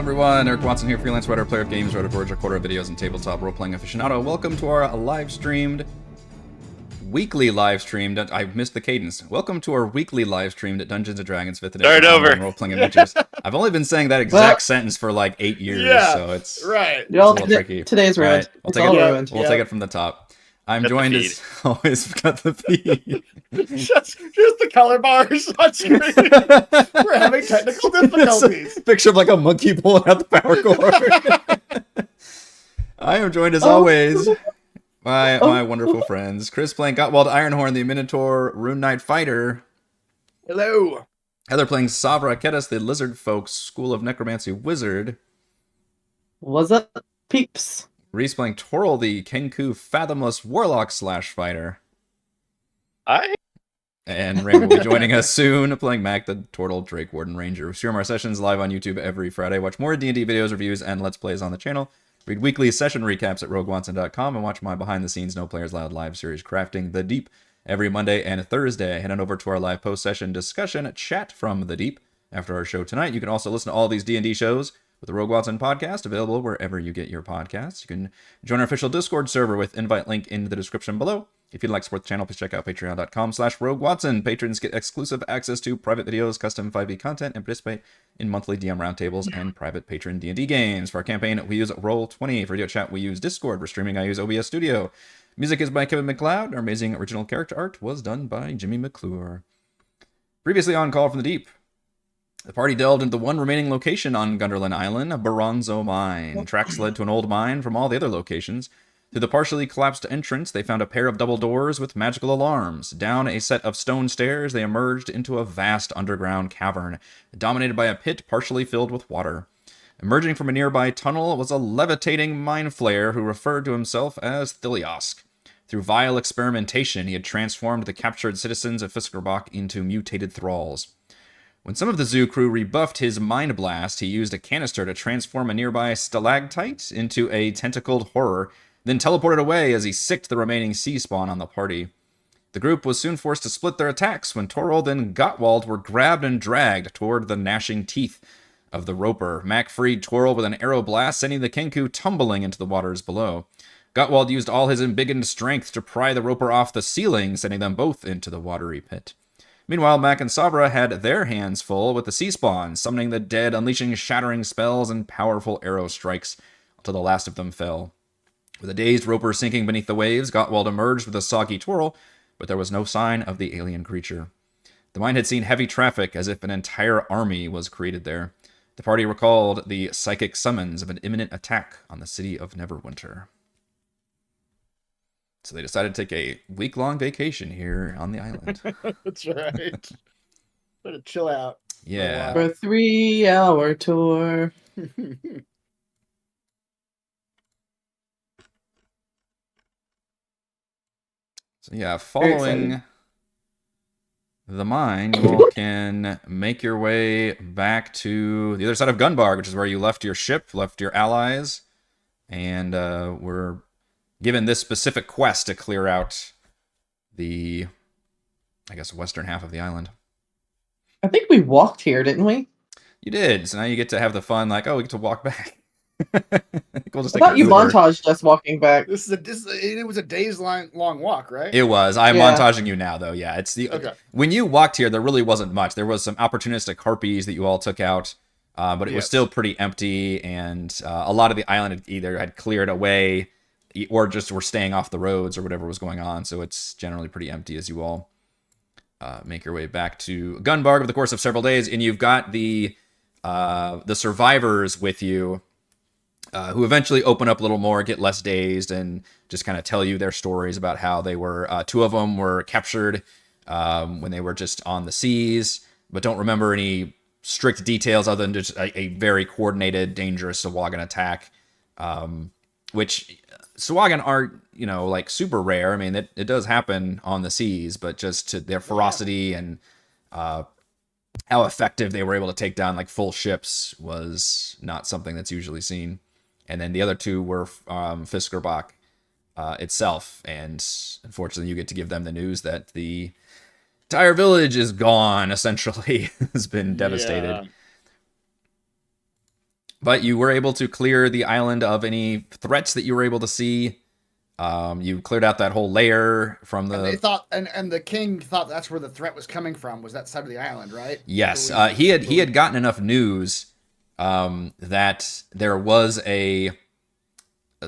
everyone, Eric Watson here, freelance writer, player of games, writer, forger, recorder of videos, and tabletop role-playing aficionado. Welcome to our weekly live-streamed, I missed the cadence. Welcome to our weekly live-streamed Dungeons & Dragons 5th edition online role-playing adventures. I've only been saying that exact sentence for like 8 years, so it's right. It's a little tricky. Today's ruined. Right, we'll take it from the top. I'm joined as always, got the feed. just the color bars on screen. We're having technical difficulties. Picture of like a monkey pulling out the power cord. I am joined as always by my wonderful friends. Chris playing Gottwald Ironhorn, the Minotaur Rune Knight Fighter. Hello. Heather playing Savra Kedis, the Lizard Folk School of Necromancy Wizard. What's up, peeps? Reese playing Toril, the Kenku Fathomless Warlock Fighter. And Raymond will be joining us soon, playing Mac, the Turtle Drake Warden Ranger. We stream our sessions live on YouTube every Friday. Watch more D&D videos, reviews, and Let's Plays on the channel. Read weekly session recaps at roguewatson.com and watch my behind-the-scenes No Players Allowed live series, Crafting the Deep, every Monday and Thursday. Head on over to our live post-session discussion chat from the Deep after our show tonight. You can also listen to all these D&D shows with the Rogue Watson podcast, available wherever you get your podcasts. You can join our official Discord server with invite link in the description below. If you'd like to support the channel, please check out patreon.com/RogueWatson. Patrons get exclusive access to private videos, custom 5e content, and participate in monthly DM roundtables and private patron D&D games. For our campaign, we use Roll20. For video chat, we use Discord. For streaming, I use OBS Studio. Music is by Kevin MacLeod. Our amazing original character art was done by Jimmy McClure. Previously on Call from the Deep, the party delved into the one remaining location on Gunderlin Island, a Baronzo mine. Tracks led to an old mine from all the other locations. Through the partially collapsed entrance, they found a pair of double doors with magical alarms. Down a set of stone stairs, they emerged into a vast underground cavern, dominated by a pit partially filled with water. Emerging from a nearby tunnel was a levitating mind flayer who referred to himself as Thiliosk. Through vile experimentation, he had transformed the captured citizens of Fiskerbach into mutated thralls. When some of the zoo crew rebuffed his mind blast, he used a canister to transform a nearby stalactite into a tentacled horror, then teleported away as he sicked the remaining sea spawn on the party. The group was soon forced to split their attacks when Torald and Gottwald were grabbed and dragged toward the gnashing teeth of the roper. Mac freed Torald with an arrow blast, sending the Kenku tumbling into the waters below. Gottwald used all his embiggened strength to pry the roper off the ceiling, sending them both into the watery pit. Meanwhile, Mac and Sabra had their hands full with the sea spawn, summoning the dead, unleashing shattering spells and powerful arrow strikes until the last of them fell. With a dazed roper sinking beneath the waves, Gottwald emerged with a soggy twirl, but there was no sign of the alien creature. The mine had seen heavy traffic, as if an entire army was created there. The party recalled the psychic summons of an imminent attack on the city of Neverwinter. So they decided to take a week-long vacation here on the island. That's right. Better chill out. Yeah. For a 3-hour tour. So yeah, following the mine, you can make your way back to the other side of Gunbarg, which is where you left your ship, left your allies, and we're given this specific quest to clear out the, I guess, western half of the island. I think we walked here, didn't we? You did, so now you get to have the fun, like, oh, we get to walk back. I think we'll just I thought you Uber. montaged us walking back. It was a day's long walk, right? It was. I'm montaging you now, though. Yeah, it's the okay. When you walked here, there really wasn't much. There was some opportunistic harpies that you all took out, but it was still pretty empty, and a lot of the island either had cleared away or just were staying off the roads or whatever was going on. So it's generally pretty empty as you all make your way back to Gunbarg over the course of several days, and you've got the survivors with you. Who eventually open up a little more, get less dazed, and just kind of tell you their stories about how they were, two of them were captured when they were just on the seas, but don't remember any strict details other than just a very coordinated, dangerous Sawagan attack, which Sawagan aren't, like super rare. I mean, it does happen on the seas, but just to their ferocity and how effective they were able to take down like full ships was not something that's usually seen. And then the other two were Fiskerbach itself, and unfortunately you get to give them the news that the entire village is gone, essentially. Has been devastated. But you were able to clear the island of any threats that you were able to see. You cleared out that whole layer from the. And they thought, and the king thought that's where the threat was coming from. Was that side of the island, right? Yes, he had gotten enough news that there was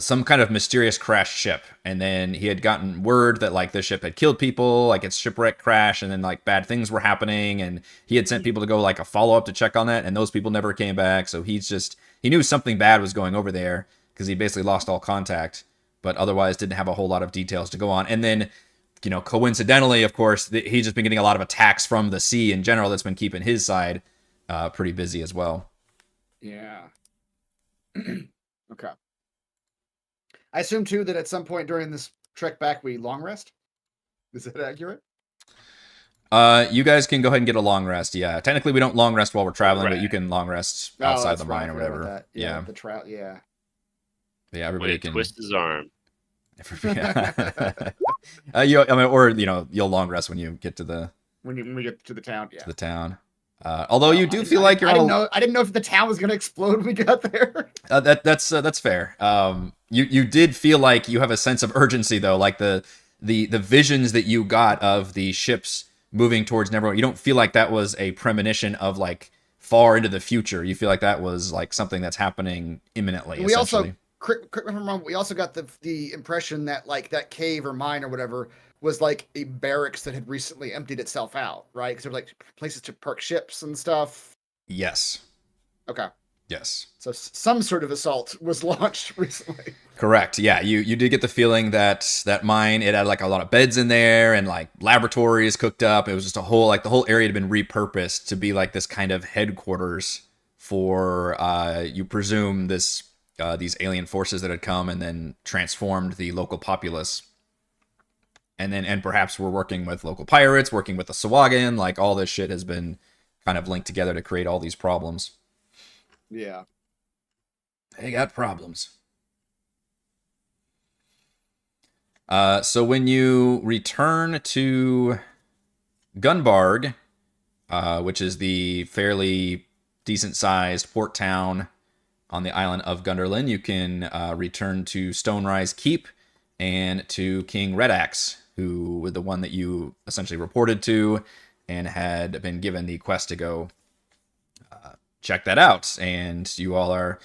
some kind of mysterious crashed ship, and then he had gotten word that like the ship had killed people, like its shipwreck crash, and then like bad things were happening, and he had sent people to go like a follow up to check on that, and those people never came back. So he knew something bad was going over there because he basically lost all contact, but otherwise didn't have a whole lot of details to go on. And then, coincidentally, of course, he's just been getting a lot of attacks from the sea in general. That's been keeping his side pretty busy as well. Yeah. Okay. I assume too that at some point during this trek back we long rest. Is that accurate? You guys can go ahead and get a long rest. Yeah, technically we don't long rest while we're traveling, but you can long rest outside the mine or whatever. Yeah. The trout. Yeah. Yeah, everybody can twist his arm. You'll long rest when you get to the when we get to the town. Yeah. To the town. Although you do feel like you're on. I didn't know if the town was going to explode when we got there. That's fair. You did feel like you have a sense of urgency though, like the visions that you got of the ships moving towards Neverwinter. You don't feel like that was a premonition of like far into the future. You feel like that was like something that's happening imminently. We also, correct me if I'm wrong, we also got the impression that like that cave or mine or whatever was like a barracks that had recently emptied itself out, right? Because there were like places to park ships and stuff. Yes. Okay. Yes. So some sort of assault was launched recently. Correct. Yeah, you did get the feeling that mine, it had like a lot of beds in there and like laboratories cooked up. It was just the whole area had been repurposed to be like this kind of headquarters for you presume these alien forces that had come and then transformed the local populace. And perhaps we're working with local pirates, working with the Sawagan, like all this shit has been kind of linked together to create all these problems. Yeah. They got problems. So when you return to Gunbarg, which is the fairly decent-sized port town on the island of Gunderlin, you can return to Stonerise Keep and to King Redax, who was the one that you essentially reported to and had been given the quest to go check that out. And you all are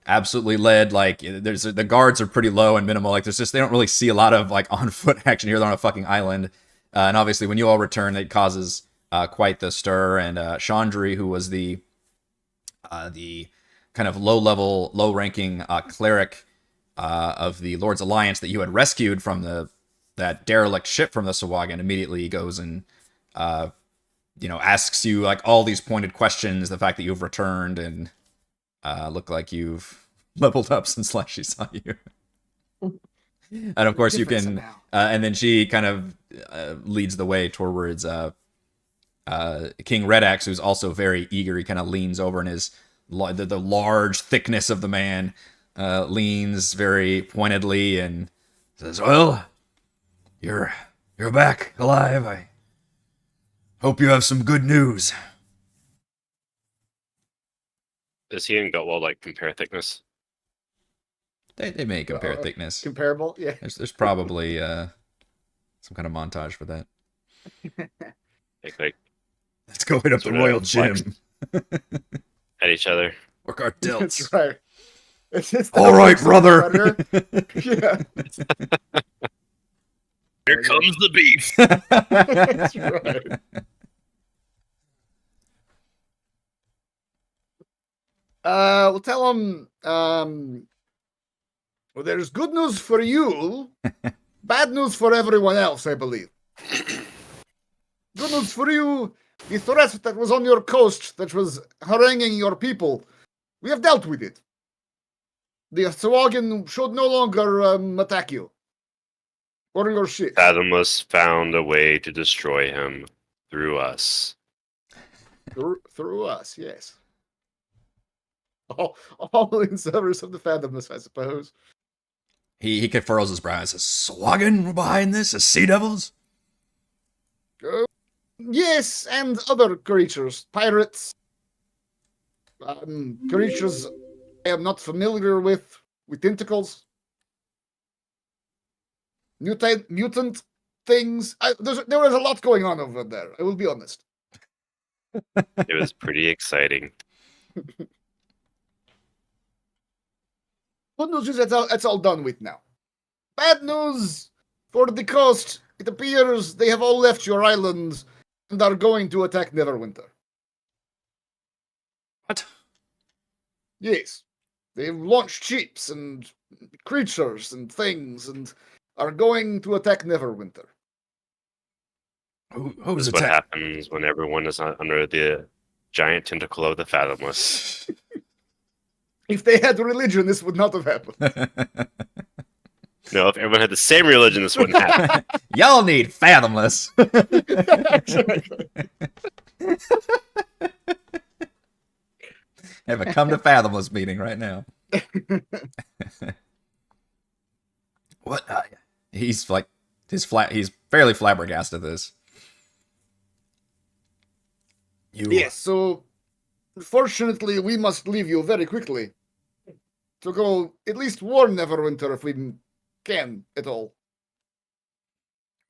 absolutely led. Like, the guards are pretty low and minimal. Like, they don't really see a lot of like on foot action here. They're on a fucking island. And obviously when you all return, it causes quite the stir. And Chandri, who was the kind of low-ranking cleric of the Lord's Alliance that you had rescued from that derelict ship from the Sawagan, immediately goes and asks you like all these pointed questions. The fact that you've returned and look like you've leveled up since last she saw you. And of course you can, and then she kind of leads the way towards King Redax, who's also very eager. He kind of leans over and the large thickness of the man leans very pointedly and says, "Well, you're back alive. I hope you have some good news." Does he and Gutwell like compare thickness? They may compare thickness. Comparable, yeah. There's probably some kind of montage for that. Like, let's go hit up the Royal Gym. At each other. Work our delts. That's right. All right, brother. Yeah. Here comes the beef. That's right. We'll tell him, well, there's good news for you, bad news for everyone else, I believe. Good news for you, the threat that was on your coast, that was haranguing your people, we have dealt with it. The Sawagan should no longer attack you. Or your ship. Fathomless found a way to destroy him through us. Through us, yes. All in service of the Fathomless, I suppose. He furrows his brow and says, "Sawagan behind this? A sea devils?" Yes, and other creatures. Pirates. Creatures I am not familiar with tentacles. Mutant things. There was a lot going on over there. I will be honest. It was pretty exciting. Good news is that's all done with now. Bad news for the coast. It appears they have all left your island and are going to attack Neverwinter. What? Yes. They've launched ships and creatures and things and are going to attack Neverwinter. Who's That's what attack? happens when everyone is under the giant tentacle of the Fathomless. If they had religion, this would not have happened. No, if everyone had the same religion, this wouldn't happen. Y'all need Fathomless. Have a come to Fathomless meeting right now. What? He's like he's fairly flabbergasted at this. Yes, so unfortunately we must leave you very quickly to go at least warn Neverwinter if we can at all.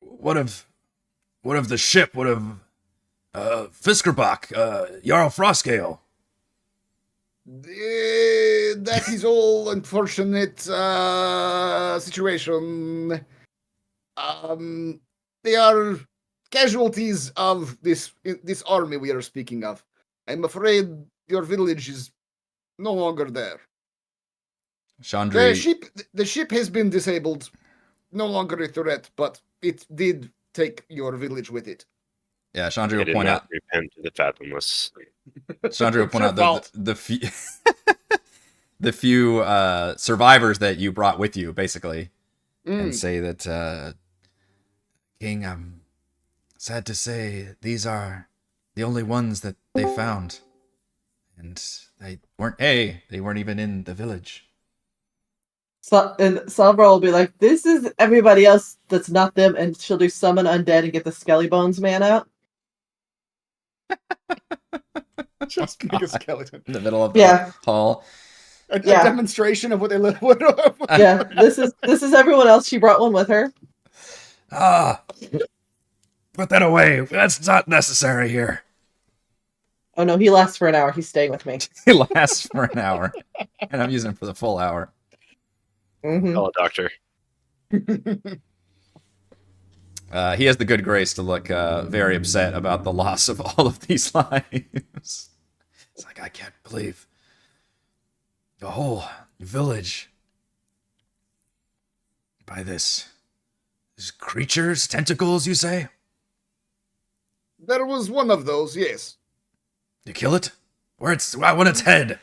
What of the ship? What of Fiskerbach, Jarl Frostgale? That is all unfortunate situation. They are casualties of this army we are speaking of. I'm afraid your village is no longer there. Chandri, The ship has been disabled, no longer a threat, but it did take your village with it. yeah, Chandri They will did point not out. repent to the Fathomless. Chandri will point It's out your the few the few survivors that you brought with you, basically, and say that King, I'm sad to say these are the only ones that they found, and they weren't even in the village. So, and Salva will be like, "This is everybody else that's not them," and she'll do summon undead and get the Skelly Bones man out. Just make a skeleton. In the middle of the Yeah. hall. A Yeah. demonstration of what they live. Yeah, this is everyone else. She brought one with her. Put that away. That's not necessary here. Oh no, he lasts for an hour. He's staying with me. It lasts for an hour, and I'm using it for the full hour. Hmm. Call a doctor. He has the good grace to look very upset about the loss of all of these lives. It's like, I can't believe the whole village by these creatures, tentacles, you say? There was one of those, yes. You kill it? I want its head.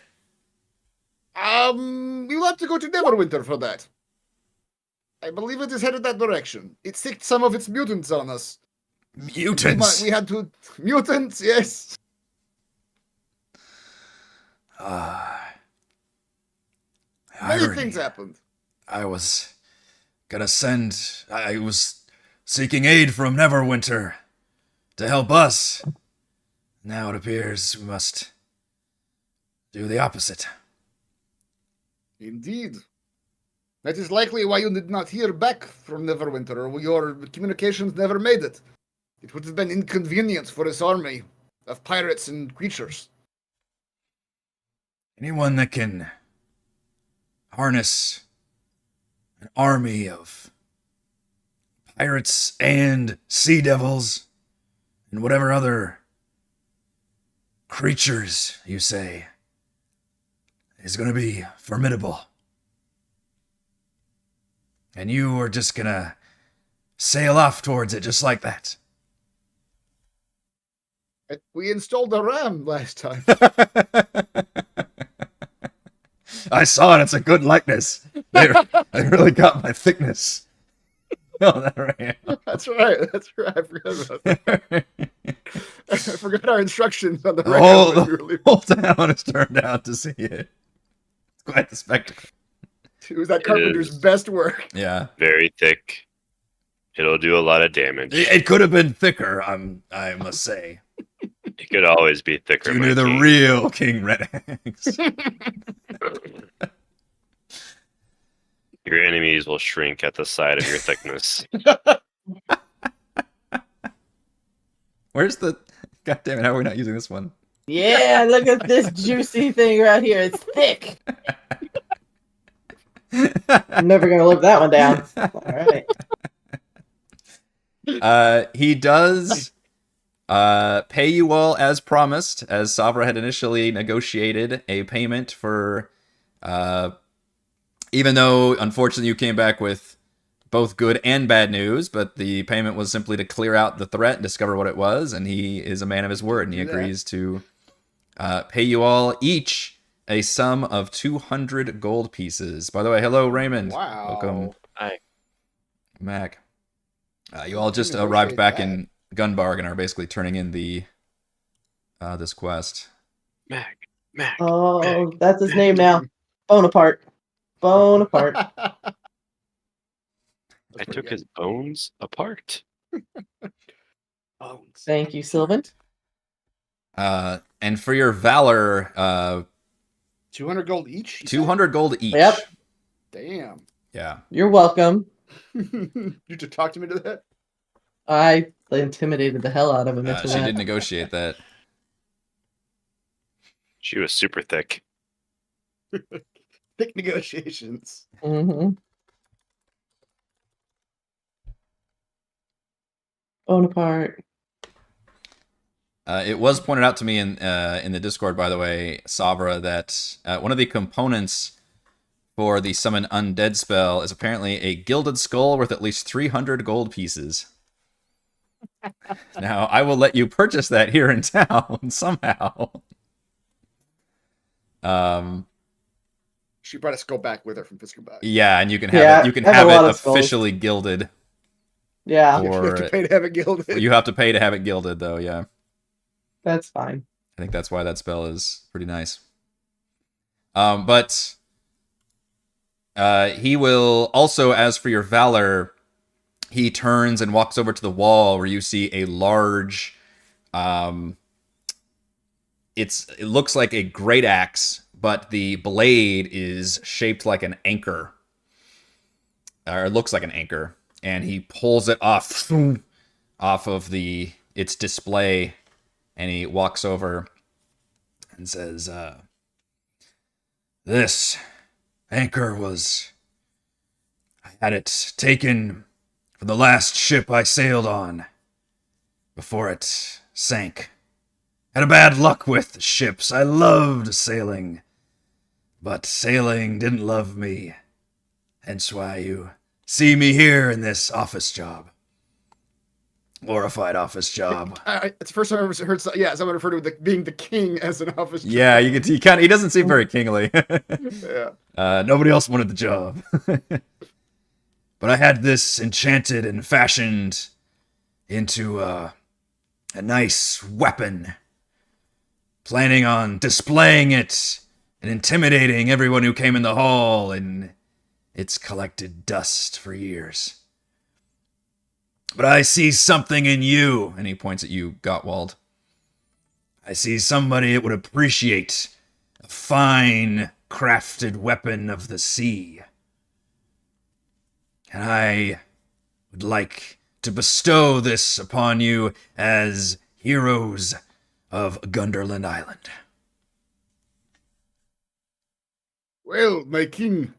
You'll have to go to Neverwinter for that. I believe it is headed that direction. It sicked some of its mutants on us. Mutants. We had to... Mutants, yes. Many Irony. things happened. I was seeking aid from Neverwinter to help us. Now it appears we must do the opposite. Indeed. That is likely why you did not hear back from Neverwinter, or your communications never made it. It would have been inconvenient for this army of pirates and creatures. Anyone that can harness an army of pirates and sea devils and whatever other creatures you say is going to be formidable. And you are just going to sail off towards it just like that. We installed a ram last time. I saw it. It's a good likeness. They really got my thickness. Oh, that ram. That's right. I forgot about that. I forgot our instructions on the The ram. whole, when we were the leaving. whole town has turned out to see it. It's quite the spectacle. It was that carpenter's is. best work. Yeah. Very thick. It'll do a lot of damage. It could have been thicker, I must say. It could always be thicker. You my knew the king. real King Red Axe. Your enemies will shrink at the sight of your thickness. Where's the? God damn it! How are we not using this one? Yeah, look at this juicy thing right here. It's thick. I'm never gonna live that one down. All right. He does pay you all as promised, as Savra had initially negotiated a payment for. Even though, unfortunately, you came back with both good and bad news, but the payment was simply to clear out the threat and discover what it was, and he is a man of his word, and he agrees to pay you all each a sum of 200 gold pieces. By the way, hello, Raymond. Wow. Welcome. Hi. Mac. You all just arrived back in Gunbarg and are basically turning in the this quest. Mac. Mac. Oh, that's his name now. Bonaparte. Bonaparte. I took his bones apart. bones. Thank you, Sylvan. And for your valor, 200 gold each? 200 gold each. Yep. Damn. Yeah. You're welcome. You just talked to me to that? I intimidated the hell out of him into She that. did negotiate that. She was super thick. Thick negotiations. Mm-hmm. Bonaparte. It was pointed out to me in the Discord, by the way, Savra, that one of the components for the Summon Undead spell is apparently a gilded skull worth at least 300 gold pieces. Now, I will let you purchase that here in town somehow. She brought a skull back with her from Fisker. Yeah, and you can have it officially gilded. Yeah. You have to pay to have it gilded. You have to pay to have it gilded, though, yeah. That's fine. I think that's why that spell is pretty nice. But he will also, as for your valor, he turns and walks over to the wall where you see a large, it looks like a great axe, but the blade is shaped like an anchor. Or it looks like an anchor. And he pulls it off of its display, and he walks over and says, this anchor I had it taken from the last ship I sailed on before it sank. Had a bad luck with ships. I loved sailing, but sailing didn't love me. Hence why you see me here in this office job. Glorified office job. It's the first time I've ever heard someone refer to being the king as an office job. Yeah, you can see he doesn't seem very kingly. Yeah. Nobody else wanted the job. But I had this enchanted and fashioned into a nice weapon. Planning on displaying it and intimidating everyone who came in the hall, and it's collected dust for years. But I see something in you, and he points at you, Gottwald. I see somebody that would appreciate a fine, crafted weapon of the sea. And I would like to bestow this upon you as heroes of Gunderland Island. Well, my king,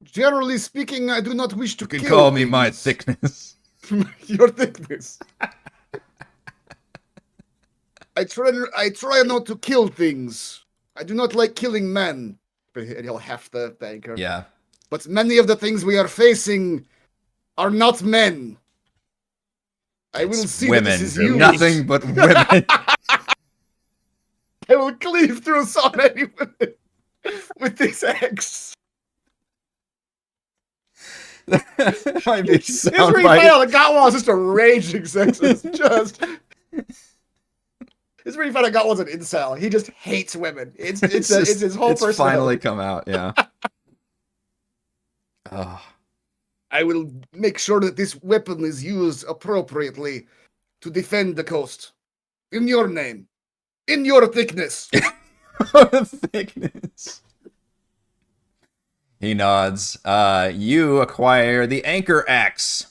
generally speaking, I do not wish to kill You can call me things. my thickness. Your thickness. I try not to kill things. I do not like killing men. But he'll have the anchor. Yeah. But many of the things we are facing are not men. I will see women. that this is used. Nothing but women. I will cleave through so many women with this axe. That might be It's really funny how the Gottwald is just a raging sexist. It's really funny how Gottwald's an incel. He just hates women. It's his whole personality. It's finally come out, yeah. Oh. I will make sure that this weapon is used appropriately to defend the coast. In your name. In your thickness. Thickness. He nods. You acquire the Anchor Axe.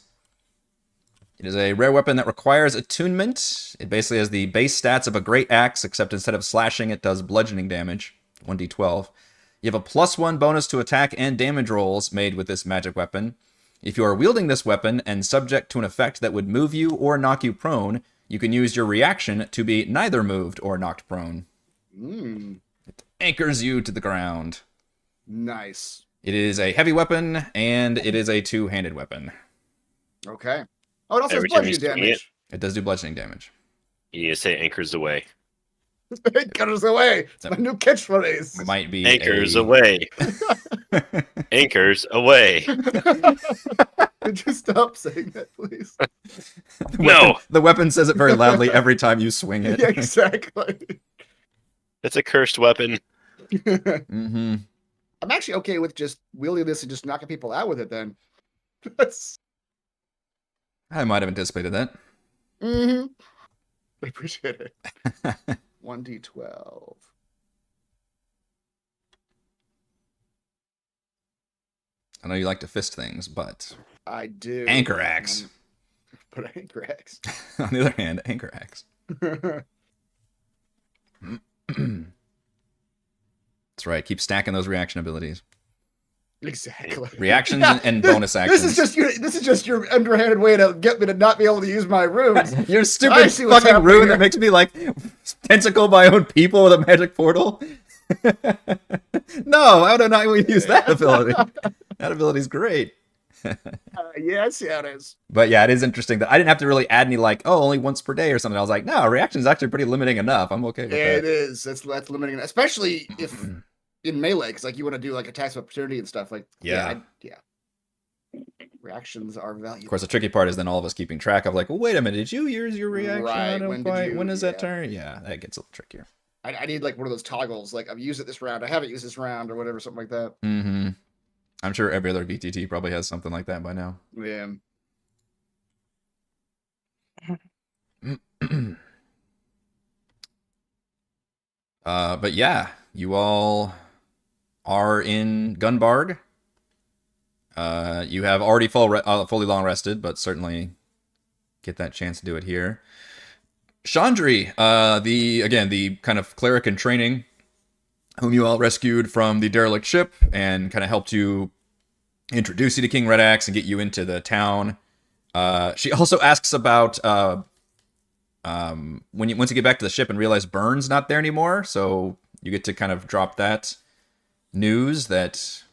It is a rare weapon that requires attunement. It basically has the base stats of a great axe, except instead of slashing, it does bludgeoning damage, 1d12. You have a +1 bonus to attack and damage rolls made with this magic weapon. If you are wielding this weapon and subject to an effect that would move you or knock you prone, you can use your reaction to be neither moved or knocked prone. It anchors you to the ground. Nice. It is a heavy weapon, and it is a two-handed weapon. Okay. Oh, it also has Every time you bludgeoning swing damage. It does do bludgeoning damage. You need to say anchors away. It cutters away. It's my new catchphrase. Might be Anchors a... away. Anchors away. Could you stop saying that, please? No! The weapon says it very loudly every time you swing it. Yeah, exactly. That's a cursed weapon. Mm-hmm. I'm actually okay with just wielding this and just knocking people out with it then. That's... I might have anticipated that. I appreciate it. 1d12. I know you like to fist things, but I do. Anchor Axe. But Anchor Axe. On the other hand, Anchor Axe. That's right. Keep stacking those reaction abilities. Exactly. Reactions and bonus actions. This is just your underhanded way to get me to not be able to use my runes. Your I stupid see what's fucking happening rune here. that makes me like tentacle my own people with a magic portal. No, how do I not use that ability? That ability's great. Yeah, I see how it is. But yeah, it is interesting that I didn't have to really add any like, oh, only once per day or something. I was like, no, reaction is actually pretty limiting enough. I'm okay with It that. is. That's limiting, especially if in melee, because like you want to do like attacks of opportunity and stuff. Like Yeah. Reactions are valuable. Of course, the tricky part is then all of us keeping track of like, well, wait a minute, did you use your reaction? Right, on a when did fight? you- When is that yeah. turn? Yeah, that gets a little trickier. I need like one of those toggles. Like I've used it this round. I haven't used this round or whatever, something like that. Mm-hmm. I'm sure every other VTT probably has something like that by now. Yeah. But yeah, you all are in Gunbarg. You have already fully long rested, but certainly get that chance to do it here. Chandri, the kind of cleric in training, whom you all rescued from the derelict ship and kind of helped you introduce you to King Red Axe and get you into the town. She also asks about once you get back to the ship and realize Burn's not there anymore, so you get to kind of drop that news that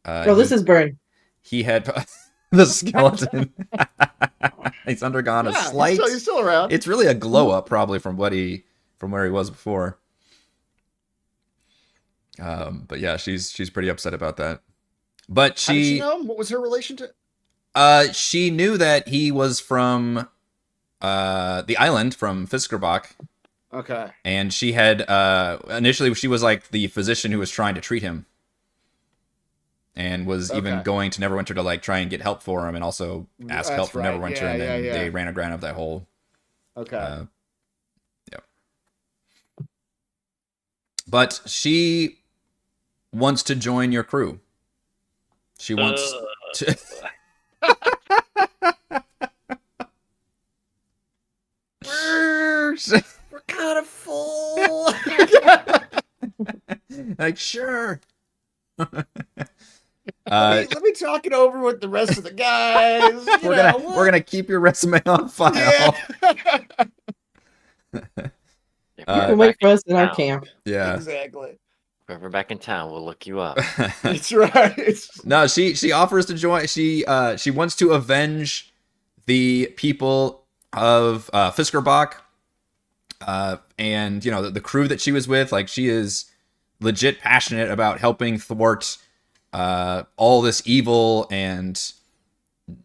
This is Burn. he had the skeleton. He's undergone a Yeah, slight. he's still around. It's really a glow up, probably from where he was before. But yeah, she's pretty upset about that. But How did she know? What was her relation to? She knew that he was from the island, from Fiskerbach, Okay. and she had initially she was like the physician who was trying to treat him, and was even Okay. going to Neverwinter to like try and get help for him, and also ask That's help from right. Neverwinter, Yeah, and then yeah. they ran aground of that whole. Okay. But she wants to join your crew. She wants to. We're kind of full. Like, sure. Let me talk it over with the rest of the guys. We're gonna keep your resume on file. If Uh, We'll we're wait back for us in our town- camp. Yeah. Exactly. If we're back in town, we'll look you up. That's right. No, she offers to join. She wants to avenge the people of Fiskerbach, and the crew that she was with. Like, she is legit passionate about helping thwart all this evil and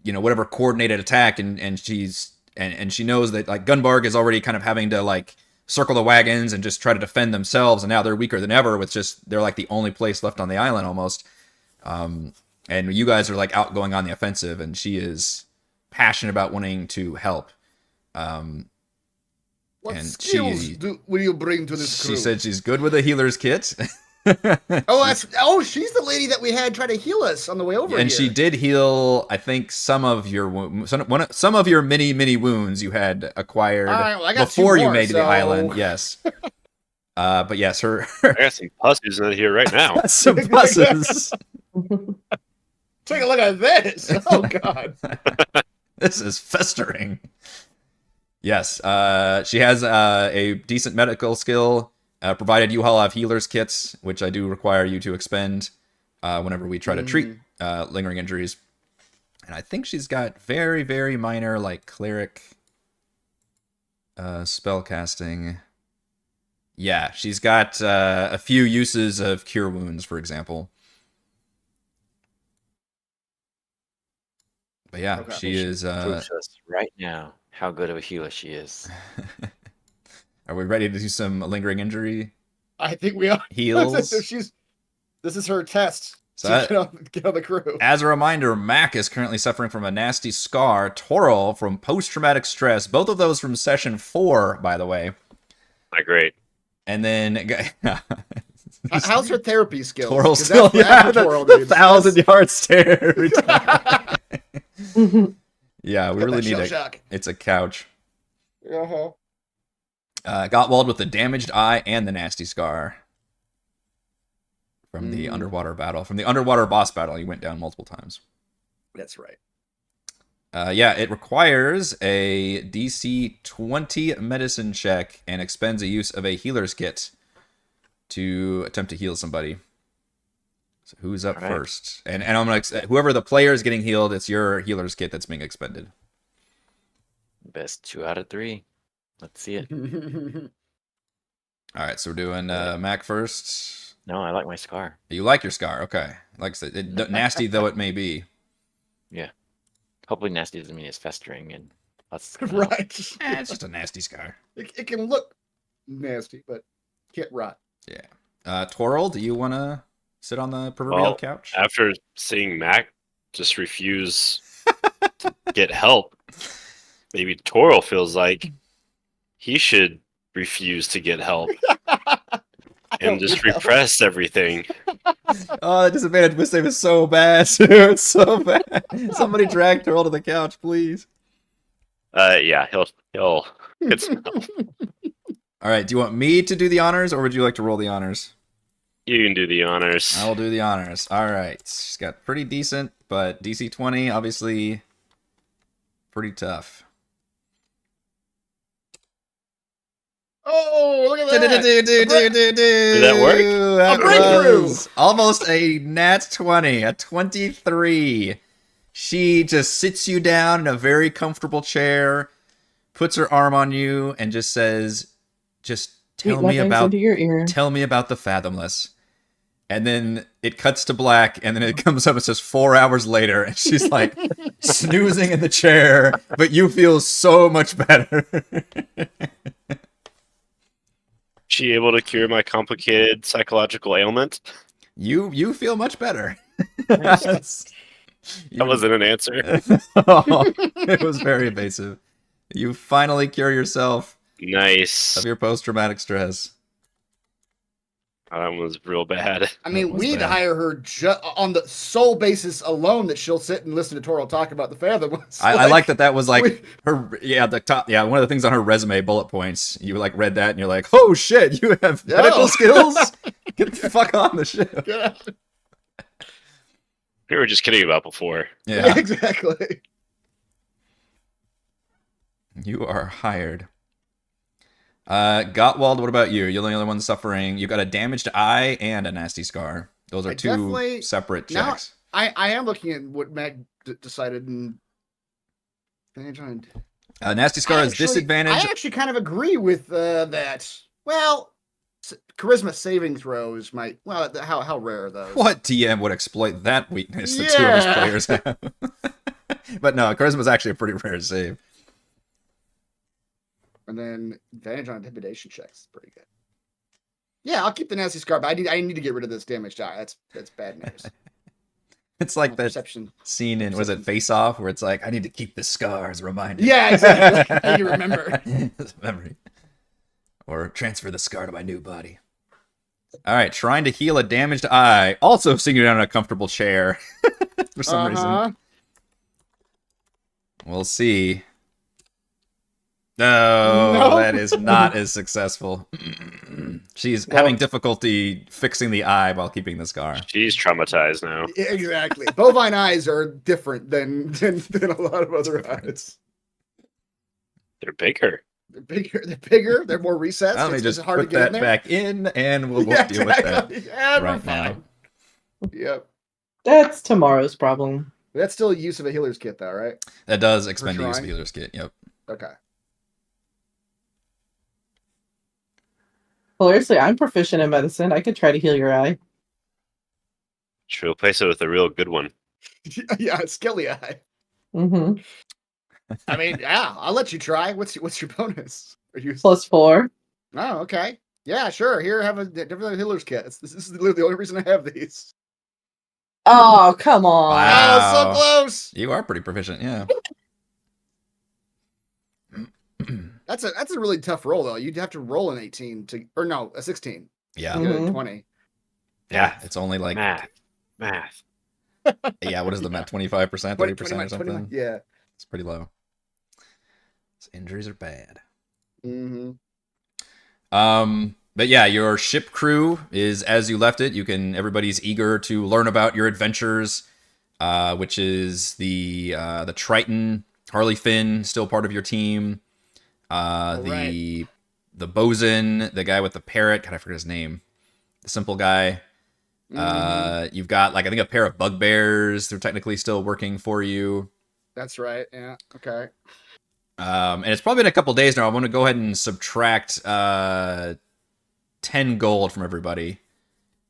whatever coordinated attack, and she knows that like Gunbarg is already kind of having to like circle the wagons and just try to defend themselves, and now they're weaker than ever with they're like the only place left on the island almost. And you guys are like out going on the offensive, and she is passionate about wanting to help. What And skills will you bring to this crew? She said she's good with a healer's kit. She's the lady that we had try to heal us on the way over here. And she did heal, I think, some of your some of your many wounds you had acquired before you made the island. Yes. But yes, her I got some pussies in here right now. some pluses. Take a look at this. Oh God. This is festering. Yes, she has a decent medical skill, provided you all have healer's kits, which I do require you to expend whenever we try to treat lingering injuries. And I think she's got very, very minor, like, cleric spell casting. Yeah, she's got a few uses of cure wounds, for example. But yeah, Okay. she is... Proves us right now how good of a healer she is. Are we ready to do some lingering injury I think we are. heals? This is her test. So To get on the crew. as a reminder, Mac is currently suffering from a nasty scar. Toril from post-traumatic stress. Both of those from session 4, by the way. Not great. And then... How's her therapy skills? Toril 'Cause still... that's Yeah, what Toril the needs. 1,000-yard stare every time. Yeah, we Got really that need shell a... shock. It's a couch. Uh-huh. Gottwald with the damaged eye and the nasty scar. From the underwater battle. From the underwater boss battle, he went down multiple times. That's right. Yeah, it requires a DC 20 medicine check and expends a use of a healer's kit to attempt to heal somebody. So who's up All right. first? And I'm gonna whoever the player is getting healed, it's your healer's kit that's being expended. Best 2 out of 3. Let's see it. All right, so we're doing Mac first. No, I like my scar. You like your scar, okay? Like I said, nasty though it may be. Yeah. Hopefully nasty doesn't mean it's festering and that's Right. It's just a nasty scar. It can look nasty, but can't rot. Yeah. Toril, do you want to sit on the proverbial Well, couch? After seeing Mac just refuse to get help, maybe Toril feels like he should refuse to get help and just repress everything. Oh, that disadvantage wisdom is so bad, too. It's so bad. Somebody drag Toril to the couch, please. Yeah, he'll get some help. All right, do you want me to do the honors, or would you like to roll the honors? You can do the honors. I will do the honors. All right. She's got pretty decent, but DC 20, obviously, pretty tough. Oh, look at that. Did that work? That A breakthrough! was almost a nat 20, a 23. She just sits you down in a very comfortable chair, puts her arm on you, and just says, just tell me about into your ear. tell me about the Fathomless. And then it cuts to black, and then it comes up and says 4 hours later, and she's like snoozing in the chair, but you feel so much better. She able to cure my complicated psychological ailment? You feel much better. That wasn't an answer. Oh, it was very evasive. You finally cure yourself Nice. of your post-traumatic stress. That one was real bad. I mean, That was we need to bad. hire her on the sole basis alone that she'll sit and listen to Toril talk about the Fathomless. I like that was like we- her, the top, one of the things on her resume bullet points. You like read that and you're like, oh shit, you have medical No. skills? Get the fuck on the ship. Yeah, We were just kidding about before. Yeah, exactly. you are hired. Gottwald, what about you? You're the only one suffering. You've got a damaged eye and a nasty scar. Those are I two definitely- separate now- checks. I am looking at what Meg decided and Nasty scar is disadvantage. I actually kind of agree with that. Well, charisma saving throws might. Well, how rare are those? What DM would exploit that weakness the two of his Yeah. players have? But no, charisma is actually a pretty rare save. And then advantage on intimidation checks is pretty good. Yeah, I'll keep the nasty scar, but I need to get rid of this damaged eye. That's bad news. It's like that Perception. scene in, was it Face Off, where it's like, I need to keep this scar as a reminder. Yeah, exactly. I need to remember. As a memory. Or transfer the scar to my new body. All right, trying to heal a damaged eye. Also sitting down in a comfortable chair for some reason. We'll see. No, that is not as successful. She's having difficulty fixing the eye while keeping the scar. She's traumatized now. Yeah, exactly. Bovine eyes are different than a lot of other eyes. They're bigger. They're bigger. They're bigger. They're more recessed. Let me It's just hard put to get in that there. back in, and we'll Yeah, deal with that exactly. Yeah, we're right now. fine. Yep. That's tomorrow's problem. That's still use of a healer's kit, though, right? That does expend the use of trying. healer's kit. Yep. Okay. Hilariously, I'm proficient in medicine. I could try to heal your eye. She'll replace it with a real good one. Yeah, skelly eye. Mm-hmm. I mean, yeah, I'll let you try. What's your bonus? Are you? +4. Oh, okay. Yeah, sure. Here, have a different healer's kit. This is the only reason I have these. Oh, come on. Wow. Oh, so close. You are pretty proficient, yeah. That's a really tough roll, though. You'd have to roll an 18 to, or no, a 16 Yeah. to get a Mhm. 20. Yeah, it's only like, Math. yeah, what is the math? 25%, 30% or something? Yeah. It's pretty low. So injuries are bad. Mm-hmm. But yeah, your ship crew is as you left it. Everybody's eager to learn about your adventures, which is the Triton, Harley Finn, still part of your team. The bosun, the guy with the parrot, God, I forget his name. The simple guy. You've got like I think a pair of bugbears. They're technically still working for you. That's right. Yeah. Okay. And it's probably been a couple days now. I want to go ahead and subtract 10 gold from everybody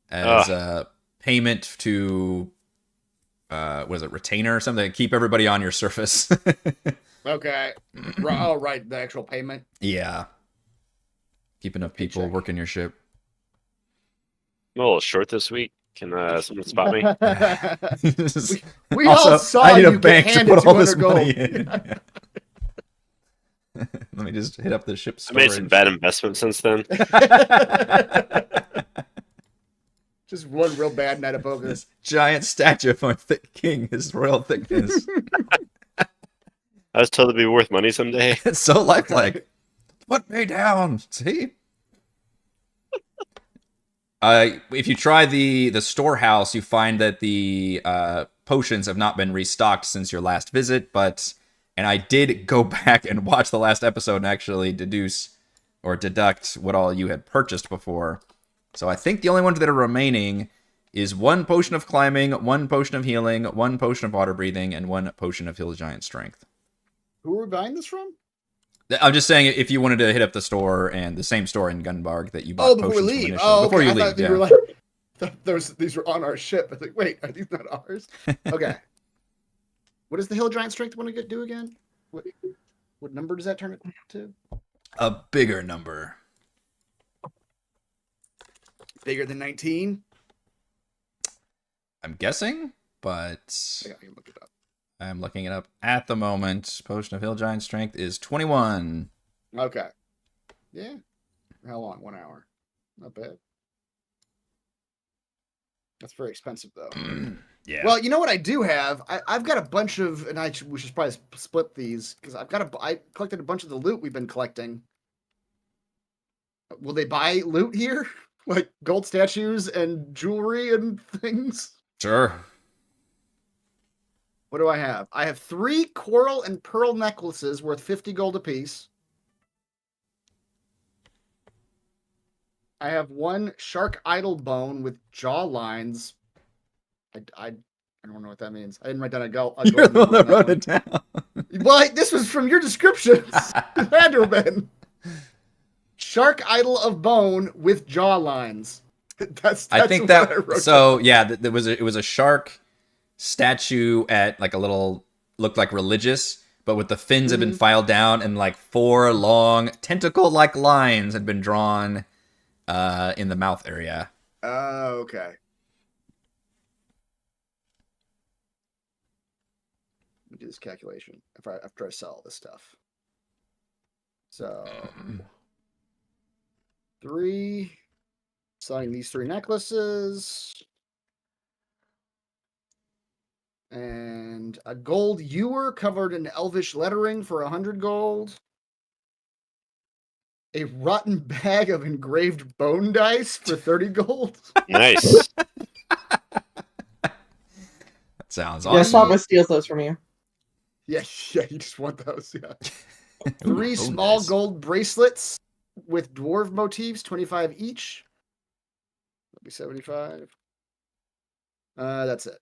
as payment to what is it, retainer or something? Keep everybody on your surface. Okay. Oh, right. The actual payment. Yeah. Keep enough people Paycheck. working your ship. I'm a little short this week. Can someone spot me? We all saw I need you a get bank to handed put all 200 this gold. money in. Let me just hit up the ship I storage. made some bad investments since then. Just one real bad night of poker. This giant statue of my thick king, his royal thickness. I was told it'd be worth money someday. It's so lifelike. Put me down. See? If you try the storehouse, you find that the potions have not been restocked since your last visit, and I did go back and watch the last episode and actually deduct what all you had purchased before. So I think the only ones that are remaining is 1 potion of climbing, 1 potion of healing, 1 potion of water breathing, and 1 potion of Hill Giant Strength. Who are we buying this from? I'm just saying if you wanted to hit up the store and the same store in Gunbarg that you bought Oh, before we potions from leave. initially. Oh, Before okay. you I leave, thought yeah. you were like, these were on our ship. I was like, wait, are these not ours? Okay. What does the Hill Giant Strength want to do again? What number does that turn it to? A bigger number. Bigger than 19? I'm guessing, but Yeah, I can look it up. I'm looking it up at the moment. Potion of Hill Giant Strength is 21. Okay. Yeah. How long? 1 hour. Not bad. That's very expensive, though. Yeah. Well, you know what I do have? I've got a bunch of, and we should probably split these because I collected a bunch of the loot we've been collecting. Will they buy loot here, like gold statues and jewelry and things? Sure. What do I have? I have 3 coral and pearl necklaces worth 50 gold apiece. I have 1 shark idol bone with jaw lines. I don't know what that means. I didn't write down a gold. You're the one that wrote it down. Well, this was from your descriptions. It had to have been. Shark idol of bone with jaw lines. That's I think what that I wrote so down. yeah, it was a shark statue at like a little looked like religious, but with the fins had been filed down and like 4 long tentacle-like lines had been drawn in the mouth area. Oh, okay. Let me do this calculation after I sell this stuff. So 3, selling these 3 necklaces. And a gold ewer covered in elvish lettering for 100 gold. A rotten bag of engraved bone dice for 30 gold. Nice. That sounds Yeah, awesome. Sabra steals those from you. Yeah, you just want those, yeah. Ooh, 3 bone small dice. gold bracelets with dwarf motifs, 25 each. That'll be 75. That's it.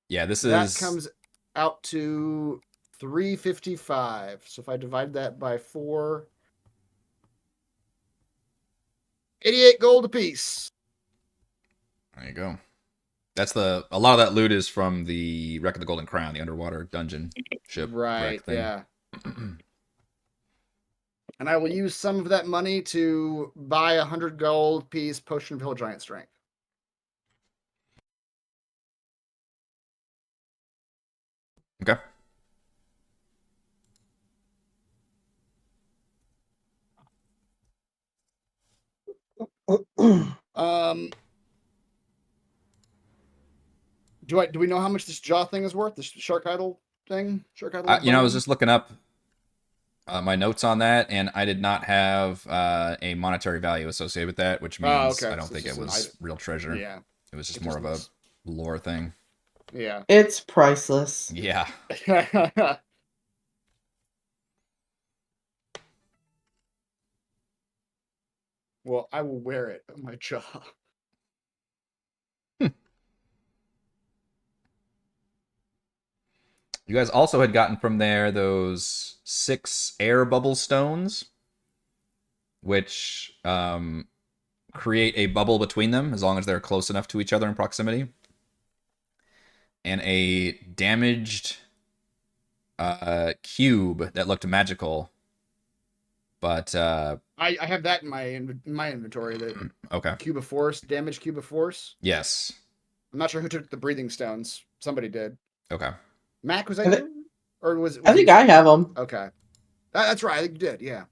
Yeah, this That is comes out to 355. So if I divide that by 4, 88 gold apiece. there you go. That's a lot of that loot is from the Wreck of the Golden Crown, the underwater dungeon ship Right, wreck thing. yeah. And I will use some of that money to buy 100 gold piece potion of hill giant strength. Okay. Um, do we know how much this jaw thing is worth? This shark idol thing? Shark idol? I was bone? just looking up my notes on that, and I did not have a monetary value associated with that, which means okay. I don't So think it's it just an was real treasure. Yeah. It was just it more just of a looks- lore thing. Yeah. It's priceless. Yeah. Well, I will wear it on my jaw. You guys also had gotten from there those 6 air bubble stones, which create a bubble between them as long as they're close enough to each other in proximity. And a damaged cube that looked magical. But I have that in my inventory. The okay. cube of force, damaged cube of force. Yes. I'm not sure who took the breathing stones. Somebody did. Okay. Mac, was that I thi- you? Or was it? I think I have them. Okay. That's right. I think you did. Yeah.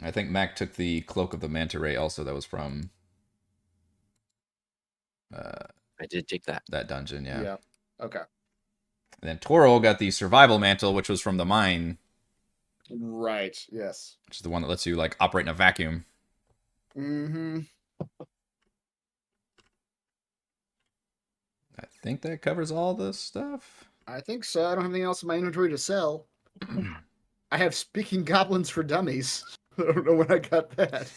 I think Mac took the cloak of the manta ray also. That was from I did take that. that dungeon. Yeah. Okay. And then Toro got the survival mantle, which was from the mine, Right. Yes. which is the one that lets you like operate in a vacuum. Mm-hmm. I think that covers all the stuff. I think so. I don't have anything else in my inventory to sell. I have speaking goblins for dummies. I don't know when I got that.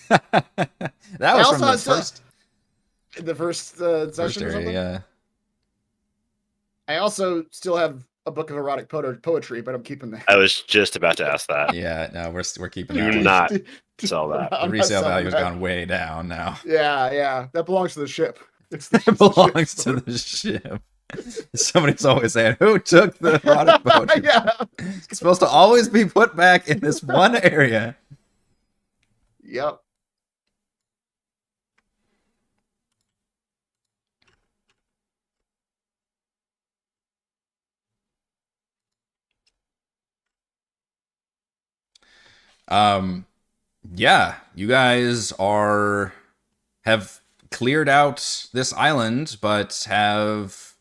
That was I from also the had some- first In the first first session or area. something. Yeah. I also still have a book of erotic poetry, but I'm keeping that. I was just about to ask that. Yeah. No, we're keeping Do that one. not sell that. The I'm not resale selling value has that. gone way down now. Yeah. That belongs to the ship. It's the It ship's belongs to story. the ship. Somebody's always saying, "Who took the erotic poetry?" Yeah. It's supposed to always be put back in this one area. Yep. Yeah, you guys have cleared out this island, but have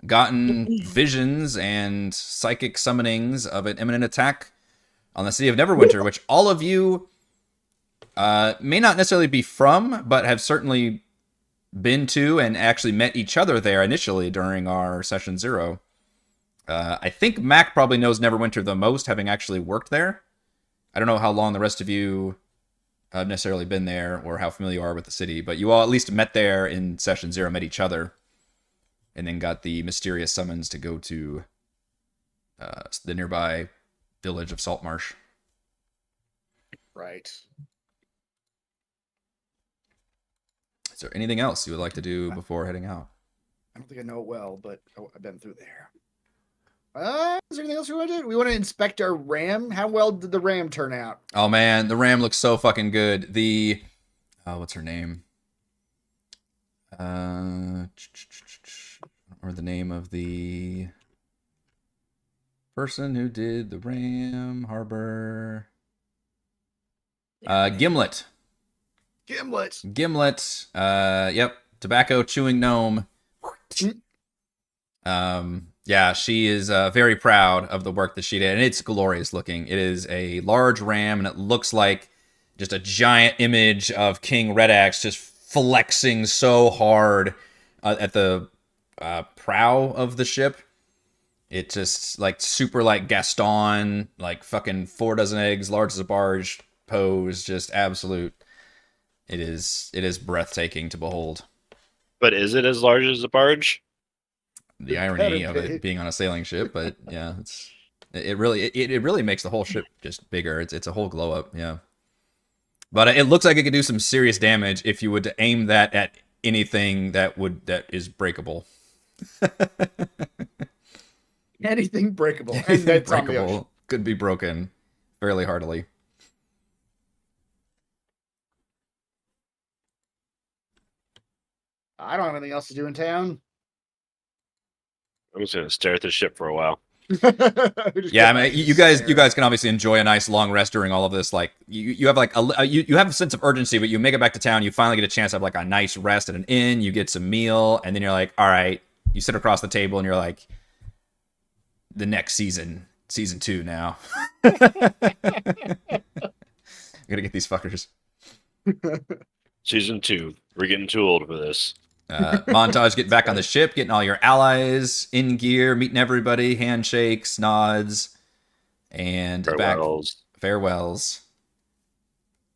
gotten visions and psychic summonings of an imminent attack on the city of Neverwinter, which all of you may not necessarily be from, but have certainly been to and actually met each other there initially during our session 0. I think Mac probably knows Neverwinter the most, having actually worked there. I don't know how long the rest of you have necessarily been there or how familiar you are with the city, but you all at least met there in session 0, met each other, and then got the mysterious summons to go to the nearby village of Saltmarsh. Right. Is there anything else you would like to do before heading out? I don't think I know it well, but I've been through there. Is there anything else we want to do? We want to inspect our ram. How well did the ram turn out? Oh man, the ram looks so fucking good. The what's her name? Or the name of the person who did the ram harbor. Gimlet. Gimlet. Yep, tobacco chewing gnome. Yeah, she is very proud of the work that she did, and it's glorious looking. It is a large ram, and it looks like just a giant image of King Red Axe just flexing so hard at the prow of the ship. It just like super like Gaston, like fucking 4 dozen eggs, large as a barge pose, just absolute. It is breathtaking to behold. But is it as large as a barge? The It irony better of be. it being on a sailing ship, but yeah, it really makes the whole ship just bigger. It's a whole glow up, yeah. But it looks like it could do some serious damage if you would to aim that at anything that is breakable. Anything breakable. And Anything that's on the ocean. breakable could be broken fairly heartily. I don't have anything else to do in town. I'm just gonna stare at the ship for a while. Yeah, I mean, you guys can obviously enjoy a nice long rest during all of this. Like, you have like you have a sense of urgency, but you make it back to town. You finally get a chance to have like a nice rest at an inn. You get some meal, and then you're like, all right. You sit across the table, and you're like, the next season 2 now. I'm gonna get these fuckers. Season 2. We're getting too old for this. Montage, getting back on the ship, getting all your allies in gear, meeting everybody, handshakes, nods, and farewells.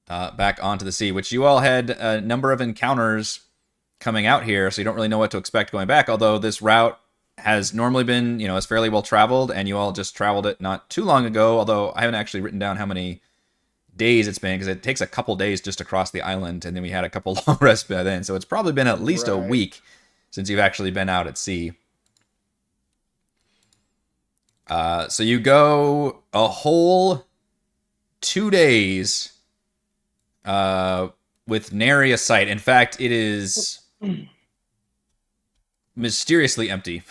Back onto the sea, which you all had a number of encounters coming out here, so you don't really know what to expect going back, although this route has normally been, is fairly well traveled, and you all just traveled it not too long ago, although I haven't actually written down how many days it's been, because it takes a couple days just to cross the island, and then we had a couple long rests by then, so it's probably been at least a week since you've actually been out at sea. So you go a whole 2 days with nary a sight. In fact, it is mysteriously empty.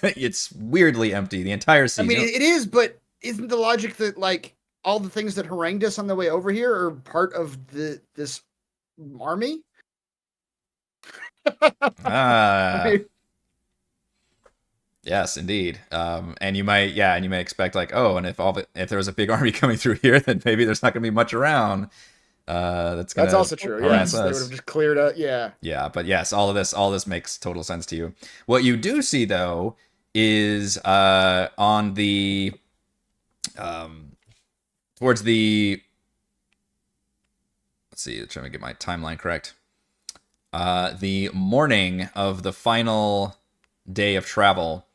It's weirdly empty the entire season. I mean, it is, but isn't the logic that like all the things that harangued us on the way over here are part of this army? Yes, indeed. And you may expect like, oh, and if there was a big army coming through here, then maybe there's not going to be much around. That's also true. Yes, they would have just cleared out. Yeah. Yeah, but yes, all this makes total sense to you. What you do see though is on the towards the, let's see, trying to get my timeline correct. The morning of the final day of travel,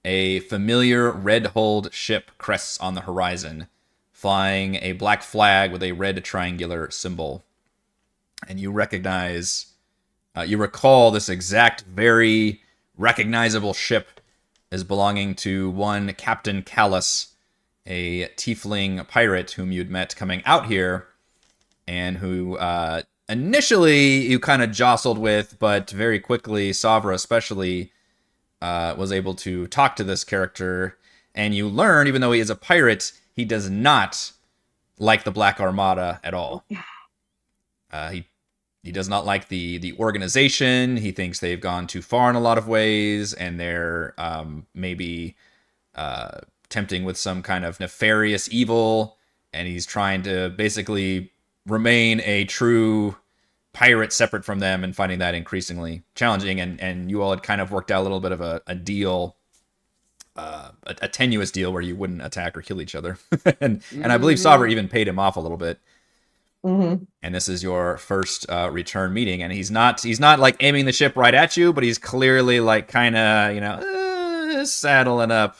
a familiar red-hulled ship crests on the horizon, flying a black flag with a red triangular symbol. And you recall this exact very recognizable ship as belonging to one Captain Callus, a tiefling pirate whom you'd met coming out here, and who initially you kind of jostled with, but very quickly, Savra especially, was able to talk to this character, and you learn, even though he is a pirate, he does not like the Black Armada at all. He does not like the organization. He thinks they've gone too far in a lot of ways, and they're maybe tempting with some kind of nefarious evil, and he's trying to basically remain a true pirate separate from them, and finding that increasingly challenging. And you all had kind of worked out a little bit of a deal, a tenuous deal where you wouldn't attack or kill each other. and I believe Savra even paid him off a little bit. Mm-hmm. And this is your first return meeting, and he's not like aiming the ship right at you, but he's clearly like kind of saddling up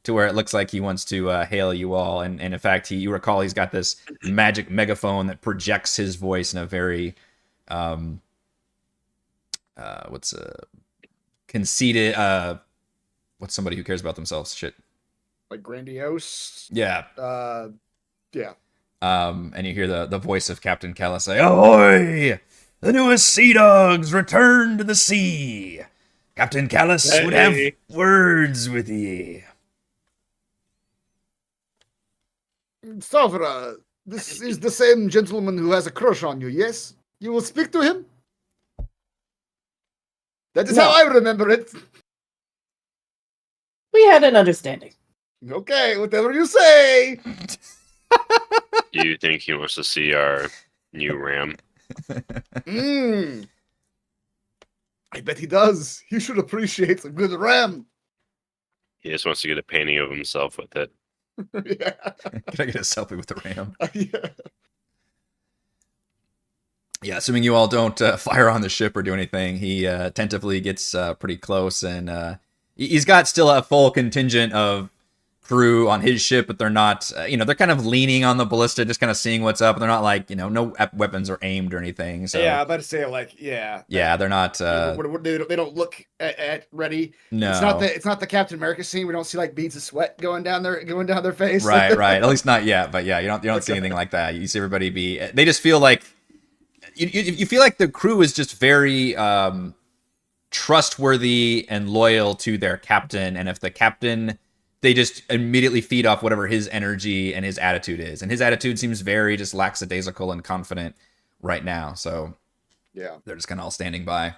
to where it looks like he wants to hail you all. And in fact, you recall he's got this magic megaphone that projects his voice in a very conceited, what's somebody who cares about themselves? Shit. Like grandiose. Yeah. Yeah. And you hear the voice of Captain Callus say, "Ahoy! The newest sea dogs return to the sea. Captain Callus would have words with ye." Savra, this is the same gentleman who has a crush on you, yes? You will speak to him? That is No. how I remember it. We had an understanding. Okay, whatever you say. Do you think he wants to see our new ram? Mmm. I bet he does. He should appreciate a good ram. He just wants to get a painting of himself with it. Yeah. Can I get a selfie with the ram? Yeah. Yeah, assuming you all don't fire on the ship or do anything, he tentatively gets pretty close, and he's got still a full contingent of crew on his ship, but they're not, they're kind of leaning on the ballista, just kind of seeing what's up. They're not like, no weapons are aimed or anything. So Yeah, I'm about to say, like, yeah. yeah, they're not. They don't look at ready. No, It's not the Captain America scene. We don't see like beads of sweat going down their face. right. At least not yet. But yeah, you don't see anything like that. You see everybody be. They just feel like you feel like the crew is just very trustworthy and loyal to their captain, and if the captain, they just immediately feed off whatever his energy and his attitude is, and his attitude seems very just lackadaisical and confident right now. So Yeah. they're just kind of all standing by.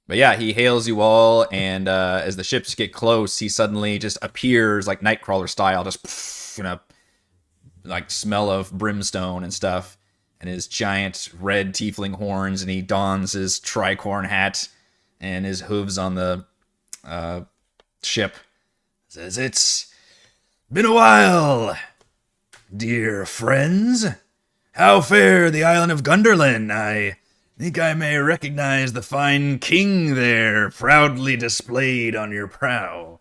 But yeah, he hails you all, and as the ships get close, he suddenly just appears like Nightcrawler style, just like smell of brimstone and stuff, and his giant red tiefling horns, and he dons his tricorn hat and his hooves on the ship. Says, "It's been a while, dear friends. How fare the island of Gunderlin? I think I may recognize the fine king there, proudly displayed on your prow."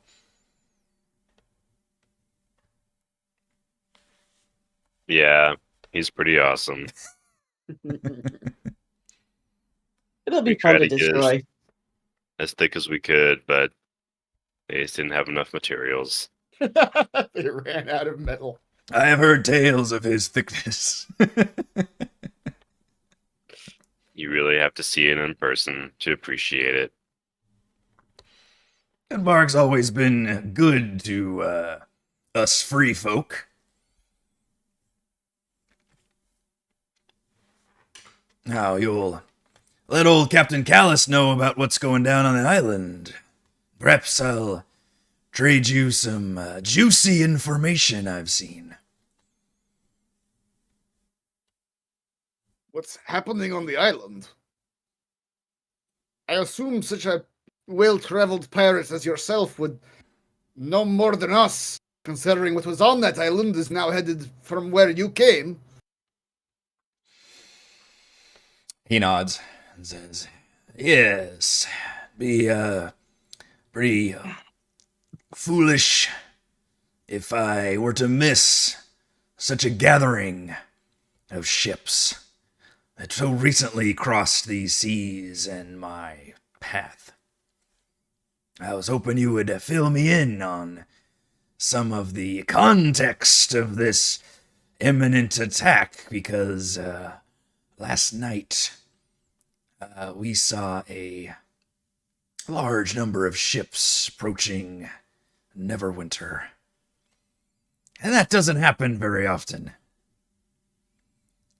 Yeah, he's pretty awesome. It'll be We fun tried to to get his- destroy. As thick as we could, but they just didn't have enough materials. They ran out of metal. I have heard tales of his thickness. You really have to see it in person to appreciate it. Denmark's always been good to us free folk. Now you'll let old Captain Callus know about what's going down on the island. Perhaps I'll trade you some juicy information I've seen. What's happening on the island? I assume such a well-traveled pirate as yourself would know more than us, considering what was on that island is now headed from where you came. He nods and says, "Yes, be pretty foolish if I were to miss such a gathering of ships that so recently crossed these seas and my path. I was hoping you would fill me in on some of the context of this imminent attack, because last night we saw a large number of ships approaching Neverwinter. And that doesn't happen very often.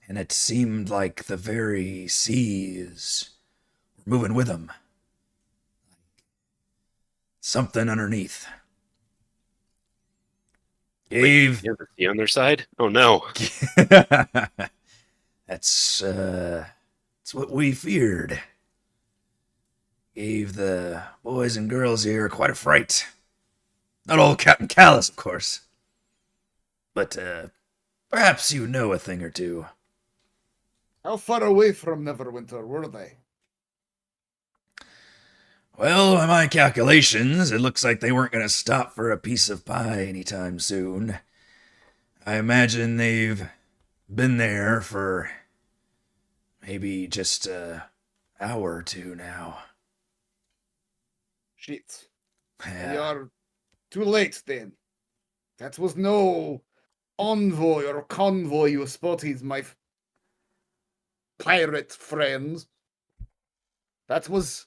And it seemed like the very seas were moving with them. Something underneath. Gave... You have the sea on their side? Oh no. That's what we feared. Gave the boys and girls here quite a fright. Not old Captain Callus, of course. But perhaps you know a thing or two. How far away from Neverwinter were they? Well, by my calculations, it looks like they weren't going to stop for a piece of pie anytime soon. I imagine they've been there for maybe just an hour or two now. Shit. Yeah. We are too late then. That was no envoy or convoy you spotted, my pirate friends. That was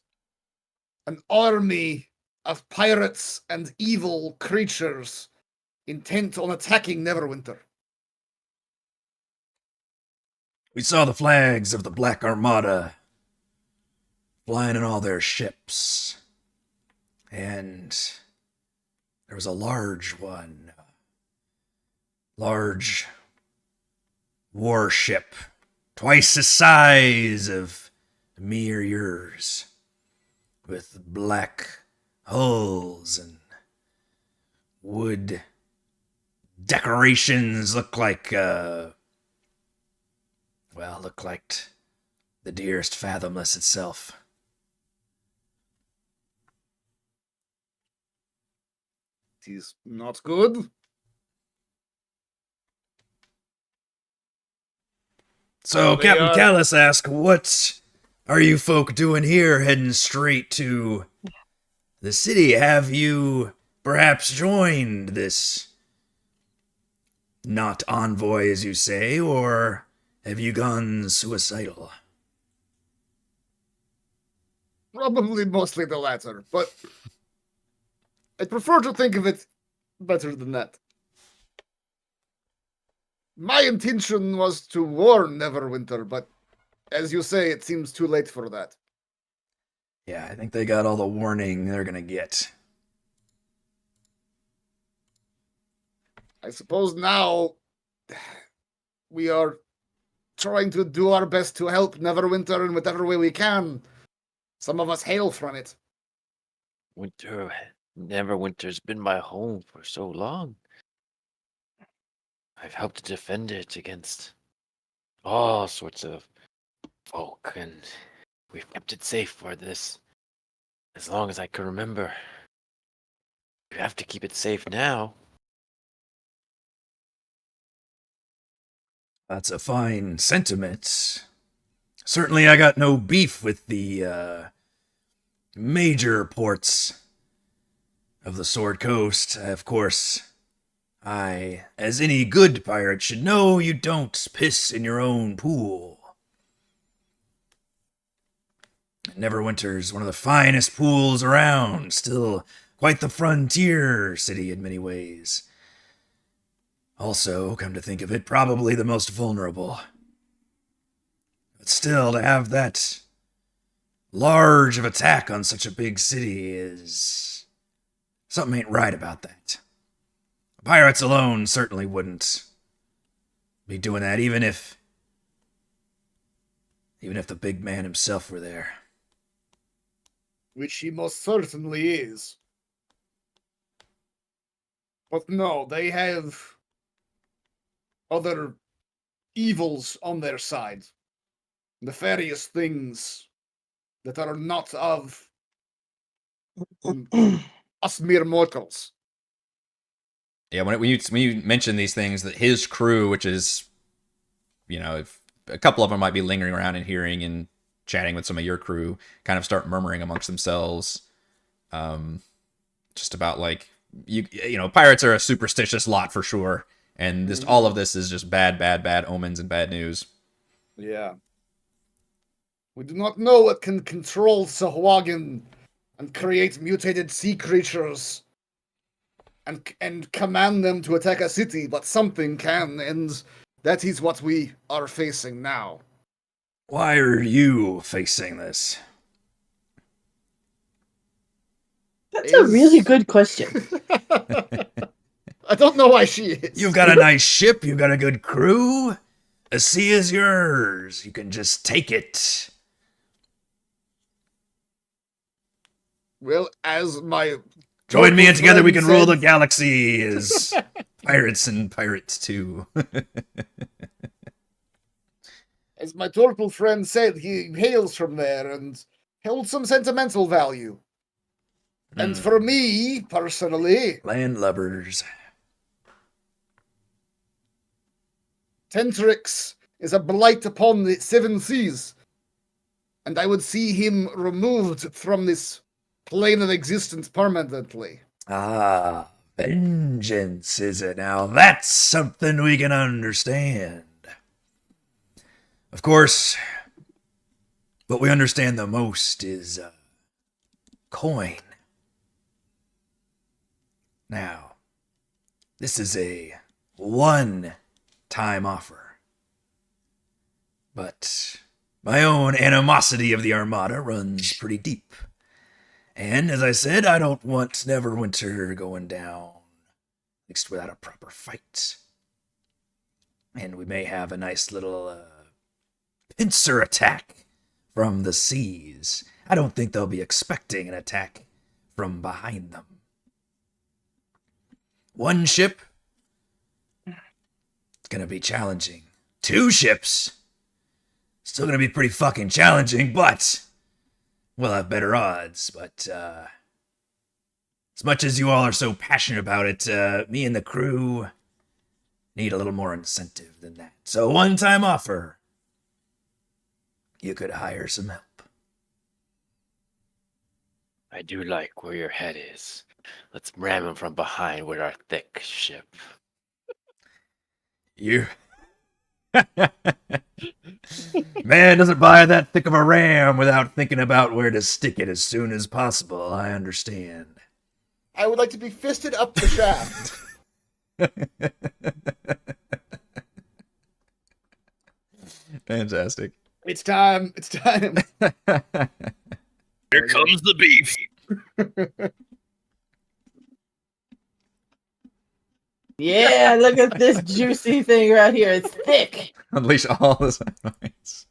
an army of pirates and evil creatures intent on attacking Neverwinter. We saw the flags of the Black Armada flying in all their ships. And there was a large one. Large warship. Twice the size of me or yours. With black hulls and wood decorations look like the dearest fathomless itself. It is not good. So They Captain are- Callus asks, what are you folk doing here, heading straight to the city? Have you perhaps joined this not envoy, as you say, or have you gone suicidal? Probably mostly the latter, but I prefer to think of it better than that. My intention was to warn Neverwinter, but as you say, it seems too late for that. Yeah, I think they got all the warning they're gonna get. I suppose now we are trying to do our best to help Neverwinter in whatever way we can. Some of us hail from it. Neverwinter's been my home for so long. I've helped defend it against all sorts of folk, and we've kept it safe for this as long as I can remember. We have to keep it safe now. That's a fine sentiment. Certainly I got no beef with the major ports of the Sword Coast. Of course, I, as any good pirate should know, you don't piss in your own pool. Neverwinter's one of the finest pools around, still quite the frontier city in many ways. Also, come to think of it, probably the most vulnerable. But still, to have that large of attack on such a big city is... something ain't right about that. Pirates alone certainly wouldn't be doing that, even if the big man himself were there. Which he most certainly is. But no, they have other evils on their side. Nefarious things that are not of us mere mortals. Yeah, when you mention these things, that his crew, which is, if a couple of them might be lingering around and hearing and chatting with some of your crew, kind of start murmuring amongst themselves, just about like pirates are a superstitious lot for sure, and just all of this is just bad omens and bad news. Yeah. We do not know what can control Sahuagin and create mutated sea creatures and command them to attack a city, but something can, and that is what we are facing now. Why are you facing this? That's a really good question. I don't know why she is. You've got a nice ship, you've got a good crew. The sea is yours. You can just take it. Well, as my Join me and together we can rule the said- galaxy as pirates and pirates too. As my turtle friend said, he hails from there and held some sentimental value. And for me, personally, Landlubbers. Tentrix is a blight upon the seven seas. And I would see him removed from this plane of existence permanently. Ah, vengeance, is it now? That's something we can understand. Of course, what we understand the most is coin. Now, this is a one-time offer. But my own animosity of the Armada runs pretty deep. And as I said, I don't want Neverwinter going down, at least without a proper fight. And we may have a nice little pincer attack from the seas. I don't think they'll be expecting an attack from behind them. One ship, it's gonna be challenging. 2 ships, still gonna be pretty fucking challenging, but we'll have better odds. But as much as you all are so passionate about it, me and the crew need a little more incentive than that. So one-time offer. You could hire some help. I do like where your head is. Let's ram him from behind with our thick ship. You... Man doesn't buy that thick of a ram without thinking about where to stick it as soon as possible. I understand. I would like to be fisted up the shaft. Fantastic. It's time. It's time. Here comes the beef. Yeah, look at this juicy thing right here. It's thick. Unleash all the Cymites.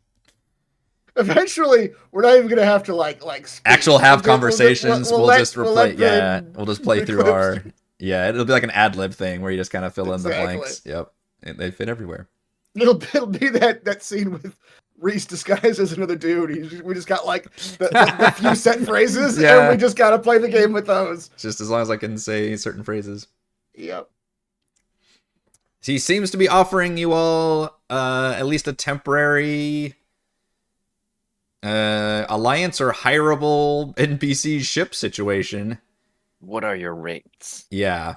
Eventually, we're not even gonna have to like speak. Actual have We'll conversations. We'll just replay. let We'll just play the through clips. our. Yeah, it'll be like an ad lib thing where you just kind of fill in the Exactly. blanks. Yep, they fit everywhere. It'll be that scene with Reese disguised as another dude. We just got like the few set phrases, Yeah. and we just gotta play the game with those. Just as long as I can say certain phrases. Yep. He seems to be offering you all at least a temporary alliance or hireable NPC ship situation. What are your rates? Yeah.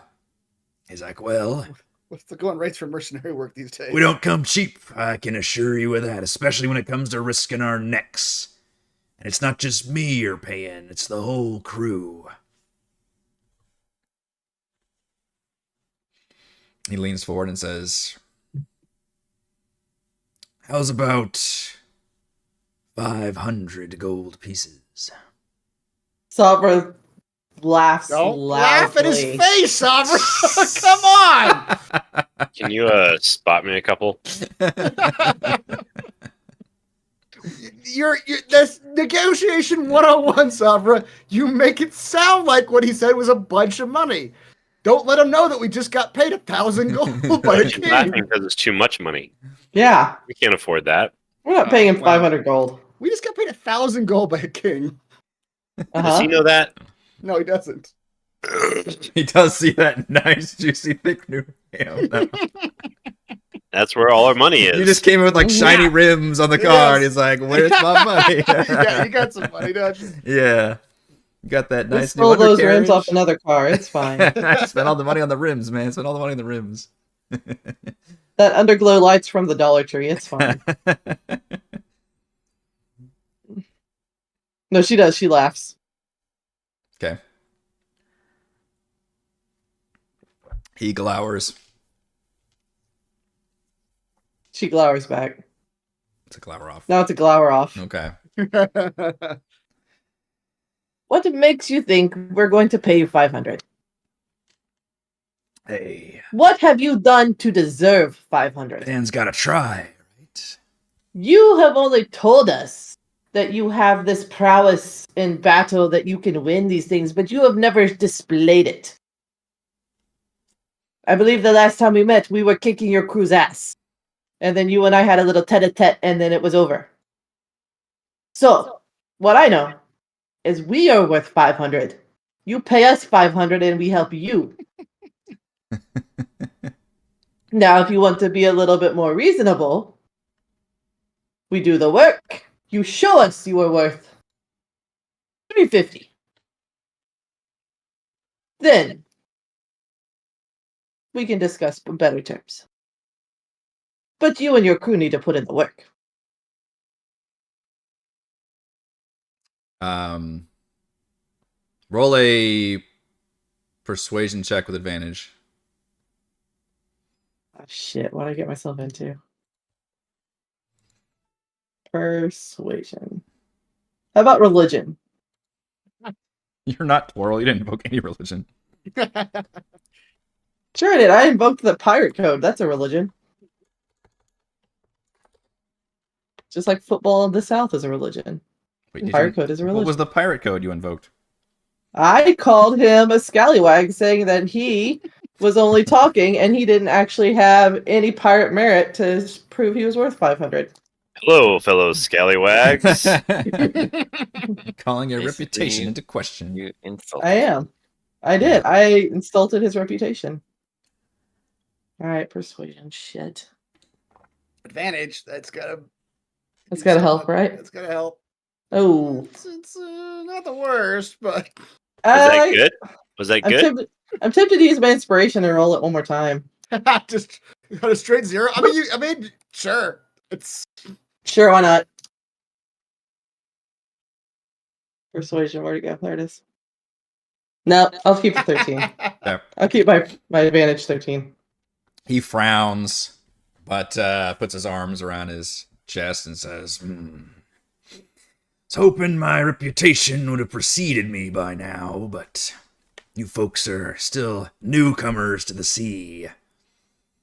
He's like, well, What's the going rates for mercenary work these days? we don't come cheap, I can assure you of that, especially when it comes to risking our necks. And it's not just me you're paying, it's the whole crew. He leans forward and says, how's about 500 gold pieces? Sabra laughs Don't loudly. laugh at his face, Sabra. Come on. Can you spot me a couple? You're that's negotiation 101, Sabra. You make it sound like what he said was a bunch of money. Don't let him know that we just got paid 1,000 gold by a She's king. laughing because it's too much money. Yeah, We can't afford that. we're not paying him Wow. 500 gold. We just got paid 1,000 gold by a king. Does he know that? No, he doesn't. He does see that nice, juicy, thick new ham. That's where all our money is. You just came in with like shiny Yeah. rims on the car, and Yes. he's like, "Where's my money?" Yeah, you got some money, don't you? Yeah, you got that We'll nice new stole those rims off undercarriage. another car. It's fine. Spent all the money on the rims, man. Spent all the money on the rims. That underglow light's from the Dollar Tree. It's fine. No, she does. She laughs. Okay. He glowers. She glowers back. It's a glower off. Now it's a glower off. Okay. What makes you think we're going to pay you 500? Hey, What have you done to deserve 500? man's gotta try, right? You have only told us that you have this prowess in battle that you can win these things, but you have never displayed it. I believe the last time we met, we were kicking your crew's ass. And then you and I had a little tete-a-tete, and then it was over. So, what I know is we are worth 500. You pay us 500 and we help you. Now, if you want to be a little bit more reasonable, we do the work. You show us you are worth 350. Then we can discuss better terms. But you and your crew need to put in the work. Roll a persuasion check with advantage. Oh, shit, what did I get myself into? Persuasion. How about religion? You're not Twirl. You didn't invoke any religion. Sure I did. I invoked the pirate code. That's a religion. Just like football in the South is a religion. Wait, And did pirate you, code is a what religion. was the pirate code you invoked? I called him a scallywag, saying that he was only talking and he didn't actually have any pirate merit to prove he was worth 500. Hello, fellow scallywags. Calling your Basically, reputation into question. You insult. I am. I did. I insulted his reputation. All right, persuasion. Shit. Advantage. That's gotta. That's gotta help, right? That's gotta help. Oh. It's not the worst, but Was that good? Was that good? I'm tempted to use my inspiration and roll it one more time. just got a straight 0. I mean, sure. It's Sure, why not? Persuasion, where'd it go? There it is. No, I'll keep the 13. There. I'll keep my advantage 13. He frowns, but puts his arms around his chest and says, "Was hoping my reputation would have preceded me by now, but you folks are still newcomers to the sea."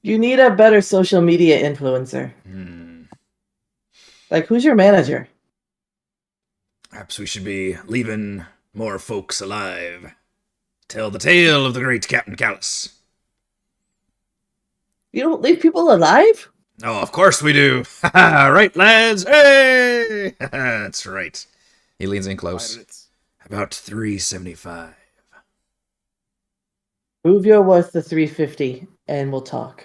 You need a better social media influencer. Like, who's your manager? Perhaps we should be leaving more folks alive. Tell the tale of the great Captain Callus. You don't leave people alive? Oh, of course we do. Right, lads? Hey! That's right. He leans in close. pirates. About 375. Prove you're worth the 350 and we'll talk.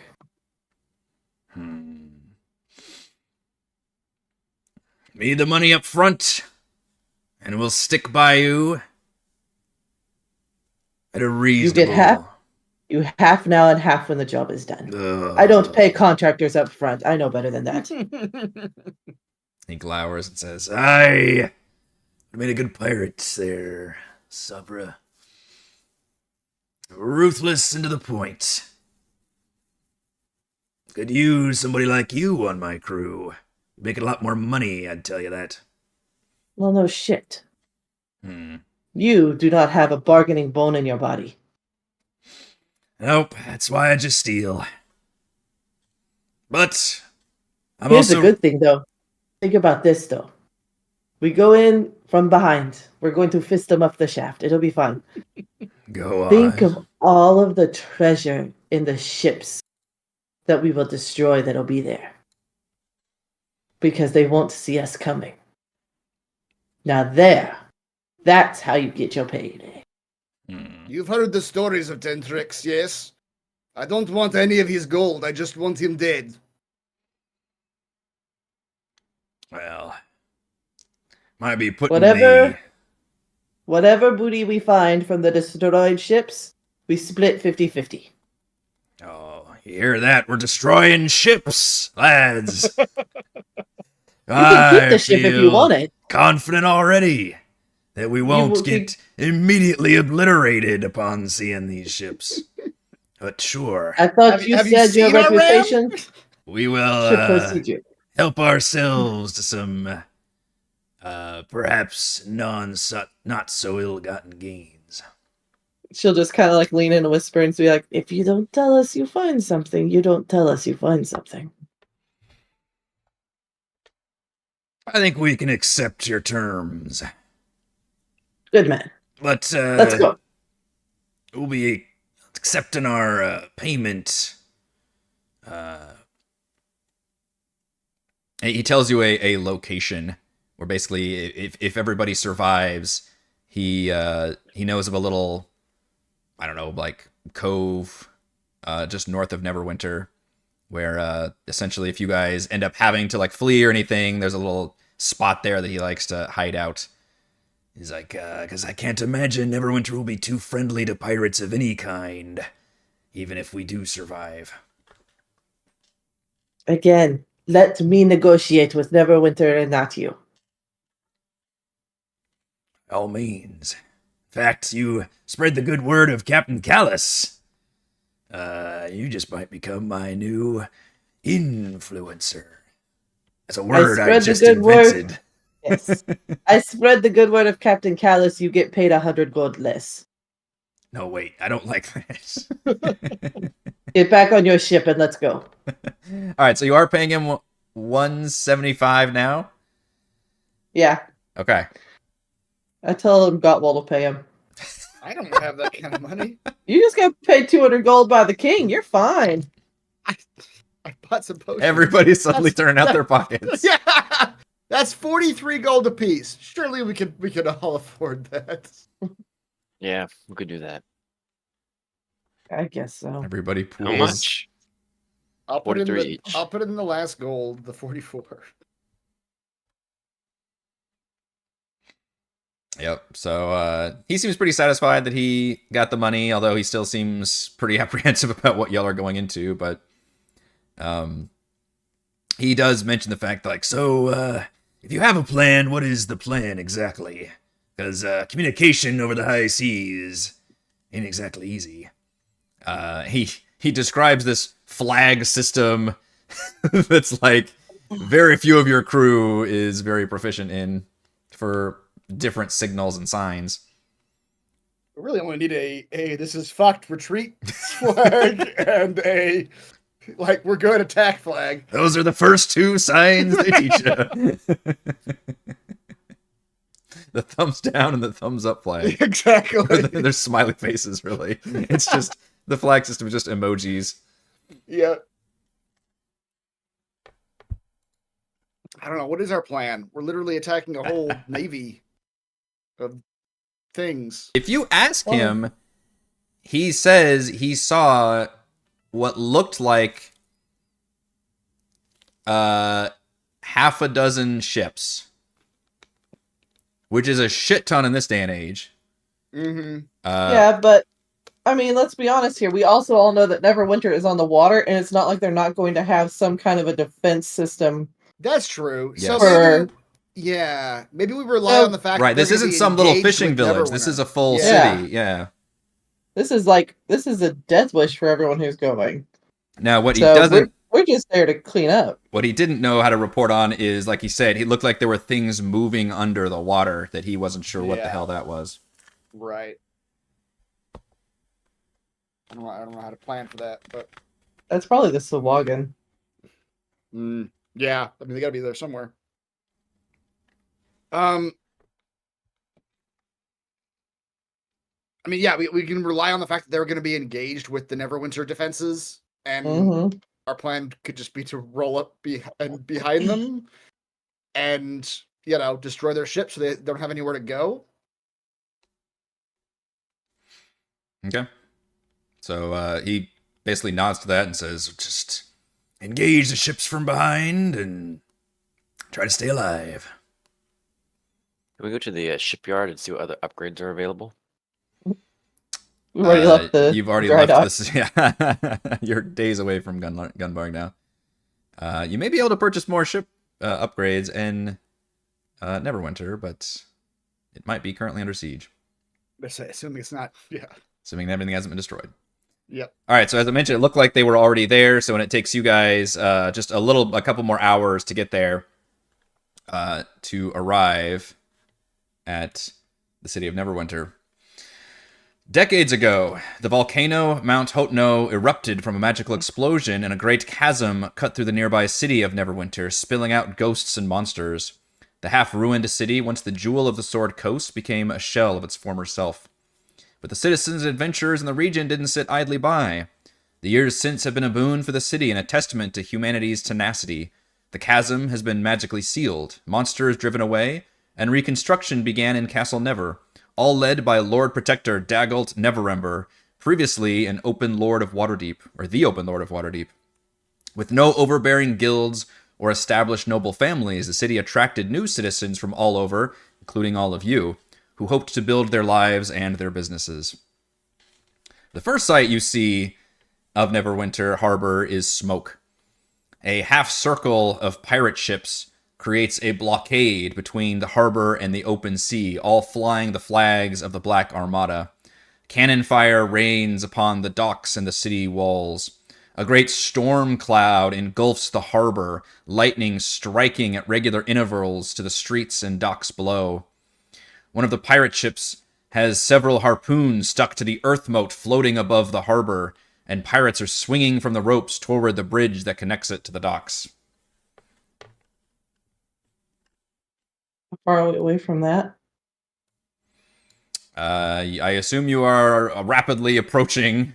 Me the money up front, and we'll stick by you at a reasonable... You half now and half when the job is done. I don't pay contractors up front. I know better than that. He glowers and says, "Aye, made a good pirate there, Sabra. Ruthless and to the point. Could use somebody like you on my crew. Make a lot more money, I'd tell you that." Well, no shit. You do not have a bargaining bone in your body. Nope, that's why I just steal. But I'm Here's also... the good thing, though. Think about this, though. We go in from behind. We're going to fist them up the shaft. It'll be fun. Go on. Think of all of the treasure in the ships that we will destroy that'll be there. Because they won't see us coming. Now that's how you get your payday. You've heard the stories of Tentrix, yes? I don't want any of his gold. I just want him dead. Well, might be putting Whatever booty we find from the destroyed ships, we split 50-50. Oh, you hear that? We're destroying ships, lads. You can keep the ship if you want it. Confident already that we won't get immediately obliterated upon seeing these ships. But sure, I thought you have you said your seen our reputation we should will precede you. help ourselves to some perhaps not so ill-gotten gains. She'll just kind of like lean in and whisper and be like, "If you don't tell us you find something, you don't tell us you find something." I think we can accept your terms. Good man. But Let's go. we'll be accepting our payment. He tells you a location where basically if everybody survives, he knows of a little, I don't know, like cove just north of Neverwinter, where essentially if you guys end up having to like flee or anything, there's a little spot there that he likes to hide out. He's like, because I can't imagine Neverwinter will be too friendly to pirates of any kind, even if we do survive. Again, let me negotiate with Neverwinter and not you. By all means. In fact, you spread the good word of Captain Callus. You just might become my new influencer. It's a word I spread the just good word. invented. Yes. I spread the good word of Captain Callus. You get paid 100 gold less. No, wait, I don't like that. Get back on your ship and let's go. All right, so you are paying him 175 now? Yeah. Okay. I tell him Gottwald to pay him. I don't have that kind of money. You just got paid 200 gold by the king. You're fine. I bought some potions. Everybody's suddenly turning out their pockets. Yeah, that's 43 gold apiece. Surely we could all afford that. Yeah, we could do that. I guess so. Everybody How pools. much? I'll put it in 43 the each. I'll put it in the last gold, the 44. Yep. So he seems pretty satisfied that he got the money, although he still seems pretty apprehensive about what y'all are going into. But he does mention the fact, like, so if you have a plan, what is the plan exactly? Because communication over the high seas ain't exactly easy. He describes this flag system that's like very few of your crew is very proficient in for different signals and signs. We really only need a this is fucked retreat flag and a like we're good attack flag. Those are the first two signs they teach you. The thumbs down and the thumbs up flag. Exactly. They're smiley faces, really. It's just the flag system is just emojis. Yeah. I don't know. What is our plan? We're literally attacking a whole navy of things. If you ask him, he says he saw what looked like half a dozen ships, which is a shit ton in this day and age. Mm-hmm. Yeah, but I mean, let's be honest here. We also all know that Neverwinter is on the water, and it's not like they're not going to have some kind of a defense system. That's true. Yes. So For- maybe we rely on the fact Right, that this they're isn't gonna be some little engaged fishing with village. This Neverwinter. is a full Yeah. city. Yeah. This is a death wish for everyone who's going. Now, what he So doesn't, we're just there to clean up. what he didn't know how to report on is, like he said, he looked like there were things moving under the water that he wasn't sure what the Yeah. hell that was. Right. I don't know how to plan for that, but That's probably the Sawagan. yeah. I mean, they gotta be there somewhere. I mean, yeah, we can rely on the fact that they're going to be engaged with the Neverwinter defenses, and Mm-hmm. our plan could just be to roll up behind them and, destroy their ship so they don't have anywhere to go. Okay. So he basically nods to that and says, just engage the ships from behind and try to stay alive. Can we go to the shipyard and see what other upgrades are available? We've already left the You've already dry left dock. this. Yeah. You're days away from gunbarring now. You may be able to purchase more ship upgrades in Neverwinter, but it might be currently under siege. Assuming it's not, yeah. Assuming everything hasn't been destroyed. Yep. All right, so as I mentioned, it looked like they were already there, so when it takes you guys just a couple more hours to get there to arrive at the city of Neverwinter. Decades ago, the volcano Mount Hotno erupted from a magical explosion, and a great chasm cut through the nearby city of Neverwinter, spilling out ghosts and monsters. The half-ruined city, once the jewel of the Sword Coast, became a shell of its former self. But the citizens and adventurers in the region didn't sit idly by. The years since have been a boon for the city and a testament to humanity's tenacity. The chasm has been magically sealed, monsters driven away, and reconstruction began in Castle Never, all led by Lord Protector Daggalt Neverember, previously an Open Lord of Waterdeep, or the Open Lord of Waterdeep. With no overbearing guilds or established noble families, the city attracted new citizens from all over, including all of you, who hoped to build their lives and their businesses. The first sight you see of Neverwinter Harbor is smoke. A half-circle of pirate ships creates a blockade between the harbor and the open sea, all flying the flags of the Black Armada. Cannon fire rains upon the docks and the city walls. A great storm cloud engulfs the harbor, lightning striking at regular intervals to the streets and docks below. One of the pirate ships has several harpoons stuck to the earth moat floating above the harbor, and pirates are swinging from the ropes toward the bridge that connects it to the docks. How far are we away from that? I assume you are rapidly approaching,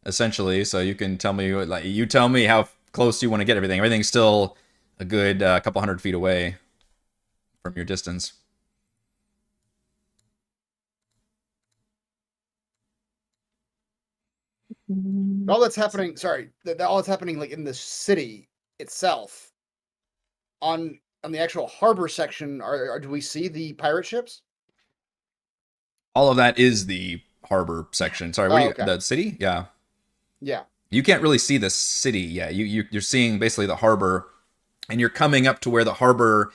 essentially, so you can tell me, like, you tell me how close you want to get everything. Everything's still a good couple hundred feet away from your distance. All that's happening. Sorry, all that's happening like in the city itself. On the actual harbor section, do we see the pirate ships? All of that is the harbor section. Sorry, what okay. The city? Yeah. Yeah. You can't really see the city yet. You're seeing basically the harbor, and you're coming up to where the harbor,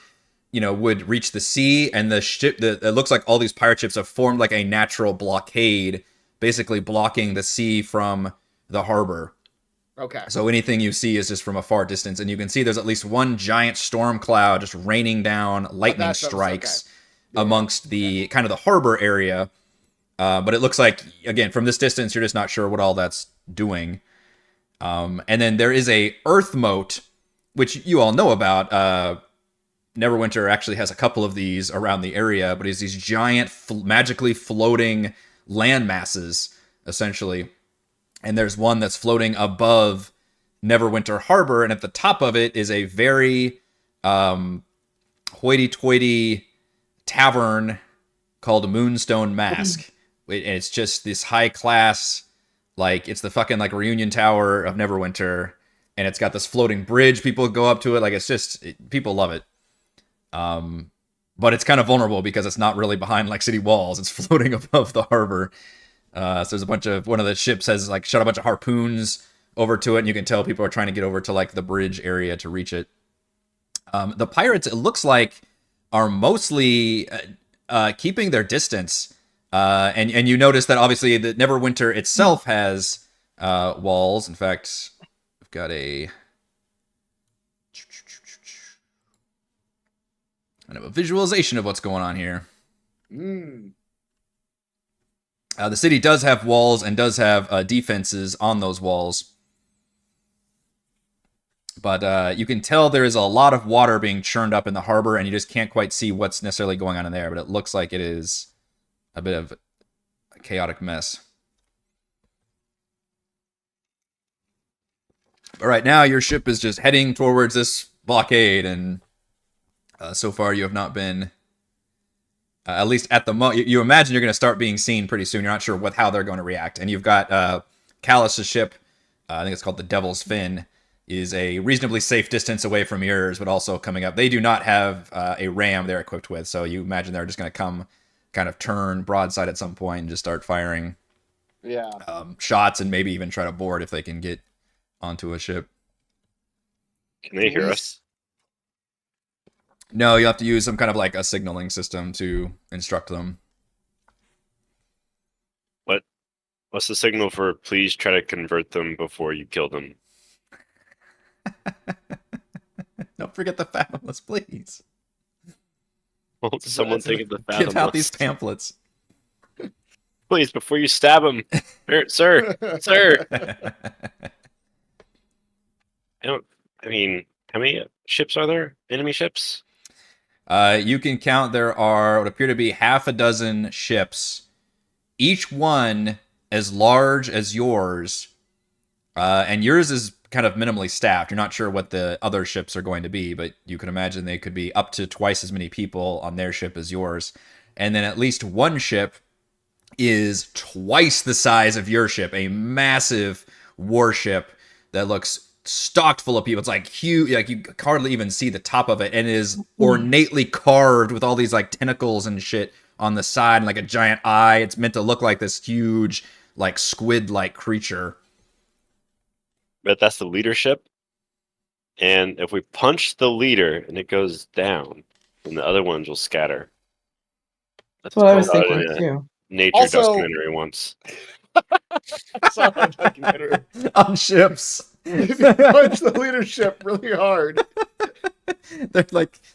would reach the sea, and the ship. It looks like all these pirate ships have formed like a natural blockade, basically blocking the sea from the harbor. Okay. So anything you see is just from a far distance, and you can see there's at least one giant storm cloud just raining down lightning strikes amongst the kind of the harbor area. But it looks like, again, from this distance, you're just not sure what all that's doing. And then there is a earth moat, which you all know about. Neverwinter actually has a couple of these around the area, but it's these giant, magically floating land masses, essentially. And there's one that's floating above Neverwinter Harbor, and at the top of it is a very hoity-toity tavern called Moonstone Mask. And it's just this high-class, like, it's the fucking, like, reunion tower of Neverwinter, and it's got this floating bridge. People go up to it. Like, it's just, people love it. But it's kind of vulnerable because it's not really behind, like, city walls. It's floating above the harbor. So there's one of the ships has, like, shot a bunch of harpoons over to it, and you can tell people are trying to get over to, like, the bridge area to reach it. The pirates, it looks like, are mostly keeping their distance. And you notice that, obviously, the Neverwinter itself has walls. In fact, I've got a visualization of what's going on here. The city does have walls and does have defenses on those walls. But you can tell there is a lot of water being churned up in the harbor, and you just can't quite see what's necessarily going on in there. But it looks like it is a bit of a chaotic mess. All right, now your ship is just heading towards this blockade, and so far you have not been, at least at the moment, you imagine you're going to start being seen pretty soon. You're not sure how they're going to react. And you've got Callus's ship, I think it's called the Devil's Fin, is a reasonably safe distance away from yours, but also coming up. They do not have a ram they're equipped with, so you imagine they're just going to come, kind of turn broadside at some point and just start firing shots, and maybe even try to board if they can get onto a ship. Can they hear us? No, you have to use some kind of like a signaling system to instruct them. What's the signal for please try to convert them before you kill them? Don't forget the fathomless, please. Well, someone think of the fathomless. Give out these pamphlets. Please, before you stab him. Sir. I mean, how many ships are there? Enemy ships? You can count there are what appear to be half a dozen ships, each one as large as yours, and yours is kind of minimally staffed. You're not sure what the other ships are going to be, but you can imagine they could be up to twice as many people on their ship as yours. And then at least one ship is twice the size of your ship, a massive warship that looks stocked full of people. It's like huge, like you hardly even see the top of it, and is ornately carved with all these like tentacles and shit on the side, and like a giant eye. It's meant to look like this huge, like squid-like creature. But that's the leadership. And if we punch the leader and it goes down, then the other ones will scatter. That's what I was thinking too. Nature documentary once. Sorry, documentary. On ships. If you punch the leadership really hard.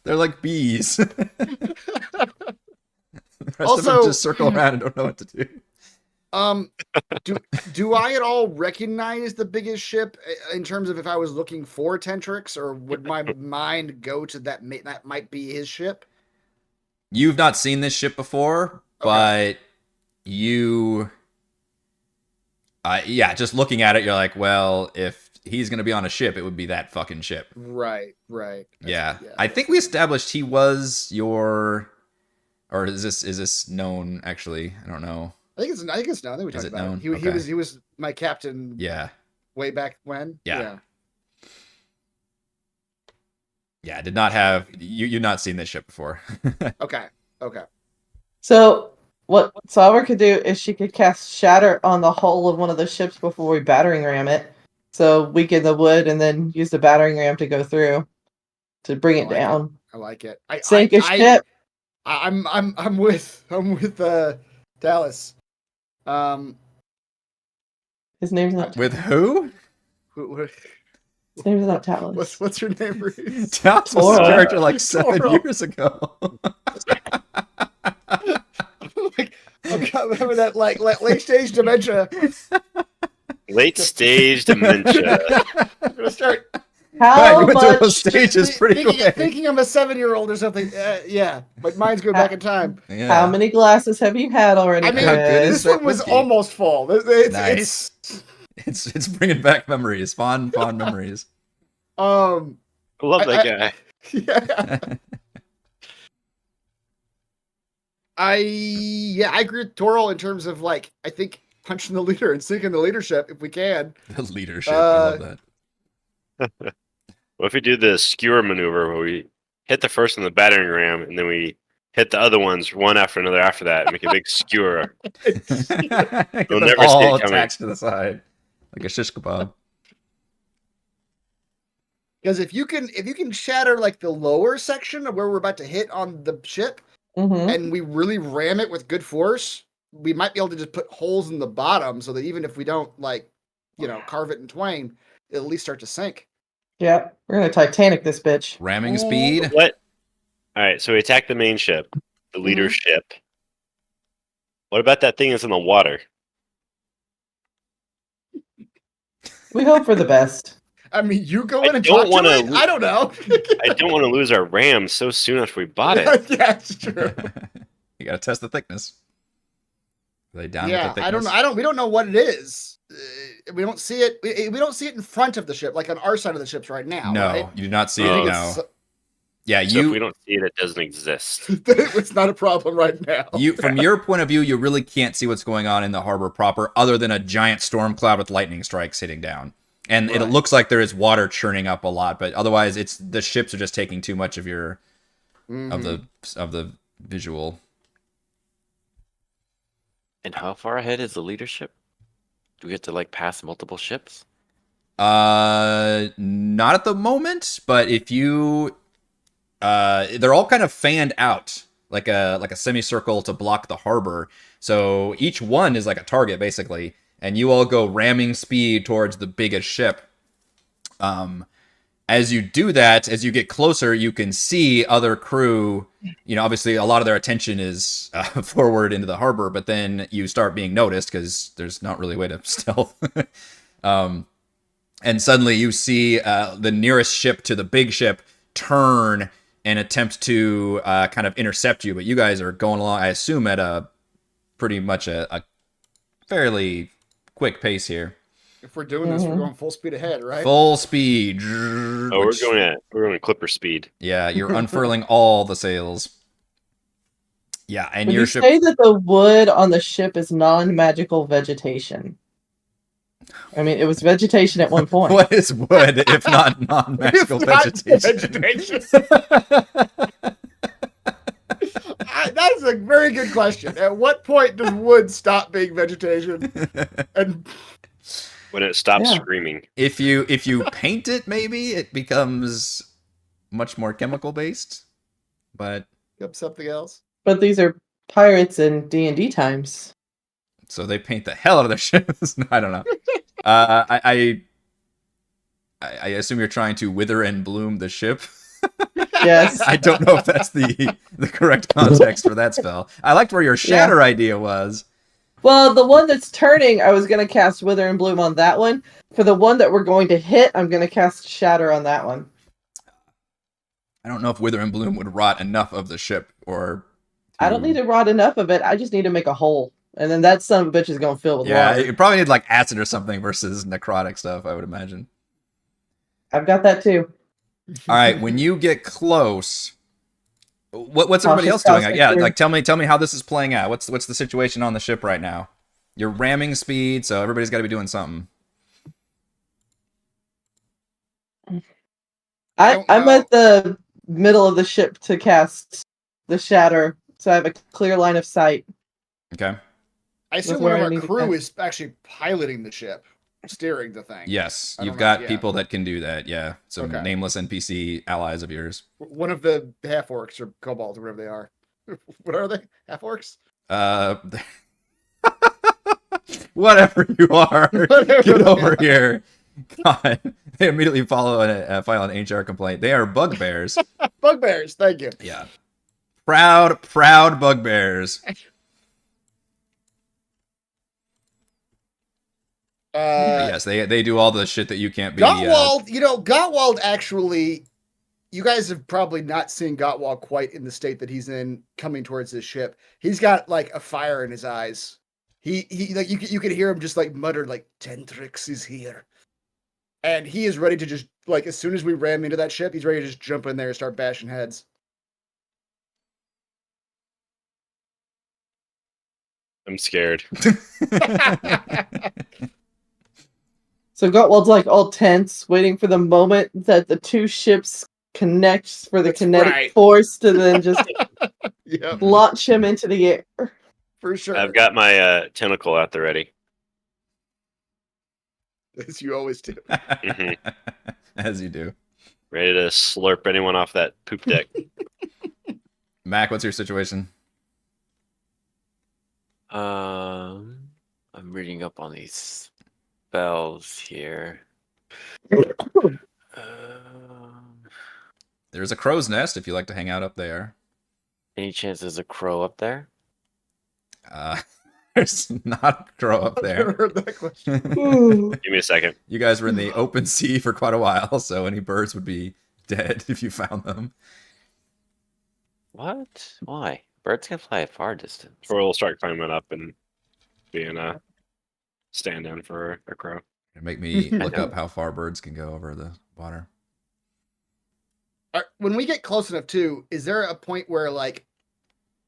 they're like bees. The rest of Also- them just circle around and don't know what to do. Do I at all recognize the biggest ship in terms of if I was looking for Tentrix, or would my mind go to that might be his ship? You've not seen this ship before, but you, yeah, just looking at it, you're like, well, if he's gonna be on a ship, it would be that fucking ship. Right. Yeah. I think we established he was your, or is this known? Actually, I don't know. I think it's known. I think we Is talked it about known? it. Okay. He was my captain. Yeah. Way back when. Yeah. Yeah. Did not have you not seen this ship before. Okay. So what Sour could do is she could cast Shatter on the hull of one of the ships before we battering ram it. So weaken the wood and then use the battering ram to go through to bring it down. I like it. Sink a ship. I'm with Dallas. His name's not With who? His name's not Talus. What's your name, Reese? Talos was a Toro. character like 7 Toro. years ago. Remember that like late stage dementia. Late stage dementia. I'm gonna start How we went through those much? stages pretty quick. thinking I'm a 7-year-old or something. Yeah, my mind's going back in time. Yeah. How many glasses have you had already? I mean, How good Chris? is this one was whiskey? almost full. It's, Nice. It's bringing back memories, fond memories. I Love that guy. yeah. I agree with Toral in terms of like I think punching the leader and sinking the leadership if we can. The leadership, I love that. What if we do the skewer maneuver where we hit the first on the battering ram and then we hit the other ones one after another after that and make a big skewer? Get them never see all it coming. attached to the side, like a shish kebab. Because if you can shatter like the lower section of where we're about to hit on the ship, Mhm. and we really ram it with good force, we might be able to just put holes in the bottom so that even if we don't carve it in twain, it'll at least start to sink. Yep, we're gonna Titanic this bitch. Ramming speed. What? All right, so we attack the main ship, the leader's Mm-hmm. ship. What about that thing that's in the water? We hope for the best. I mean, you go I in and don't talk to wanna it? I don't know. I don't want to lose our ram so soon after we bought it. Yeah, it's true. You gotta test the thickness. Are they down with the thickness? I don't know. We don't know what it is. We don't see it. We don't see it in front of the ship, like on our side of the ships right now. No, right? you do not see I it. think No. Yeah, So if we you. don't see it, it doesn't exist. It's not a problem right now. You, from your point of view, you really can't see what's going on in the harbor proper, other than a giant storm cloud with lightning strikes hitting down. And it Right. looks like there is water churning up a lot, but otherwise, it's the ships are just taking too much of your of the visual. And how far ahead is the leadership? Do we have to like pass multiple ships? Not at the moment, but if you, they're all kind of fanned out like a semicircle to block the harbor. So each one is like a target basically, and you all go ramming speed towards the biggest ship. As you do that, as you get closer, you can see other crew. You know, obviously a lot of their attention is forward into the harbor, but then you start being noticed because there's not really a way to stealth. And suddenly you see the nearest ship to the big ship turn and attempt to kind of intercept you, but you guys are going along, I assume, at a pretty much a fairly quick pace here. If we're doing this, we're going full speed ahead, right? Full speed. Oh, we're going at clipper speed. Yeah, you're unfurling all the sails. Yeah, and Would your you ship. say that the wood on the ship is non-magical vegetation? I mean, it was vegetation at one point. What is wood if not non-magical It's not vegetation? vegetation. That's a very good question. At what point does wood stop being vegetation? And When it stops Yeah. screaming. If you paint it, maybe it becomes much more chemical based. But something else. But these are pirates in D&D times. so they paint the hell out of their ships. No, I don't know. I I assume you're trying to wither and bloom the ship. Yes. I don't know if that's the correct context for that spell. I liked where your shatter idea was. Well, the one that's turning, I was going to cast Wither and Bloom on that one. For the one that we're going to hit, I'm going to cast Shatter on that one. I don't know if Wither and Bloom would rot enough of the ship, or... I don't need to rot enough of it. I just need to make a hole. And then that son of a bitch is going to fill with Yeah, water. you probably need like acid or something versus necrotic stuff, I would imagine. I've got that too. All right, when you get close... What's everybody else Cautious doing? Yeah, prospector. like tell me how this is playing out. What's the situation on the ship right now? You're ramming speed, so everybody's got to be doing something. don't I'm know. at the middle of the ship to cast the Shatter, so I have a clear line of sight. Okay. I assume where one of I our need to crew cast. is actually piloting the ship, steering the thing. Yes, I you've don't know, got yeah. people that can do that. Yeah, some Okay. nameless NPC allies of yours. One of the half orcs or kobolds or whatever they are. What are they? Half orcs? Whatever you are, Whatever get they over are. here. God, they immediately file an HR complaint. They are bugbears. Bugbears, thank you. Yeah, proud bugbears. Yes, they do all the shit that you can't be. Gottwald, Gottwald actually, you guys have probably not seen Gottwald quite in the state that he's in coming towards his ship. He's got like a fire in his eyes. He like you could hear him just like mutter like Tentrix is here. And he is ready to just like as soon as we ram into that ship, he's ready to just jump in there and start bashing heads. I'm scared. So Gottwald's like all tense, waiting for the moment that the two ships connect for the That's kinetic right. force to then just Yep, launch him into the air. for sure. I've got my tentacle at the ready. As you always do. As you do. Ready to slurp anyone off that poop deck. Mac, what's your situation? I'm reading up on these spells here. There's a crow's nest if you like to hang out up there. Any chance there's a crow up there? There's not a crow up I've there. never heard that question. Give me a second. You guys were in the open sea for quite a while, so any birds would be dead if you found them. What? Why? Birds can fly a far distance. Or we'll start climbing up and being a stand-in for a crow. It'd make me look up how far birds can go over the water. When we get close enough too, is there a point where like